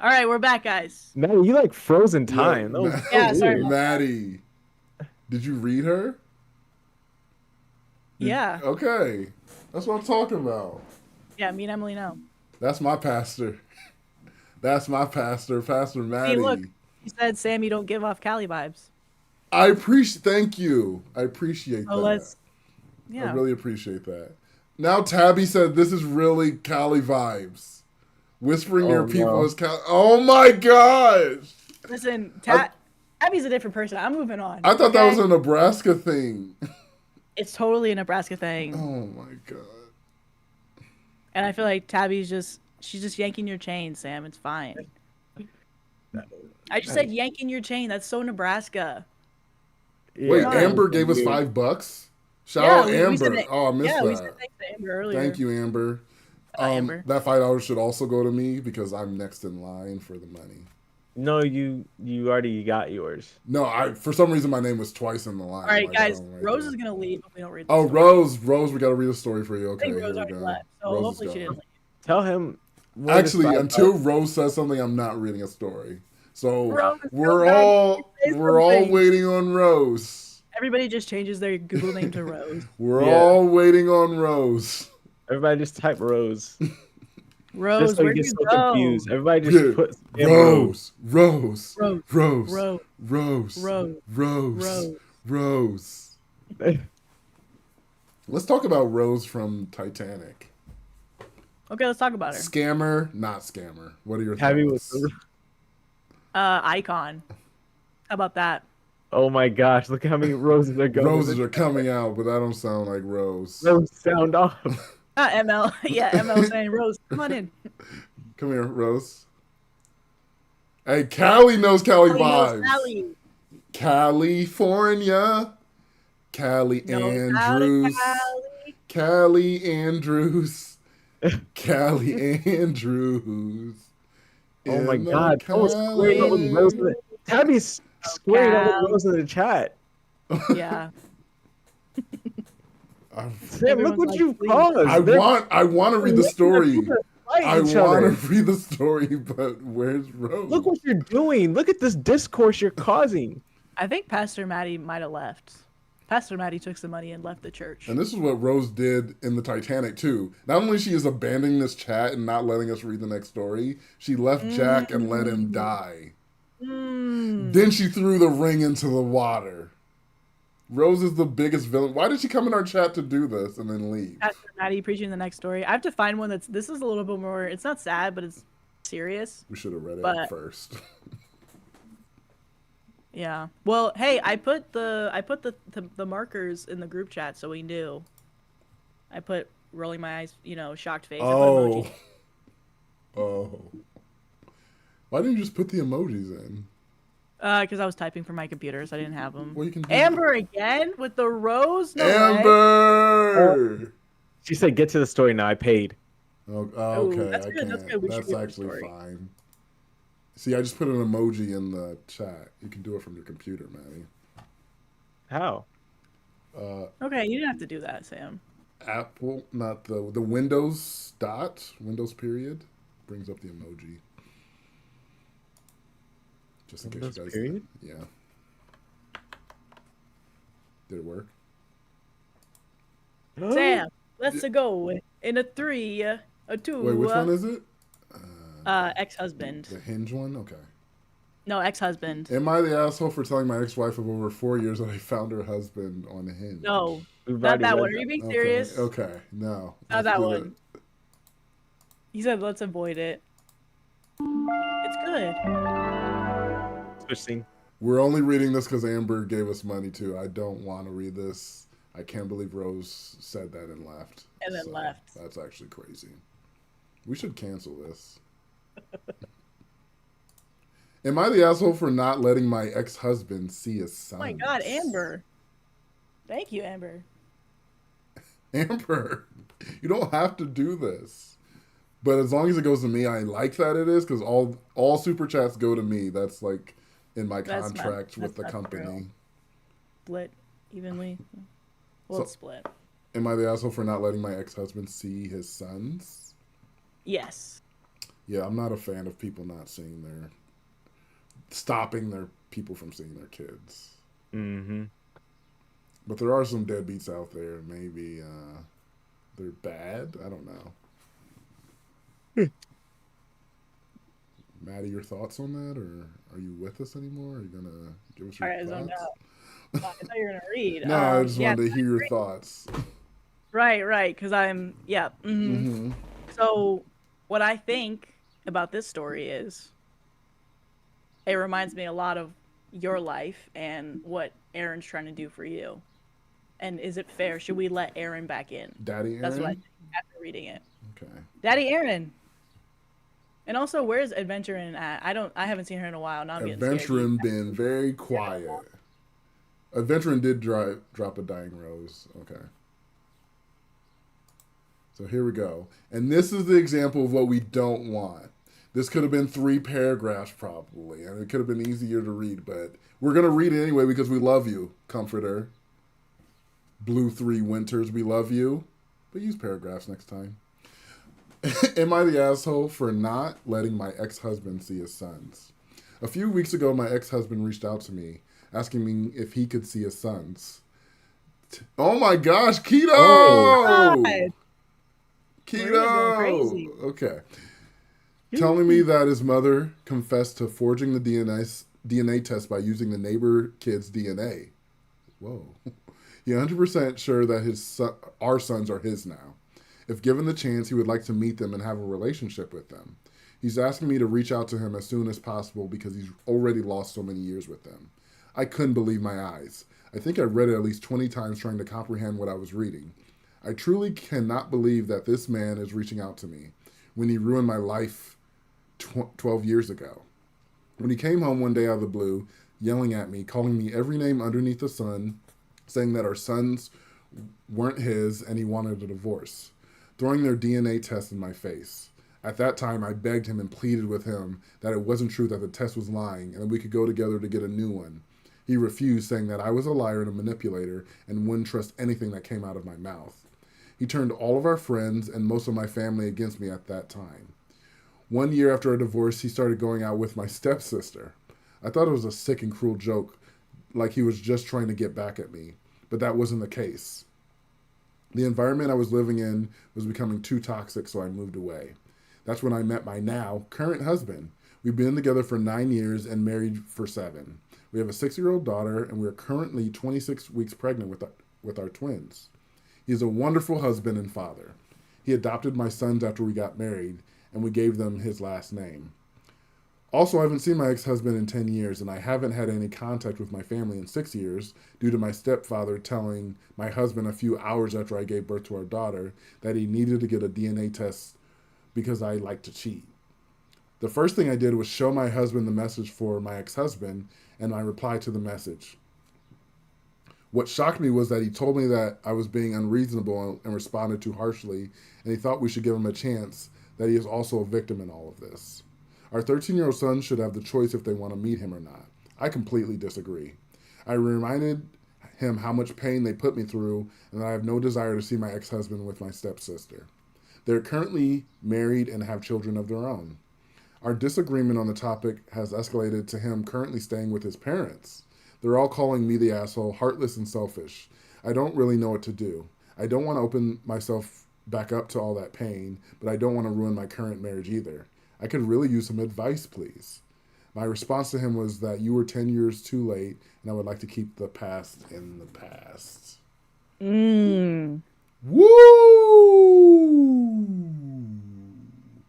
All right, we're back, guys.
No, you like frozen time. That was
Yeah, sorry
weird.
about
Maddie, did you read her?
Yeah,
Okay. That's what I'm talking about.
yeah. Me and Emily know.
That's my pastor. That's my pastor, Pastor Maddie.
Hey, look, he said, "Sam, you don't give off Cali vibes."
I appreciate. Thank you. I appreciate
Oh,
that. I
yeah.
really appreciate that. Now Tabby said this is really Cali vibes. Whispering to
Oh
your people
no.
is Cali. Oh my gosh!
Listen,
I,
Tabby's a different person. I'm moving on.
I thought that
Okay?
was a Nebraska thing.
It's totally a Nebraska thing.
Oh my god.
And I feel like she's just yanking your chain, Sam. It's fine. I just said yanking your chain. That's so Nebraska.
Wait,
Yeah, that
God.
was
Amber
so
gave us
weird.
$5. Shout
Yeah,
out
we said
Amber.
it.
Oh, I missed
Yeah, we said
that.
thanks to Amber earlier.
Thank you, Amber.
Amber.
That $5 should also go to me because I'm next in line for the money.
No, you already got yours.
No, I for some reason my name was twice in the line.
All right,
Like, I
guys.
don't
Rose
do
is
it.
gonna leave if we don't read the
Oh,
story.
Rose, we gotta read a story for you.
I
Okay,
think
here
Rose
we
already
go.
left, so
Rose is
hopefully she
gone.
didn't leave.
Tell him. Where
Actually,
this
until
5
Rose says something, I'm not reading a story. So
Rose,
we're
come back.
all
Say
we're all
something.
waiting on Rose.
Everybody just changes their Google name to Rose.
We're
Yeah.
all waiting on Rose.
Everybody just type Rose. Just
Rose,
so you
where'd
get
you
so
go?
confused. Everybody just put spam
Rose, Rose,
Rose,
Rose,
Rose,
Rose,
Rose,
Rose,
Rose.
Rose. Let's talk about Rose from Titanic.
Okay, let's talk about her.
Scammer, not scammer. What are your
Tabby was.
thoughts?
Icon. How about that?
Oh my gosh! Look how many roses are going.
Roses are coming out, but that don't sound like Rose.
Rose sound off.
ML. Yeah, ML saying Rose, come on in.
Come here, Rose. Hey, Callie knows Cali vibes.
Sally.
California. Callie Andrews. Callie Andrews. Callie Andrews.
Oh my
In the
god! Someone's squaring up with Rose in the. Tabby's squaring up with Rose in the chat.
Yeah.
Sam, look
Everyone's
what
like,
you
please.
caused.
I want to read the story. I
Each
want
other.
to read the story, but where's Rose?
Look what you're doing. Look at this discourse you're causing.
I think Pastor Madi might have left. Pastor Madi took some money and left the church.
And this is what Rose did in the Titanic too. Not only she is abandoning this chat and not letting us read the next story, she left Jack and let him die. Then she threw the ring into the water. Rose is the biggest villain. Why did she come in our chat to do this and then leave?
Pastor Madi preaching the next story. I have to find one this is a little bit more, it's not sad, but it's serious.
We should have read it
But-
first.
Yeah. Well, hey, I put the markers in the group chat so we knew. I put rolling my eyes, shocked face. I put
Oh.
emoji.
Oh. Why didn't you just put the emojis in?
Because I was typing for my computer, so I didn't have them.
Well, you can do
Amber again with the rose? No way.
Amber!
She said, "Get to the story now. I paid."
Oh,
Ooh,
okay,
that's
I
good,
can't.
that's good. We should
That's
read the
actually
story.
fine. See, I just put an emoji in the chat. You can do it from your computer, Maddie.
How?
Okay, you didn't have to do that, Sam.
Apple, not the Windows Windows period brings up the emoji. Just in
Windows
case you guys.
period?
Yeah. Did it work?
Sam, let's go in a 3, a 2.
Wait, which one is it?
Ex-husband.
The Hinge one? Okay.
No, ex-husband.
Am I the asshole for telling my ex-wife of over 4 years that I found her husband on Hinge?
No,
We've
not
already
that
read
one. Are you being
Okay,
serious?
okay, no.
Not
Let's
that
do
one. He said, let's avoid it. It's good.
Switch scene.
We're only reading this because Amber gave us money too. I don't want to read this. I can't believe Rose said that and left.
And then left.
That's actually crazy. We should cancel this. Am I the asshole for not letting my ex-husband see his son?
Oh my God, Amber. Thank you, Amber.
Amber, you don't have to do this. But as long as it goes to me, I like that it is because all super chats go to me. That's like in my
That's not-
contract with
that's
the
not
company.
true. Split evenly. Well, it's split.
Am I the asshole for not letting my ex-husband see his sons?
Yes.
Yeah, I'm not a fan of people not seeing stopping their people from seeing their kids.
Mm-hmm.
But there are some deadbeats out there. Maybe they're bad. I don't know. Maddie, your thoughts on that, or are you with us anymore? Are you gonna give us your
All right, zoned
thoughts?
out. I thought you were gonna read.
No, I just
Yeah,
wanted to hear your thoughts.
right. Because yeah.
Mm-hmm.
So, what I think about this story is it reminds me a lot of your life and what Aaron's trying to do for you. And is it fair? Should we let Aaron back in?
Daddy
That's what I
Aaron?
think after reading it.
Okay.
Daddy Aaron. And also, where's Adventuring at? I haven't seen her in a while. Now I'm getting scared.
Adventuring been very quiet. Adventuring did drop a dying rose. Okay. So here we go. And this is the example of what we don't want. This could have been 3 paragraphs probably, and it could have been easier to read, but we're going to read it anyway because we love you, Comforter. Blue 3 Winters, we love you. But use paragraphs next time. Am I the asshole for not letting my ex-husband see his sons? A few weeks ago, my ex-husband reached out to me, asking me if he could see his sons. Oh my gosh, Keto!
Oh.
God. Maria's going crazy.
Okay. Telling me that his mother confessed to forging the DNA test by using the neighbor kid's DNA. Whoa. He's 100% sure that our sons are his now. If given the chance, he would like to meet them and have a relationship with them. He's asking me to reach out to him as soon as possible because he's already lost so many years with them. I couldn't believe my eyes. I think I read it at least 20 times trying to comprehend what I was reading. I truly cannot believe that this man is reaching out to me when he ruined my life 12 years ago. When he came home one day out of the blue, yelling at me, calling me every name underneath the sun, saying that our sons weren't his and he wanted a divorce, throwing their DNA test in my face. At that time, I begged him and pleaded with him that it wasn't true, that the test was lying, and that we could go together to get a new one. He refused, saying that I was a liar and a manipulator and wouldn't trust anything that came out of my mouth. He turned all of our friends and most of my family against me at that time. 1 year after our divorce, he started going out with my stepsister. I thought it was a sick and cruel joke, like he was just trying to get back at me, but that wasn't the case. The environment I was living in was becoming too toxic, so I moved away. That's when I met my now current husband. We've been together for 9 years and married for 7. We have a 6-year-old daughter, and we are currently 26 weeks pregnant with our twins. He's a wonderful husband and father. He adopted my sons after we got married, and we gave them his last name. Also, I haven't seen my ex-husband in 10 years, and I haven't had any contact with my family in 6 years due to my stepfather telling my husband a few hours after I gave birth to our daughter that he needed to get a DNA test because I like to cheat. The first thing I did was show my husband the message for my ex-husband, and I replied to the message. What shocked me was that he told me that I was being unreasonable and responded too harshly, and he thought we should give him a chance, that he is also a victim in all of this. Our 13-year-old son should have the choice if they want to meet him or not. I completely disagree. I reminded him how much pain they put me through and that I have no desire to see my ex-husband with my stepsister. They're currently married and have children of their own. Our disagreement on the topic has escalated to him currently staying with his parents. They're all calling me the asshole, heartless and selfish. I don't really know what to do. I don't want to open myself back up to all that pain, but I don't want to ruin my current marriage either. I could really use some advice, please. My response to him was that you were 10 years too late, and I would like to keep the past in the past.
Woo!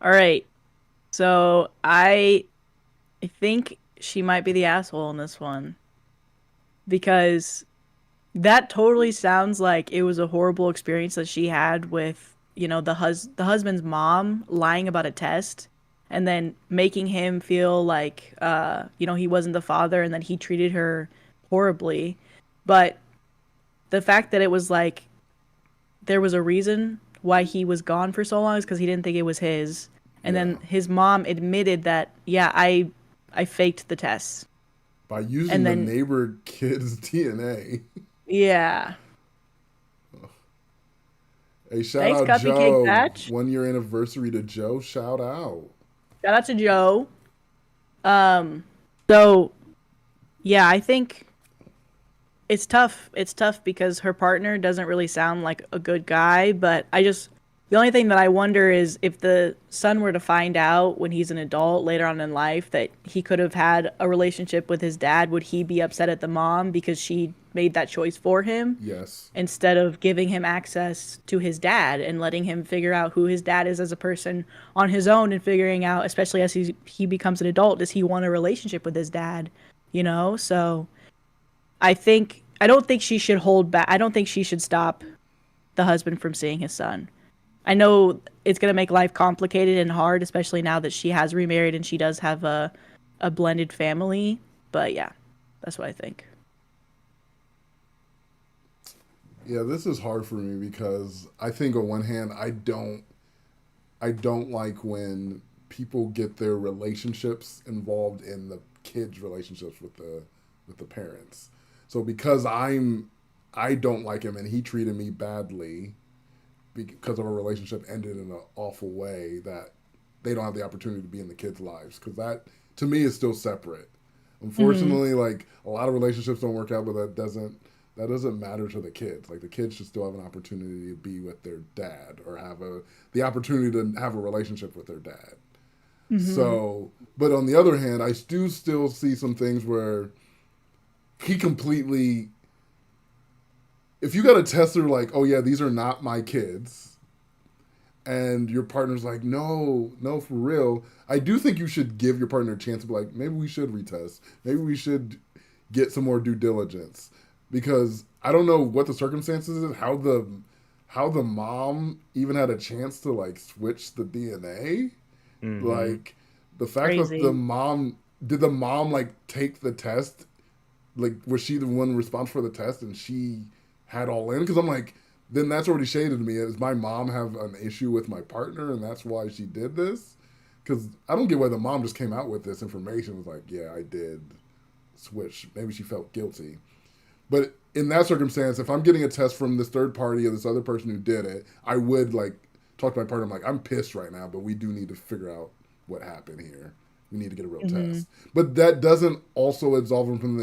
All right. So I think she might be the asshole in this one. Because that totally sounds like it was a horrible experience that she had with, the husband's mom lying about a test and then making him feel like, he wasn't the father and that he treated her horribly. But the fact that it was like there was a reason why he was gone for so long is because he didn't think it was his. And then his mom admitted that, I faked the test.
By using the neighbor kid's DNA.
Yeah.
Hey, shout out Joe. 1 year anniversary to Joe. Shout out.
Shout out to Joe. So, yeah, I think it's tough. It's tough because her partner doesn't really sound like a good guy, but I just The only thing that I wonder is if the son were to find out when he's an adult later on in life that he could have had a relationship with his dad, would he be upset at the mom because she made that choice for him
Yes.
instead of giving him access to his dad and letting him figure out who his dad is as a person on his own, and figuring out, especially as he becomes an adult, does he want a relationship with his dad? You know? So I don't think she should hold back. I don't think she should stop the husband from seeing his son. I know it's going to make life complicated and hard, especially now that she has remarried and she does have a blended family. But yeah, that's what I think.
Yeah, this is hard for me because I think on one hand I don't like when people get their relationships involved in the kids' relationships with the parents. So because I don't like him and he treated me badly because of our relationship ended in an awful way, that they don't have the opportunity to be in the kids' lives, because that to me is still separate.
Mm-hmm.
Unfortunately, like a lot of relationships don't work out, but that doesn't matter to the kids. Like the kids should still have an opportunity to be with their dad or have the opportunity to have a relationship with their dad.
Mm-hmm.
So, but on the other hand, I do still see some things where he completely, if you got a tester like, oh yeah, these are not my kids, and your partner's like, no, no, for real, I do think you should give your partner a chance to be like, maybe we should retest. Maybe we should get some more due diligence. Because I don't know what the circumstances is, how the mom even had a chance to like switch the DNA.
Mm-hmm.
Like the fact that
Crazy.
the mom like take the test, like was she the one responsible for the test and she had all in? Because I'm like, then that's already shaded to me. Does my mom have an issue with my partner and that's why she did this? Because I don't get why the mom just came out with this information. Was like, yeah, I did switch. Maybe she felt guilty. But in that circumstance, if I'm getting a test from this third party or this other person who did it, I would like talk to my partner. I'm like, I'm pissed right now, but we do need to figure out what happened here. We need to get a real
Mm-hmm.
test. But that doesn't also absolve him from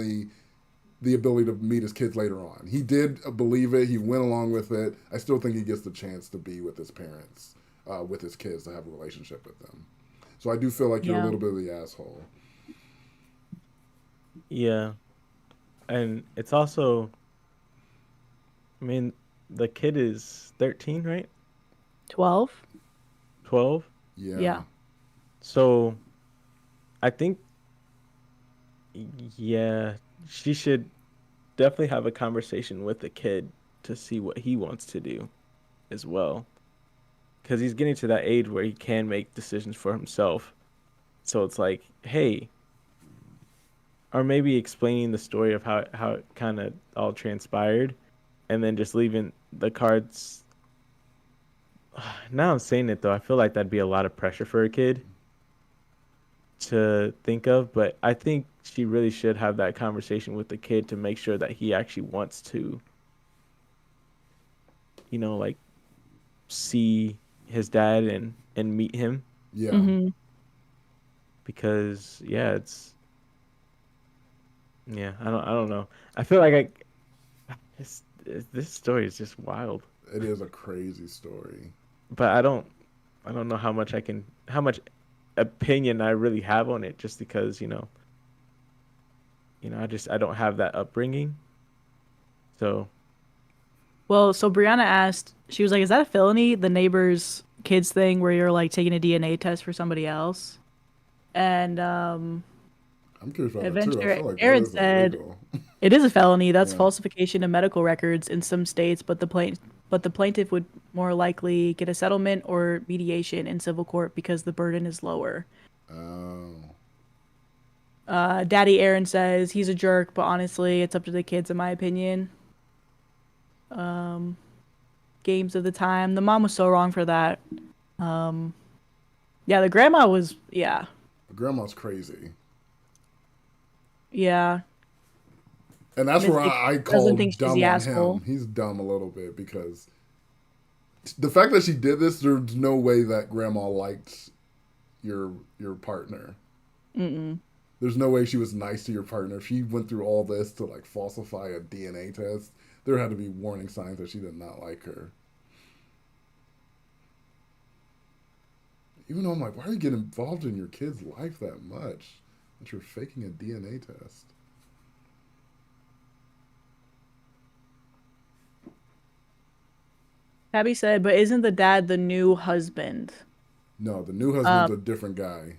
the ability to meet his kids later on. He did believe it. He went along with it. I still think he gets the chance to be with his parents, with his kids, to have a relationship with them. So I do feel like you're a
Yeah.
little bit of the asshole.
Yeah, and it's also, I mean, the kid is 13, right?
12?
12.
Yeah.
Yeah.
So I think, yeah, she should definitely have a conversation with the kid to see what he wants to do as well, because he's getting to that age where he can make decisions for himself. So it's like, hey, or maybe explaining the story of how it kind of all transpired, and then just leaving the cards. Now I'm saying it though, I feel like that'd be a lot of pressure for a kid to think of, but I think she really should have that conversation with the kid to make sure that he actually wants to, like see his dad and meet him,
Yeah.
Mm-hmm.
because yeah, I don't know. I feel like this story is just wild,
It is a crazy story.
but I don't know how much opinion I really have on it, just because I don't have that upbringing. So,
Well, so Brianna asked, she was like, is that a felony? The neighbor's kids thing where you're like taking a DNA test for somebody else? And
I'm curious about that too. I
Adventure
feel like that
Aaron
is
said
illegal.
it is a felony. That's
Yeah.
falsification of medical records in some states, but the plaintiff would more likely get a settlement or mediation in civil court because the burden is lower.
Oh.
Daddy Aaron says he's a jerk, but honestly, it's up to the kids, in my opinion. Games of the time. The mom was so wrong for that. Yeah, the grandma was, yeah,
Grandma's crazy.
yeah.
And that's where
Mystic
I
doesn't
call
think she's
dumb
the
on him.
asshole.
He's dumb a little bit because the fact that she did this, there's no way that grandma liked your partner.
Mm-mm.
There's no way she was nice to your partner. If she went through all this to like falsify a DNA test, there had to be warning signs that she did not like her. Even though I'm like, why are you getting involved in your kid's life that much? That you're faking a DNA test.
Tabby said, but isn't the dad the new husband?
No, the new husband's
Um,
a different guy.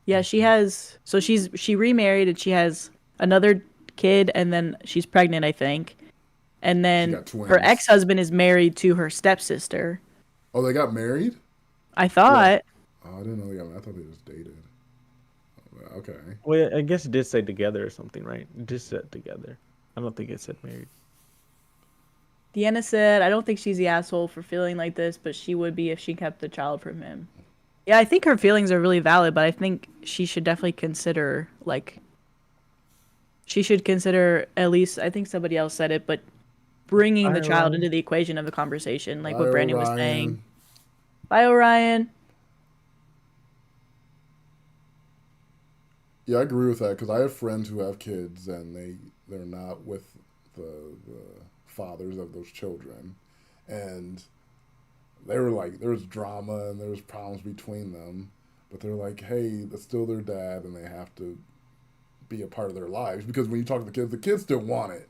yeah, she remarried and she has another kid and then she's pregnant, I think. And
She
then
got
her
twins.
ex-husband is married to her stepsister.
Oh, they got married?
I
Yeah.
thought.
Oh, I didn't know they got married. I thought they just dated. Okay.
Well, I guess it did say together or something, right? It just said together. I don't think it said married.
Deanna said, I don't think she's the asshole for feeling like this, but she would be if she kept the child from him. Yeah, I think her feelings are really valid, but I think she should definitely consider, like, she should consider at least, I think somebody else said it, but bringing
Hi,
the child
Ryan.
into the equation of the conversation, like
Bye,
what Brandon was saying.
Orion.
Bye, Orion.
Yeah, I agree with that because I have friends who have kids and they're not with the fathers of those children, and they were like there was drama and there was problems between them, but they're like, hey, that's still their dad and they have to be a part of their lives because when you talk to the kids still want it.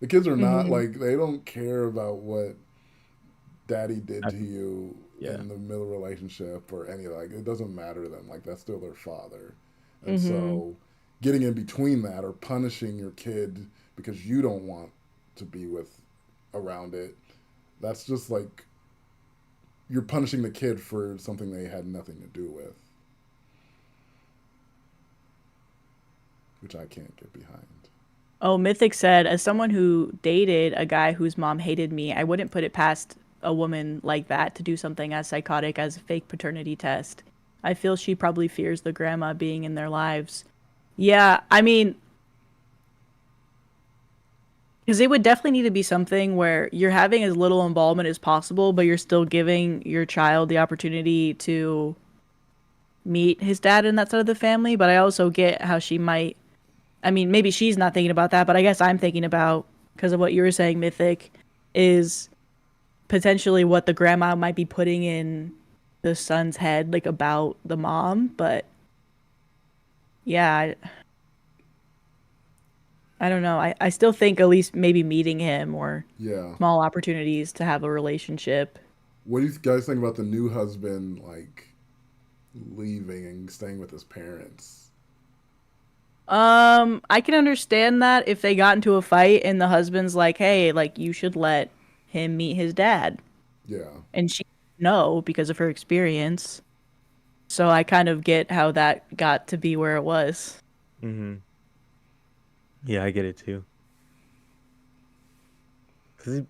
The kids are not
Hmm.
like they don't care about what daddy did
I,
to you
yeah.
in the middle relationship or any like it doesn't matter to them like that's still their father, and
Hmm.
so getting in between that or punishing your kid because you don't want to be with around it, that's just like you're punishing the kid for something they had nothing to do with, which I can't get behind.
Oh, Mythic said, as someone who dated a guy whose mom hated me, I wouldn't put it past a woman like that to do something as psychotic as a fake paternity test. I feel she probably fears the grandma being in their lives. Yeah, I mean, because it would definitely need to be something where you're having as little involvement as possible, but you're still giving your child the opportunity to meet his dad in that side of the family. But I also get how she might, I mean, maybe she's not thinking about that, but I guess I'm thinking about, because of what you were saying, Mythic, is potentially what the grandma might be putting in the son's head, like about the mom. But yeah, I don't know. I still think at least maybe meeting him or
Yeah,
small opportunities to have a relationship.
what do you guys think about the new husband like leaving and staying with his parents?
I can understand that if they got into a fight and the husband's like, "Hey, like you should let him meet his dad."
Yeah,
And she no because of her experience. So I kind of get how that got to be where it was.
Hmm. Yeah, I get it too. Because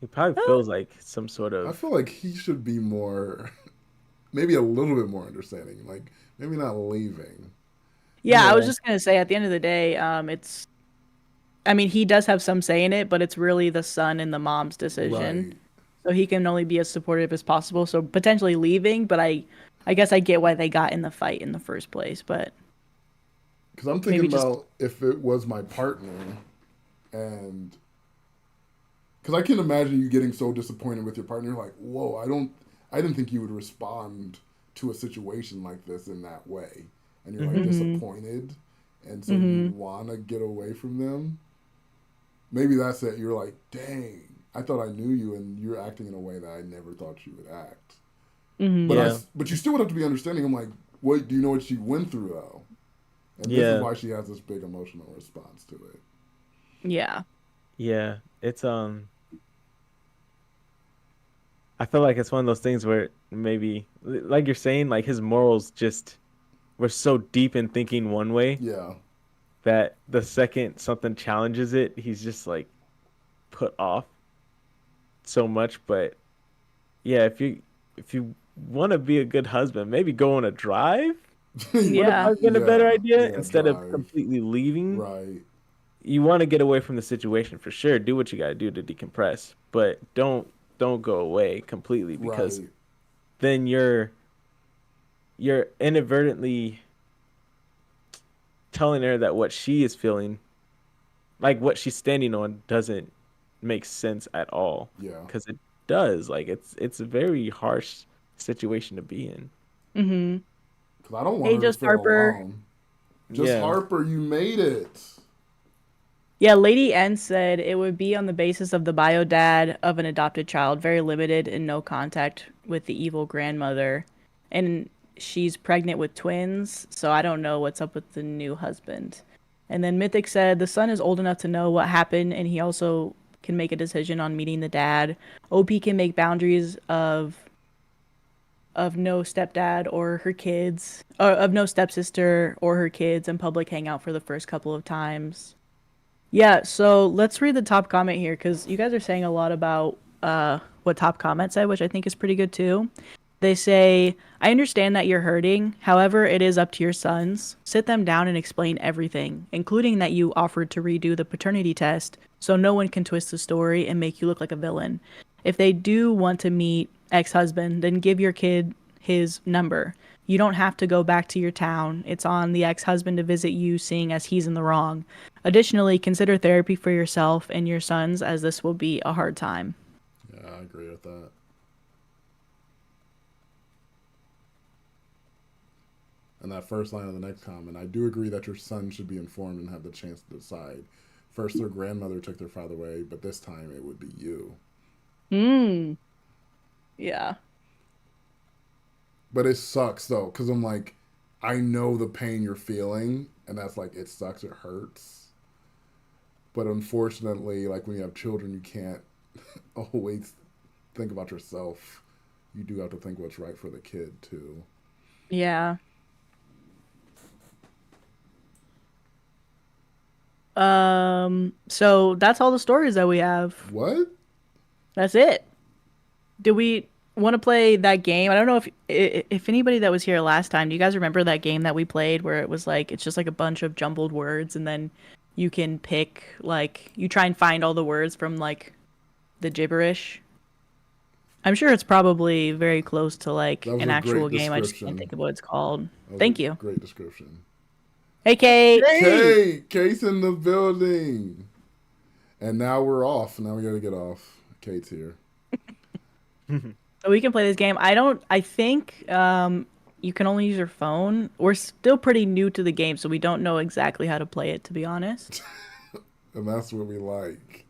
he probably
Uh,
feels like some sort
I
of.
feel like he should be more maybe a little bit more understanding like maybe not leaving, you
yeah, I was
know.
just gonna say at the end of the day, it's I mean he does have some say in it, but it's really the son and the mom's decision.
Right.
So he can only be as supportive as possible. So potentially leaving, but I guess I get why they got in the fight in the first place, but
Because I'm thinking
maybe just
about if it was my partner, and because I can imagine you getting so disappointed with your partner, like, whoa, I didn't think you would respond to a situation like this in that way, and you're like
Hmm.
mhm.
disappointed, and so you
Mhm.
want to get away from them. Maybe that's it. You're like, dang, I thought I knew you, and you're acting in a way that I never thought you would act. But
Mhm.
Yeah.
but you still would have to be understanding. I'm like, what do you know what she went through though? And this is
Yeah.
why she has this big emotional response to it.
Yeah.
Yeah. I feel like it's one of those things where maybe, like you're saying, like his morals just were so deep in thinking one way
Yeah.
that the second something challenges it, he's just like put off so much. But yeah, if you want to be a good husband, maybe go on a drive would have
Yeah.
probably been a better
Yeah.
idea
Yeah.
instead of
Drive.
completely leaving.
Right.
You want to get away from the situation for sure. Do what you got to do to decompress, but don't go away completely because
Right.
then you're inadvertently telling her that what she is feeling, like what she's standing on, doesn't make sense at all.
Yeah.
Because it does. Like it's a very harsh. situation to be in.
Mm-hmm.
Because I don't want
Hey,
her to
just
feel
Harper.
alone. Just
Yeah.
Harper, you made it.
Yeah, Lady N said it would be on the basis of the bio dad of an adopted child, very limited and no contact with the evil grandmother. And she's pregnant with twins, so I don't know what's up with the new husband. And then Mythic said the son is old enough to know what happened, and he also can make a decision on meeting the dad. OP can make boundaries of no stepdad or her kids, of no stepsister or her kids, and public hangout for the first couple of times. Yeah, so let's read the top comment here because you guys are saying a lot about what top comment said, which I think is pretty good too. They say, I understand that you're hurting. However, it is up to your sons. Sit them down and explain everything, including that you offered to redo the paternity test so no one can twist the story and make you look like a villain. If they do want to meet ex-husband, then give your kid his number. You don't have to go back to your town. It's on the ex-husband to visit you, seeing as he's in the wrong. Additionally, consider therapy for yourself and your sons, as this will be a hard time.
Yeah, I agree with that. And that first line of the next comment, I do agree that your son should be informed and have the chance to decide. First, their grandmother took their father away, but this time it would be you.
Yeah.
But it sucks though, because I'm like, I know the pain you're feeling, and that's like, it sucks, it hurts. But unfortunately, like when you have children, you can't always think about yourself. You do have to think what's right for the kid too.
Yeah. So that's all the stories that we have.
What?
That's it. Do we want to play that game? I don't know if anybody that was here last time, do you guys remember that game that we played where it was like it's just like a bunch of jumbled words and then you can pick like you try and find all the words from like the gibberish? I'm sure it's probably very close to like
That was
an
a great
actual game. I just can't
description.
think of what it's called.
That was
Thank
a
you.
great description.
Hey, Kate.
Kate! Kate's in the building. And now we're off. Now we gotta get off. Kate's here.
So we can play this game. I think you can only use your phone. We're still pretty new to the game, so we don't know exactly how to play it, to be honest.
And that's what we like.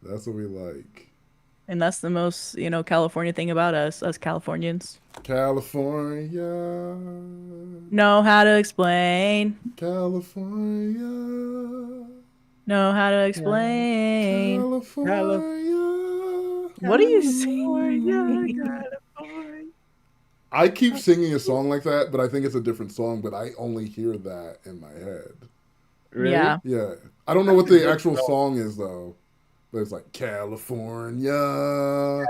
That's what we like.
And that's the most, California thing about us Californians.
California.
Know how to explain.
California.
Know how to explain.
California.
What are you saying?
California.
I keep singing a song like that, but I think it's a different song, but I only hear that in my head.
Really?
Yeah.
Yeah. I don't know what the actual song is, though. But it's like, California.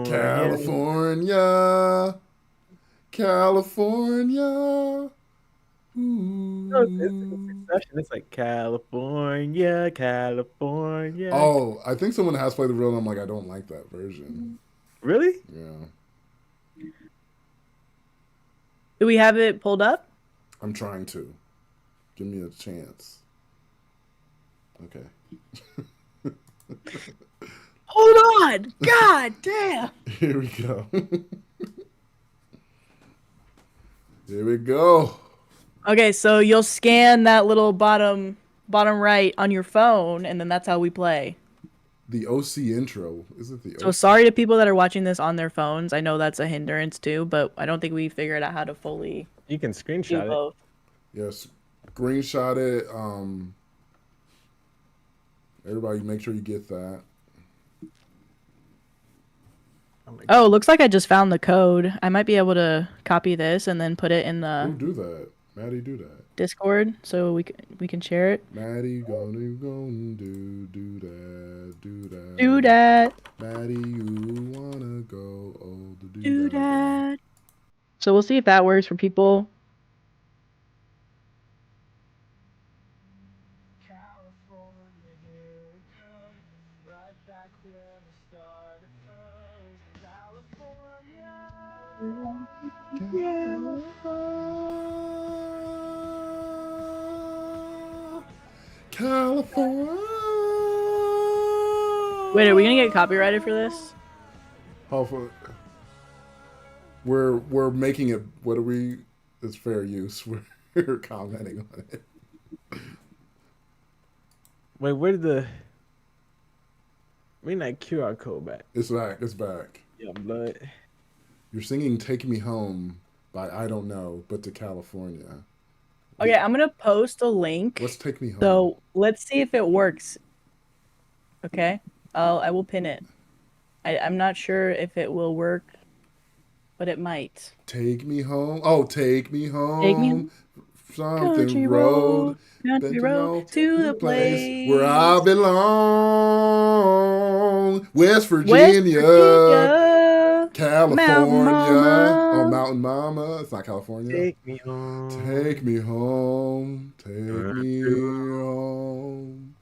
California. California.
No, it's like a
Ooh.
succession. It's like California, California.
Oh, I think someone has played the real. I'm like, I don't like that version.
Really?
Yeah.
Do we have it pulled up?
I'm trying to. Give me a chance. Okay.
Hold on! God damn!
Here we go. Here we go.
Okay, so you'll scan that little bottom right on your phone, and then that's how we play.
The OC intro. Is it the OC?
So sorry to people that are watching this on their phones. I know that's a hindrance too, but I don't think we figured out how to fully
You can
do
screenshot it.
both.
Yes. Screenshot it. Everybody make sure you get that.
Oh, looks like I just found the code. I might be able to copy this and then put it in
Who
the
do that? Maddie do that.
Discord so we can share it.
Maddie gonna do that.
Do that.
Maddie, you wanna go
Do that. So we'll see if that works for people.
California.
Wait, are we gonna get copyrighted for this?
Hopefully. we're making it. What are we? It's fair use. We're commenting on it.
Wait, where did the bring that QR code back?
It's back. It's back.
Yeah, blood.
You're singing "Take Me Home" by I don't know, but to California.
Okay, I'm gonna post a link.
Let's take me home.
So let's see if it works. Okay, I will pin it. I'm not sure if it will work, but it might.
Take me home. Oh, take me home.
Take me home.
Something
Country
road.
country road to the place
where I belong. West
West
Virginia.
Virginia,
California.
Mama.
Oh, Mountain Mama. It's not California.
Take me home.
Take me home. Take me home.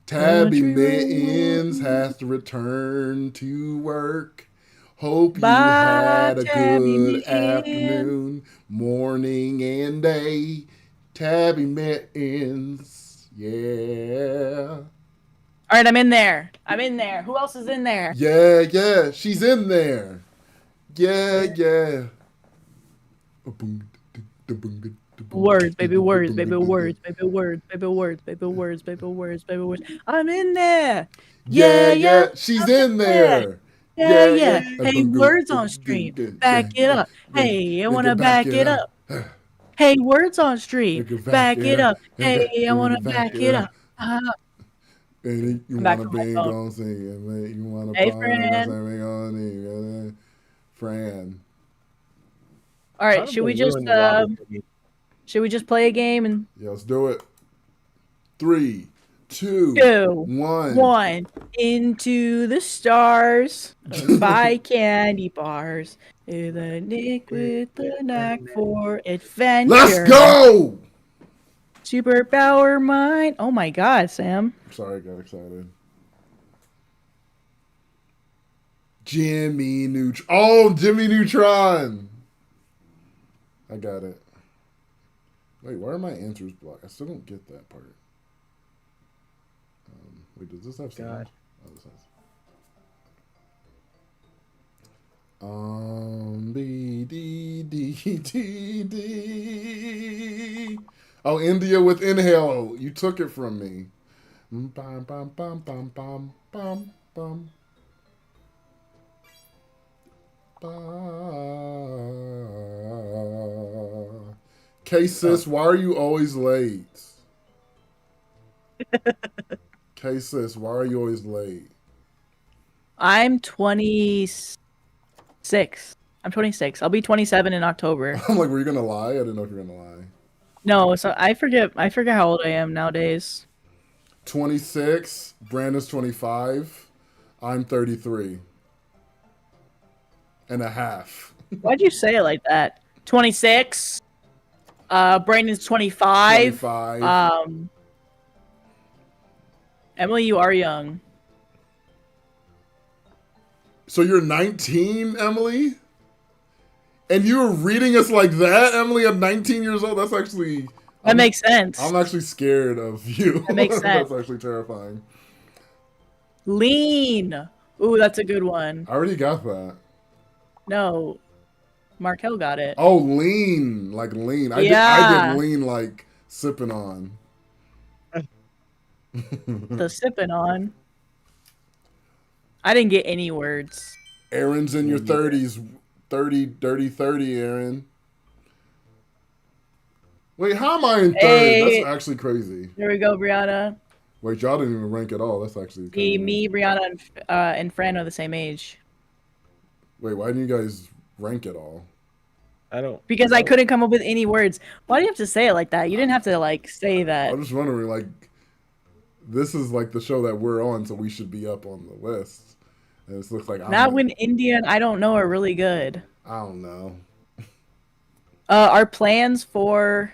TabbyMittens has to return to work. Hope you
Bye,
had a
Tabby
good
Mittens.
afternoon, morning, and day. TabbyMittens, yeah.
All right, I'm in there. I'm in there. Who else is in there?
Yeah, she's in there. Yeah.
Words, baby, words, baby, words, baby, words, baby, words, baby, words, baby, words, baby, words. I'm in there.
Yeah, she's in there.
Yeah. Hey, words on stream. Back it up. Hey, I want to back it up. Hey, words on stream. Back it up. Hey, I want to back it up.
And you
Back
want
to
to
my
be
phone.
gonna sing it, man. You want to
Hey,
Fran.
All right, should we just play a game and
Yeah, let's do it. 3, 2, 1.
1 into the stars, buy candy bars. To the Nick with the knack for adventure.
Let's go!
Superpower mine. Oh my God, Sam.
Sorry, I got excited. Jimmy Neutron. Oh, Jimmy Neutron. I got it. Wait, why are my answers blocked? I still don't get that part. Wait, does this have sound? Oh, this has. B, D, D, D, D. Oh, India with Inhale. You took it from me. Bum, bum, bum, bum, bum, bum, bum. K-Sis, why are you always late? K-Sis, why are you always late?
I'm 26. I'm 26. I'll be 27 in October.
I'm like, were you gonna lie? I didn't know if you were gonna lie.
No, so I forget how old I am nowadays.
26. Brandon's 25. I'm 33 and a half.
Why'd you say it like that? 26. Brandon's 25.
25.
Emily, you are young.
So you're 19, Emily? And you were reading us like that, Emily, at 19 years old? That's actually...
That makes sense.
I'm actually scared of you.
That makes sense.
That's actually terrifying.
Lean. Ooh, that's a good one.
I already got that.
No. Markel got it.
Oh, lean. Like lean. I did lean like sipping on.
The sipping on. I didn't get any words.
Aaron's in your 30s. 30, dirty 30, Aaron. Wait, how am I in 30?
Hey.
That's actually crazy.
There we go, Briana.
Wait, y'all didn't even rank at all. That's actually
Me, Briana, and Fran are the same age.
Wait, why didn't you guys rank at all?
Because I couldn't come up with any words. Why do you have to say it like that? You didn't have to like say that.
I'm just wondering, like, this is like the show that we're on, so we should be up on the list. And it looks like
Not when India and I don't know are really good.
I don't know.
Our plans for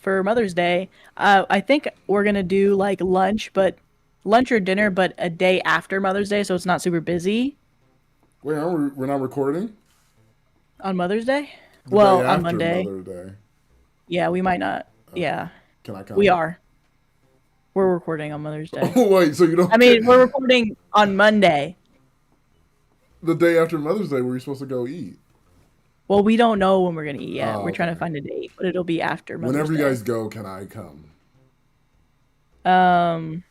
Mother's Day, I think we're gonna do like lunch or dinner, but a day after Mother's Day, so it's not super busy.
Wait, we're not recording
on Mother's Day?
The
well,
day
on Monday.
Mother's Day.
Yeah, we might not. Yeah.
Can I come?
We are. We're recording on Mother's Day.
Oh wait, so you don't?
I mean, we're recording on Monday.
The day after Mother's Day, where you're supposed to go eat.
Well, we don't know when we're gonna eat yet.
Oh,
We're trying to
okay.
find a date, but it'll be after Mother's
Whenever you
Day.
guys go, can I come
Um,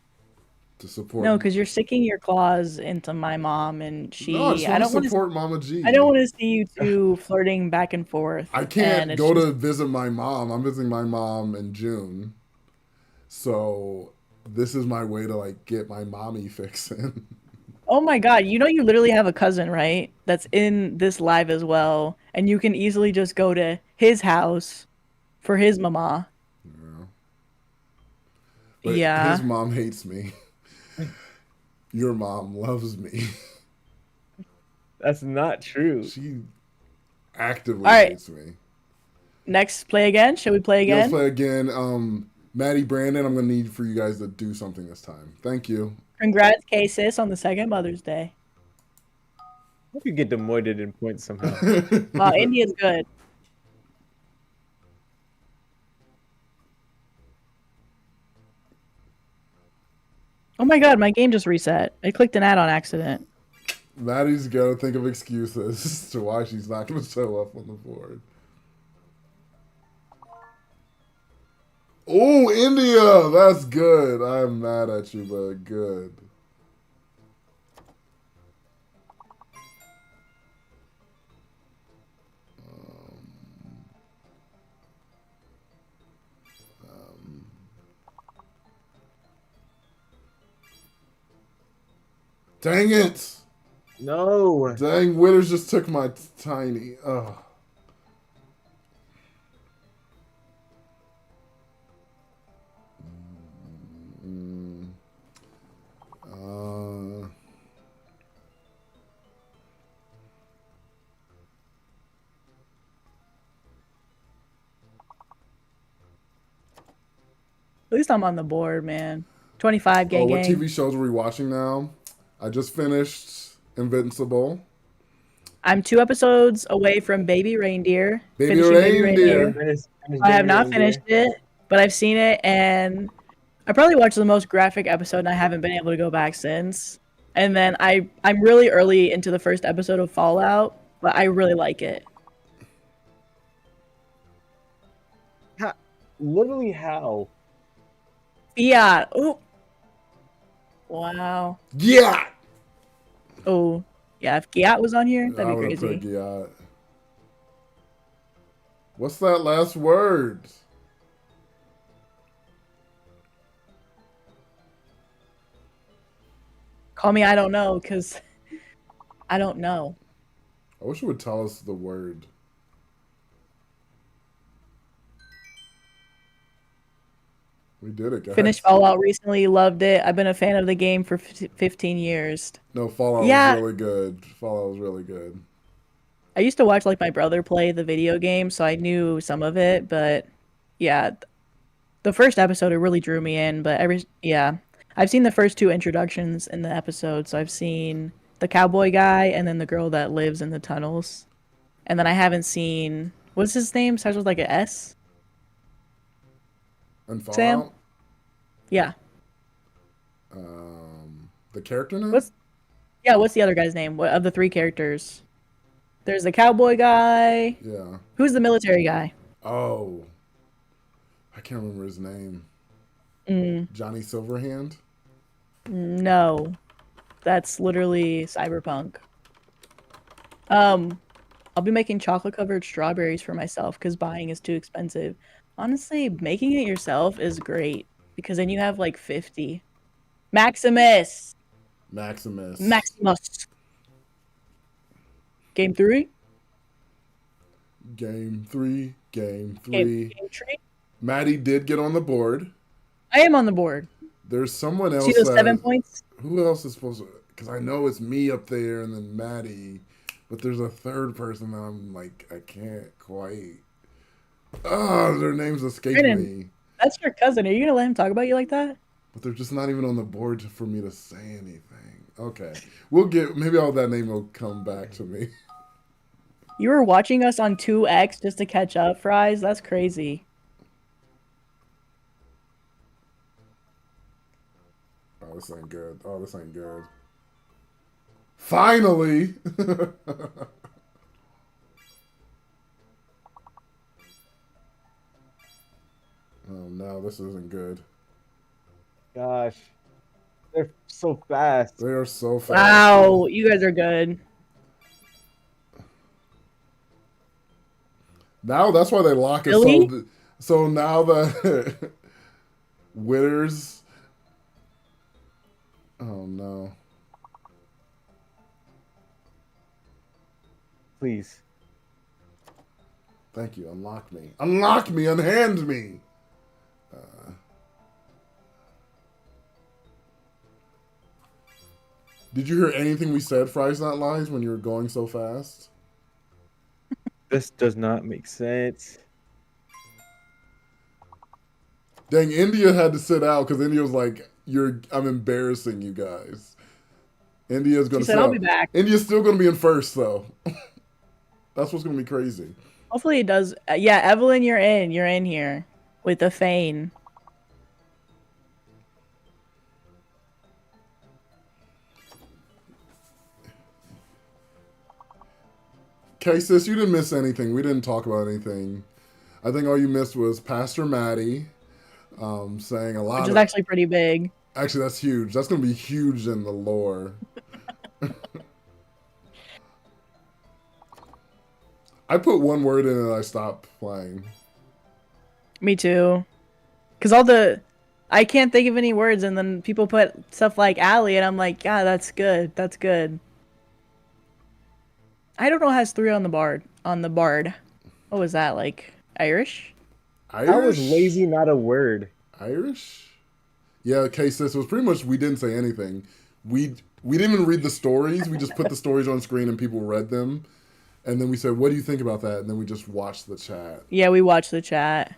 to support?
no, because you're sticking your claws into my mom, and
No, I just
she. I
want to
don't want to.
support Mama G.
I don't want to see you two flirting back and
I
forth, and
can't
it's
go
just.
to visit my mom. I'm visiting my mom in June. So this is my way to like get my mommy fix in.
Oh my God, you know you literally have a cousin, right? That's in this live as well, and you can easily just go to his house for his mama.
Yeah. But his
Yeah.
mom hates me. Your mom loves me.
That's not true.
She actively
All right.
hates me.
Next, play again. Shall we play
Yeah, let's
again?
play again. Maddie, Brandon, I'm gonna need for you guys to do something this time. Thank you.
Congrats, K-Sis, on the second Mother's Day.
Hope you get demoted in points somehow.
India's good. Oh my God, my game just reset. I clicked an ad on accident.
Maddie's gotta think of excuses to why she's not gonna show up on the board. Oh, India! That's good. I'm mad at you, but good. Dang it!
No.
Dang, Winners just took my tiny. Ugh. Uh,
At least I'm on the board, man. 25,
oh,
gang,
what
gang.
TV shows are we watching now? I just finished Invincible.
I'm 2 episodes away from Baby Reindeer.
Baby
Finishing Baby Reindeer.
Reindeer.
Finish
I have
Baby
not
Reindeer.
finished it, but I've seen it, and I probably watched the most graphic episode, and I haven't been able to go back since. And then I'm really early into the first episode of Fallout, but I really like it.
Literally how?
Yeah. Oh. Wow.
Yeah!
Oh. Yeah, if Giat was on here,
I
that'd be
would have put
crazy.
Giat. What's that last word?
Call me I don't know, because I don't know.
I wish it would tell us the word. We did it, guys.
Finished Fallout recently, loved it. I've been a fan of the game for 15 years.
No, Fallout
Yeah.
was really good. Fallout was really good.
I used to watch like my brother play the video game, so I knew some of it, but yeah, the first episode it really drew me in, but I've seen the first two introductions in the episode, so I've seen the cowboy guy and then the girl that lives in the tunnels. And then I haven't seen what's his name? Starts with like a S?
And Fallout?
Sam? Yeah.
The character name?
What's the other guy's name? What of the three characters? There's the cowboy guy.
Yeah.
Who's the military guy?
Oh. I can't remember his name. Johnny Silverhand?
No. That's literally Cyberpunk. I'll be making chocolate covered strawberries for myself because buying is too expensive. Honestly, making it yourself is great because then you have like 50. Maximus!
Maximus.
Maximus! Game 3?
Game 3. Game 3.
Game 3?
Maddie did get on the board.
I am on the board.
There's someone else
See those
that,
7 points?
Who else is supposed to... Because I know it's me up there and then Maddie. But there's a third person that I'm like, I can't quite... Oh, their names escape
Brandon.
me.
That's your cousin. Are you gonna let him talk about you like that?
But they're just not even on the board for me to say anything. Okay. We'll get... Maybe all that name will come back to me.
You were watching us on 2X just to catch up, Fries? That's crazy.
Oh, this ain't good. Oh, this ain't good. Finally. Oh no, this isn't good.
Gosh, they're so fast.
They are so fast.
Wow, you guys are good.
Now that's why they lock us.
Really?
So now the winners. Oh no.
Please.
Thank you. Unlock me. Unlock me. Unhand me. Did you hear anything we said, Fries Not Lies, when you were going so fast?
This does not make sense.
Dang, India had to sit out because India was like, I'm embarrassing you guys. India's going
She
to
said,
sit
"I'll
out.
be back."
India's still going to be in first, though. That's what's going to be crazy.
Hopefully it does. Yeah, Evelyn, you're in. You're in here with the Fane.
Okay, sis, you didn't miss anything. We didn't talk about anything. I think all you missed was Pastor Madi saying a lot
Which
of...
is actually pretty big.
Actually, that's huge. That's going to be huge in the lore. I put one word in and I stopped playing.
Me too. Because I can't think of any words, and then people put stuff like Allie, and I'm like, yeah, that's good. That's good. I don't know has 3 on the bard. What was that, like Irish?
Irish?
How was lazy not a word?
Irish? Yeah, okay, sis, it was pretty much we didn't say anything. We didn't even read the stories. We just put the stories on screen and people read them. And then we said, what do you think about that? And then we just watched the chat.
Yeah, we watched the chat.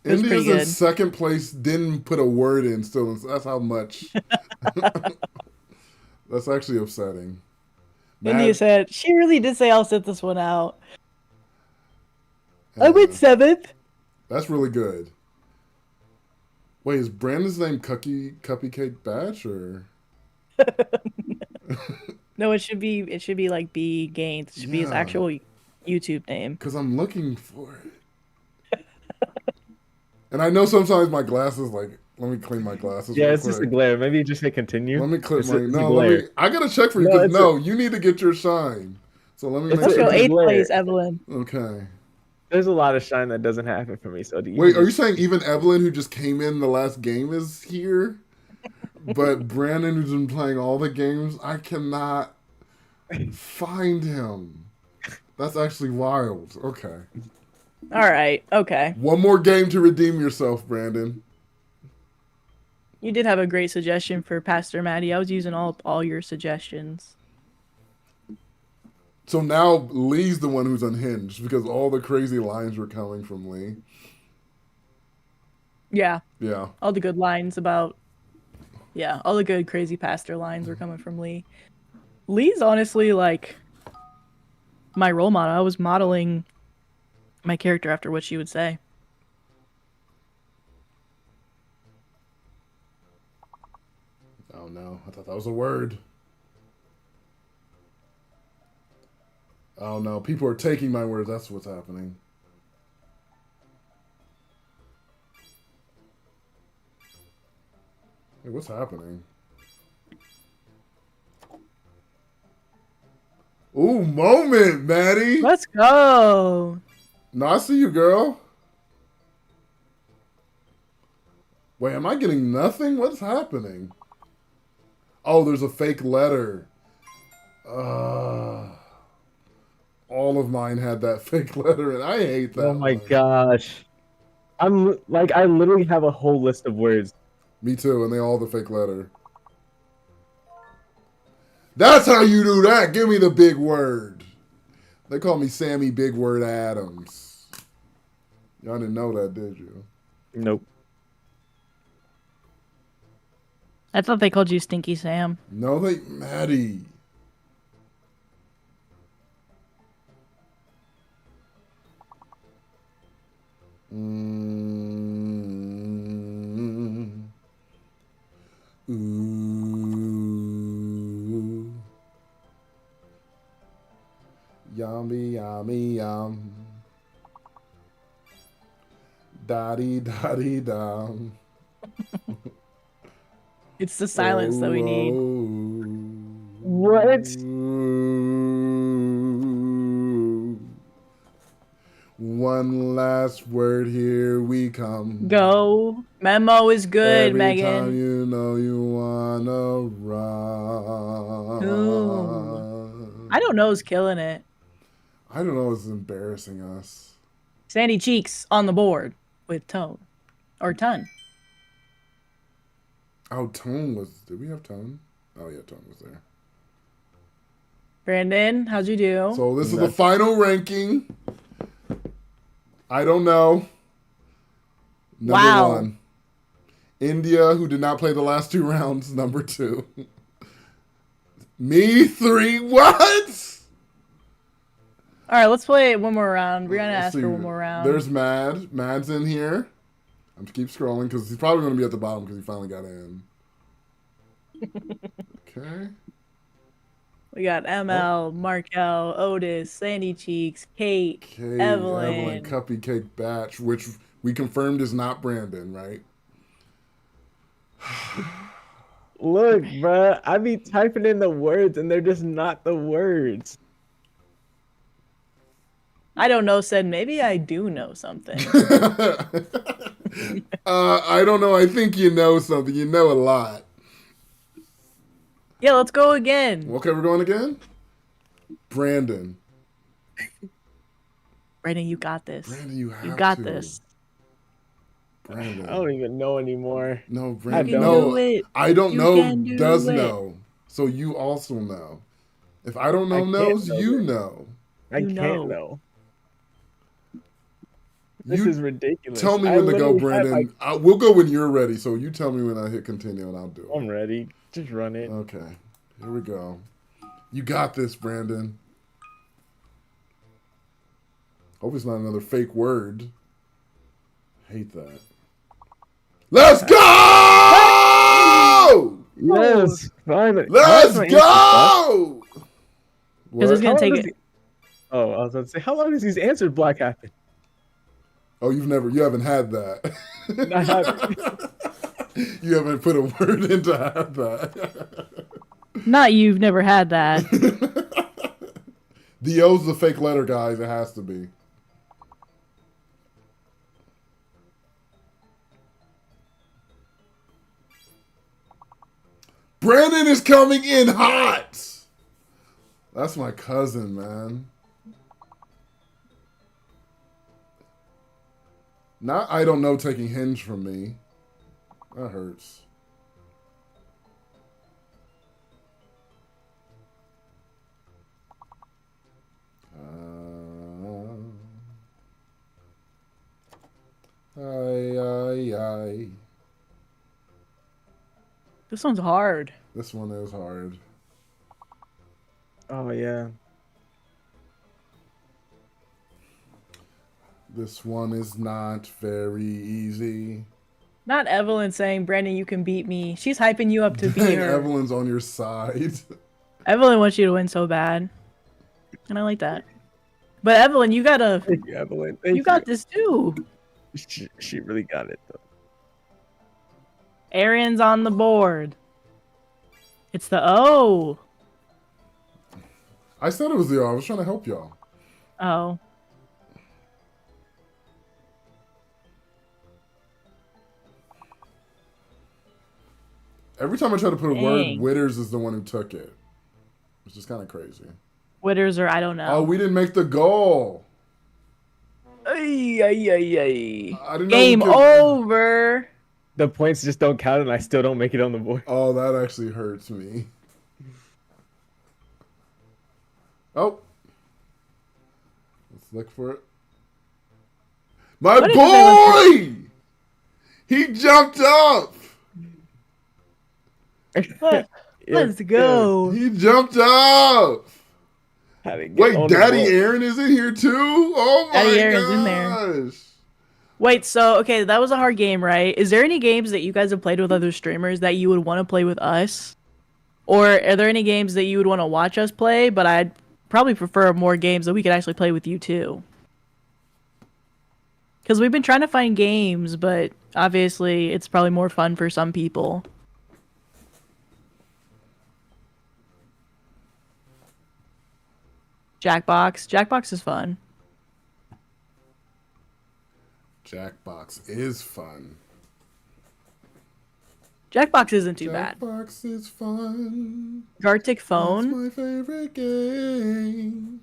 It was
India's
pretty
in
good.
second place, didn't put a word in still. That's how much. That's actually upsetting.
India said, she really did say, I'll sit this one out.
I
I'm in 7th.
That's really good. Wait, is Brandon's name Cuppy Cake Batch or?
No, it should be like B Gaines. It should be his actual YouTube name.
Because I'm looking for it. And I know sometimes my glasses, like, let me clean my glasses.
Yeah,
real
it's
quick.
just a glare. Maybe you just hit continue.
Let me click
it's
my. I gotta check for you
No,
because you need to get your shine. So let me make
Let's
sure.
go
it's a
8th
glare.
place, Evelyn.
Okay.
There's a lot of shine that doesn't happen for me. So
Wait, are you saying even Evelyn, who just came in the last game, is here? But Brandon, who's been playing all the games, I cannot find him. That's actually wild. Okay.
All right. Okay.
One more game to redeem yourself, Brandon.
You did have a great suggestion for Pastor Maddie. I was using all your suggestions.
So now Lee's the one who's unhinged because all the crazy lines were coming from Lee.
Yeah.
Yeah.
All the good lines about... Yeah, all the good crazy pastor lines were coming from Lee. Lee's honestly, like, my role model. I was modeling my character after what she would say.
Oh no, I thought that was a word. Oh no, people are taking my words. That's what's happening. Hey, what's happening? Ooh, moment, Maddie.
Let's go.
No, I see you, girl. Wait, am I getting nothing? What's happening? Oh, there's a fake letter. All of mine had that fake letter, and I hate that.
Oh my gosh. I literally have a whole list of words.
Me too, and they all have the fake letter. That's how you do that. Give me the big word. They call me Sammy Big Word Adams. Y'all didn't know that, did you?
Nope.
I thought they called you Stinky Sam.
No, Maddie. Mm. Ooh. yummy, yummy, yum. Da-dee, da-dee, dum.
It's the silence that we need.
What?
One last word, here we come.
Go. Memo is good,
Every
Megan.
time you know you wanna run.
Ooh. I don't know is killing it.
I don't know, it's embarrassing us.
Sandy Cheeks on the board with Tone. Or Ton.
Oh, Tone was... Did we have Tone? Oh, yeah, Tone was there.
Brandon, how'd you do?
So this is the final ranking. I don't know. Number 1. India, who did not play the last 2 rounds. Number 2. Me, 3. What?
All right, let's play one more round. Briana asked for one more round.
There's Mad. Mad's in here. I'm keep scrolling because he's probably going to be at the bottom because he finally got in. Okay.
We got ML, Markel, Otis, Sandy Cheeks, Kate, Evelyn.
Cupcake Batch, which we confirmed is not Brandon, right?
Look, bruh, I be typing in the words and they're just not the words.
I don't know, said maybe I do know something.
I don't know. I think you know something. You know a lot.
Yeah, let's go again.
Okay, we're going again? Brandon.
Brandon, you got this.
Brandon, you
got this.
Brandon.
I don't even know anymore.
No, Brandon. I don't know. Does know. So you also know. If I don't know knows, you know.
I can't know. This is ridiculous.
Tell me when to go, Brandon. We'll go when you're ready. So you tell me when I hit continue and I'll do it.
I'm ready. Just run it.
Okay. Here we go. You got this, Brandon. Hope it's not another fake word. Hate that. Let's go!
Yes, finally.
Let's go!
Because it's going to take it.
Oh, I was about to say, how long has these answered black happen?
Oh, you haven't had that.
I haven't.
You haven't put a word in to have that.
Not you've never had that.
The O's the fake letter, guys. It has to be. Brandon is coming in hot. That's my cousin, man. Not I don't know taking Hinge from me. That hurts. Aye.
This one's hard.
This one is hard.
Oh, yeah.
This one is not very easy.
Not Evelyn saying, Brandon, you can beat me. She's hyping you up to beat her.
Evelyn's on your side.
Evelyn wants you to win so bad. And I like that. But Evelyn, you gotta...
Thank you, Evelyn.
You got this too.
She really got it, though.
Aaron's on the board. It's the O.
I said it was the O. I was trying to help y'all.
Oh.
Every time I try to put a word, Witters is the one who took it. Which is kind of crazy.
Witters or I don't know.
Oh, we didn't make the goal.
Ay.
Game over.
The points just don't count and I still don't make it on the board.
Oh, that actually hurts me. Oh. Let's look for it. My boy! He jumped up!
Let's go.
He jumped up! Wait, Daddy Aaron is in here too? Oh my
Daddy Aaron's in there. Wait, so, okay, that was a hard game, right? Is there any games that you guys have played with other streamers that you would want to play with us? Or are there any games that you would want to watch us play, but I'd probably prefer more games that we could actually play with you too. Because we've been trying to find games, but obviously it's probably more fun for some people. Jackbox. Jackbox is fun.
Jackbox is fun.
Jackbox isn't too bad.
Jackbox is fun.
Gartic Phone.
That's my favorite game.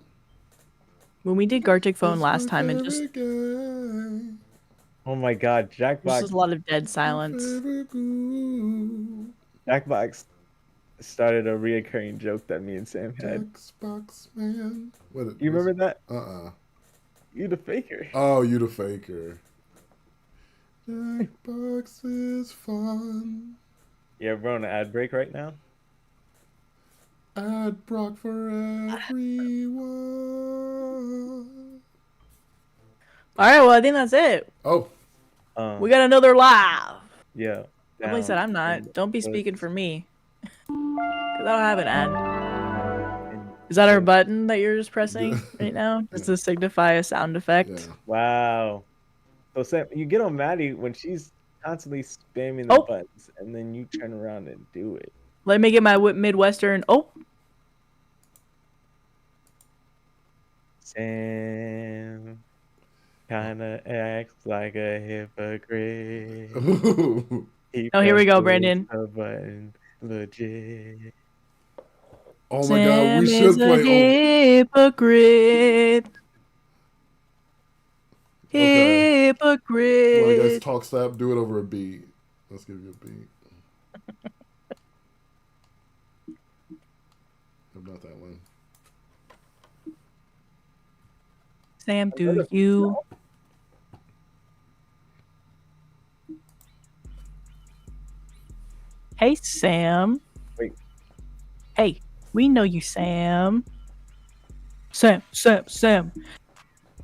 When we did Gartic Phone
That's
last
my
time, and just
favorite game.
Oh my god,
there's
Jackbox.
just a lot of dead silence.
Jackbox started a reoccurring joke that me and Sam had.
Jackbox man.
You remember that?
Uh-uh.
You the faker.
Oh, you the faker. Jackbox is fun.
Yeah, we're on an ad break right now.
Ad Brock for everyone.
All right, well, I think that's it.
Oh.
We got another live.
Yeah.
Like I said, I'm not. Don't be speaking for me. Because I don't have an ad. Is that our button that you're just pressing right now? Just to signify a sound effect?
Yeah.
Wow. So Sam, you get on Maddie when she's constantly spamming the buttons, and then you turn around and do it.
Let me get my Midwestern. Oh.
Sam kinda acts like a hypocrite.
Oh, here we go, Brandon.
A button, legit.
Oh my god, we should play.
Hypocrite.
Okay.
Hypocrite.
Well, I guess talk stop. Do it over a beat. Let's give you a beat. About that one.
Sam, do you? Hey, Sam.
Wait.
Hey, we know you, Sam. Sam.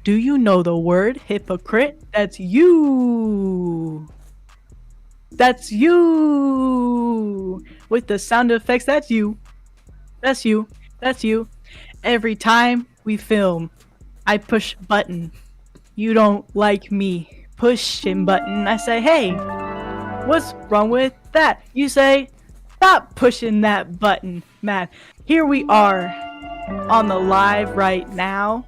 Do you know the word hypocrite? That's you. That's you. With the sound effects, that's you. That's you. That's you. Every time we film, I push button. You don't like me pushing button. I say, hey, what's wrong with that? You say, stop pushing that button, man. Here we are on the live right now.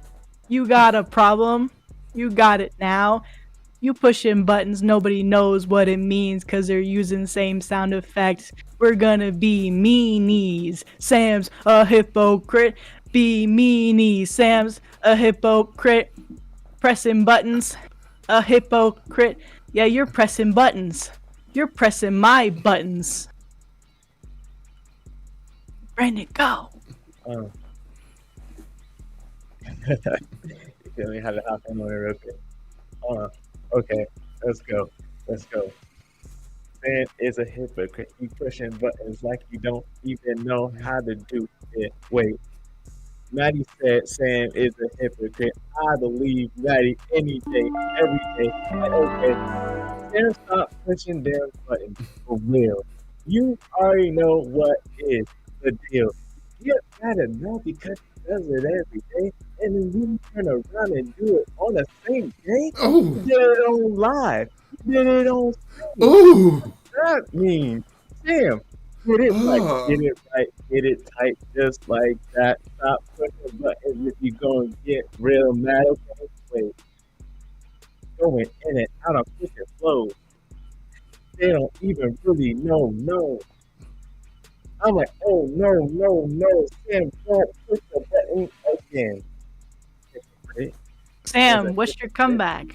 You got a problem? You got it now. You pushing buttons, nobody knows what it means because they're using the same sound effects. We're gonna be meanies. Sam's a hypocrite. Be meanies. Sam's a hypocrite. Pressing buttons. A hypocrite. Yeah, you're pressing buttons. You're pressing my buttons. Brandon, go.
You feel me? How to hop in on it real quick. Okay, let's go. Sam is a hypocrite. You pushing buttons like you don't even know how to do it. Wait. Maddie said Sam is a hypocrite. I believe Maddie any day, every day. Like, okay, Sam, stop pushing damn buttons for real. You already know what is the deal. You get mad at Matt because he does it every day, and then you turn around and do it on the same day.
Oh.
You did it on live. You did it on stream.
Oh.
That means Sam. Get it right, get it tight, just like that. Stop pushing buttons if you're gonna get real mad. Okay, wait. Going in and out of pushing flows. They don't even really know. No. I'm like, oh no. Sam, don't push the button again.
Sam, what's your comeback?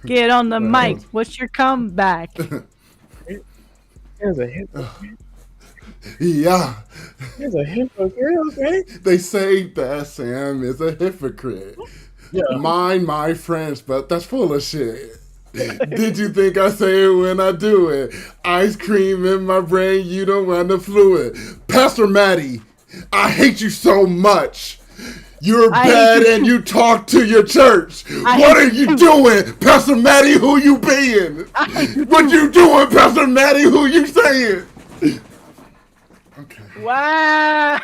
Get on the mic. What's your comeback?
There's a hypocrite.
Yeah.
There's a hypocrite, okay?
They say that Sam is a hypocrite.
Yeah.
Mind my French, but that's full of shit. Did you think I say it when I do it? Ice cream in my brain, you don't want the fluid. Pastor Madi, I hate you so much. You're bad and you talk to your church. What are you doing? Pastor Madi, who you being? What you doing, Pastor Madi? Who you saying? Okay.
Wow.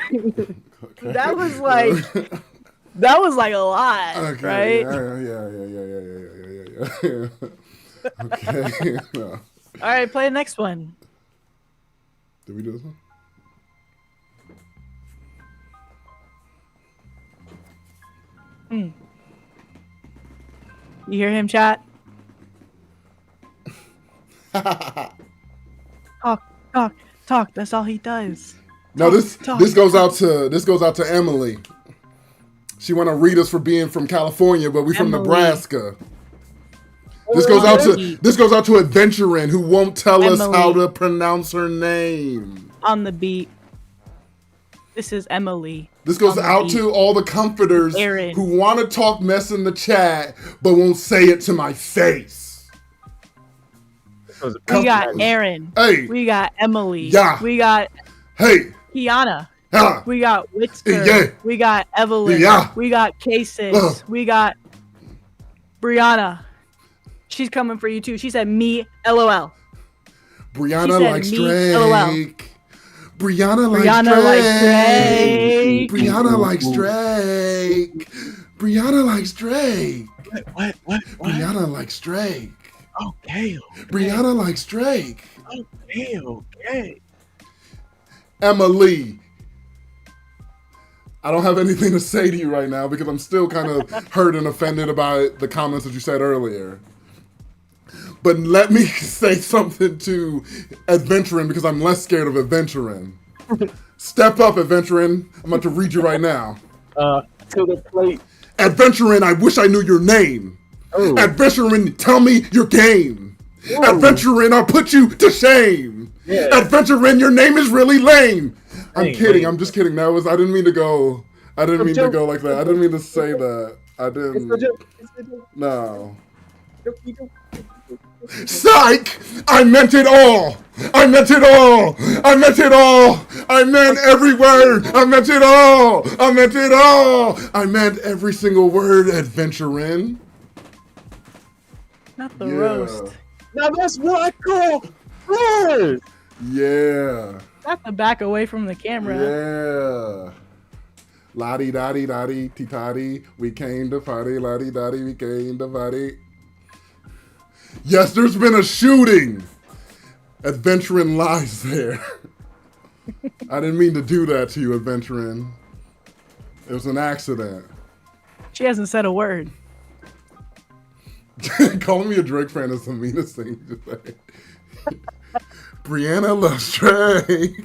Okay.
That was like that was like a lot,
Okay,
right?
yeah. Okay. No.
All right, play the next one.
Did we do this one?
You hear him, chat? Talk. That's all he does.
No,
Talk.
this goes out to Emily. She want to read us for being from California, but we from
Emily.
Nebraska. This goes out to Adventurin who won't tell us how to pronounce her name.
On the beat. This is Emily.
This goes out to all the comforters
Aaron.
who want to talk mess in the chat, but won't say it to my face.
We got Aaron.
Hey.
We got Emily.
Yeah.
We got Kiana.
Yeah.
We got Whitsker.
Yeah.
We got Evelyn.
Yeah.
We got Cases. We got Briana. She's coming for you too. She said me, LOL.
Briana likes Drake.
LOL.
Briana likes Drake. Briana likes Drake.
What?
Briana likes Drake.
Okay.
Briana likes Drake.
Okay.
Emily. I don't have anything to say to you right now because I'm still kind of hurt and offended about the comments that you said earlier. But let me say something to Adventurin because I'm less scared of Adventurin. Step up, Adventurin. I'm about to read you right now.
To the plate.
Adventurin, I wish I knew your name.
Ooh.
Adventurin, tell me your game.
Ooh.
Adventurin, I'll put you to shame.
Yeah.
Adventurin, your name is really lame. I'm
Hey,
kidding.
wait.
I'm just kidding. I didn't mean to go. I didn't mean to go like that. I didn't mean to say that. I didn't. No. Psych! I meant it all! I meant it all! I meant it all! I meant every word! I meant it all! I meant it all! I meant every single word, Adventurin.
Not the roast.
Now that's what I call roast.
Yeah.
Not the back away from the camera.
Yeah. La-di da-di da-di ti-ta-di. We came to party. La-di da-di, we came to party. Yes, there's been a shooting. Adventurin lies there. I didn't mean to do that to you, Adventurin. It was an accident.
She hasn't said a word.
Calling me a Drake fan is the meanest thing to say. Briana loves Drake.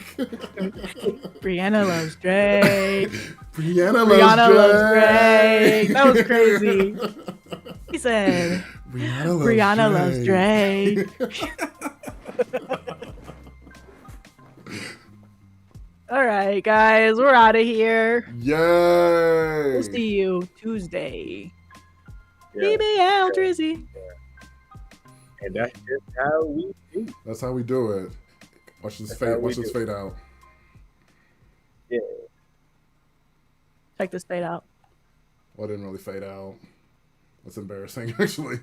Briana loves Drake.
Briana
loves Drake. That was crazy. He said,
Briana
loves Drake. All right, guys, we're out of here.
Yay!
We'll see you Tuesday.
Yeah.
BBL Drizzy.
And that's just how we do.
That's how we do it. Watch this fade out.
Yeah.
Check this fade out.
Well, it didn't really fade out. That's embarrassing, actually.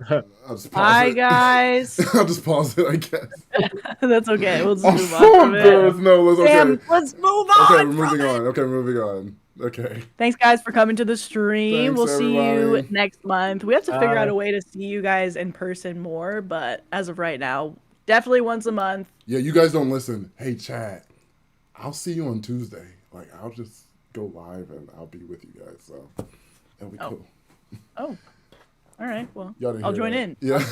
I'll just pause
Bye,
it.
guys.
I'll just pause it, I guess.
That's okay. We'll just
I'm
move on
so
from it.
embarrassed. No, let's
Sam, let's move on.
Okay, we're moving on. Okay, moving on. Okay.
Thanks, guys, for coming to the stream.
Thanks,
We'll see you
everybody.
next month. We have to figure out a way to see you guys in person more, but as of right now, definitely once a month.
Yeah, you guys don't listen. Hey, chat. I'll see you on Tuesday. Like, I'll just go live and I'll be with you guys. So, it'll be cool.
Oh. All right. Well,
Y'all didn't
I'll
hear
join
that.
in.
Yeah.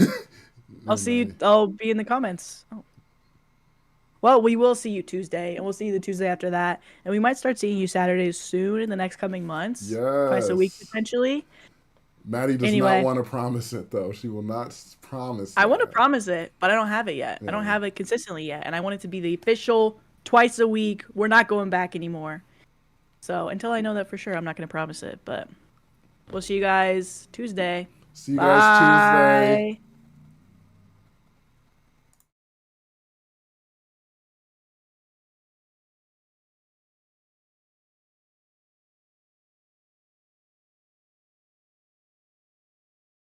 I'll see you. I'll be in the comments. Oh. Well, we will see you Tuesday, and we'll see you the Tuesday after that. And we might start seeing you Saturdays soon in the next coming months.
Yes.
Twice a week, potentially.
Maddie does not want to promise it, though. She will not promise
I want to
that.
promise it, but I don't have it yet.
Yeah.
I don't have it consistently yet. And I want it to be the official twice a week. We're not going back anymore. So until I know that for sure, I'm not going to promise it. But we'll see you guys Tuesday.
See you guys Tuesday.
Bye.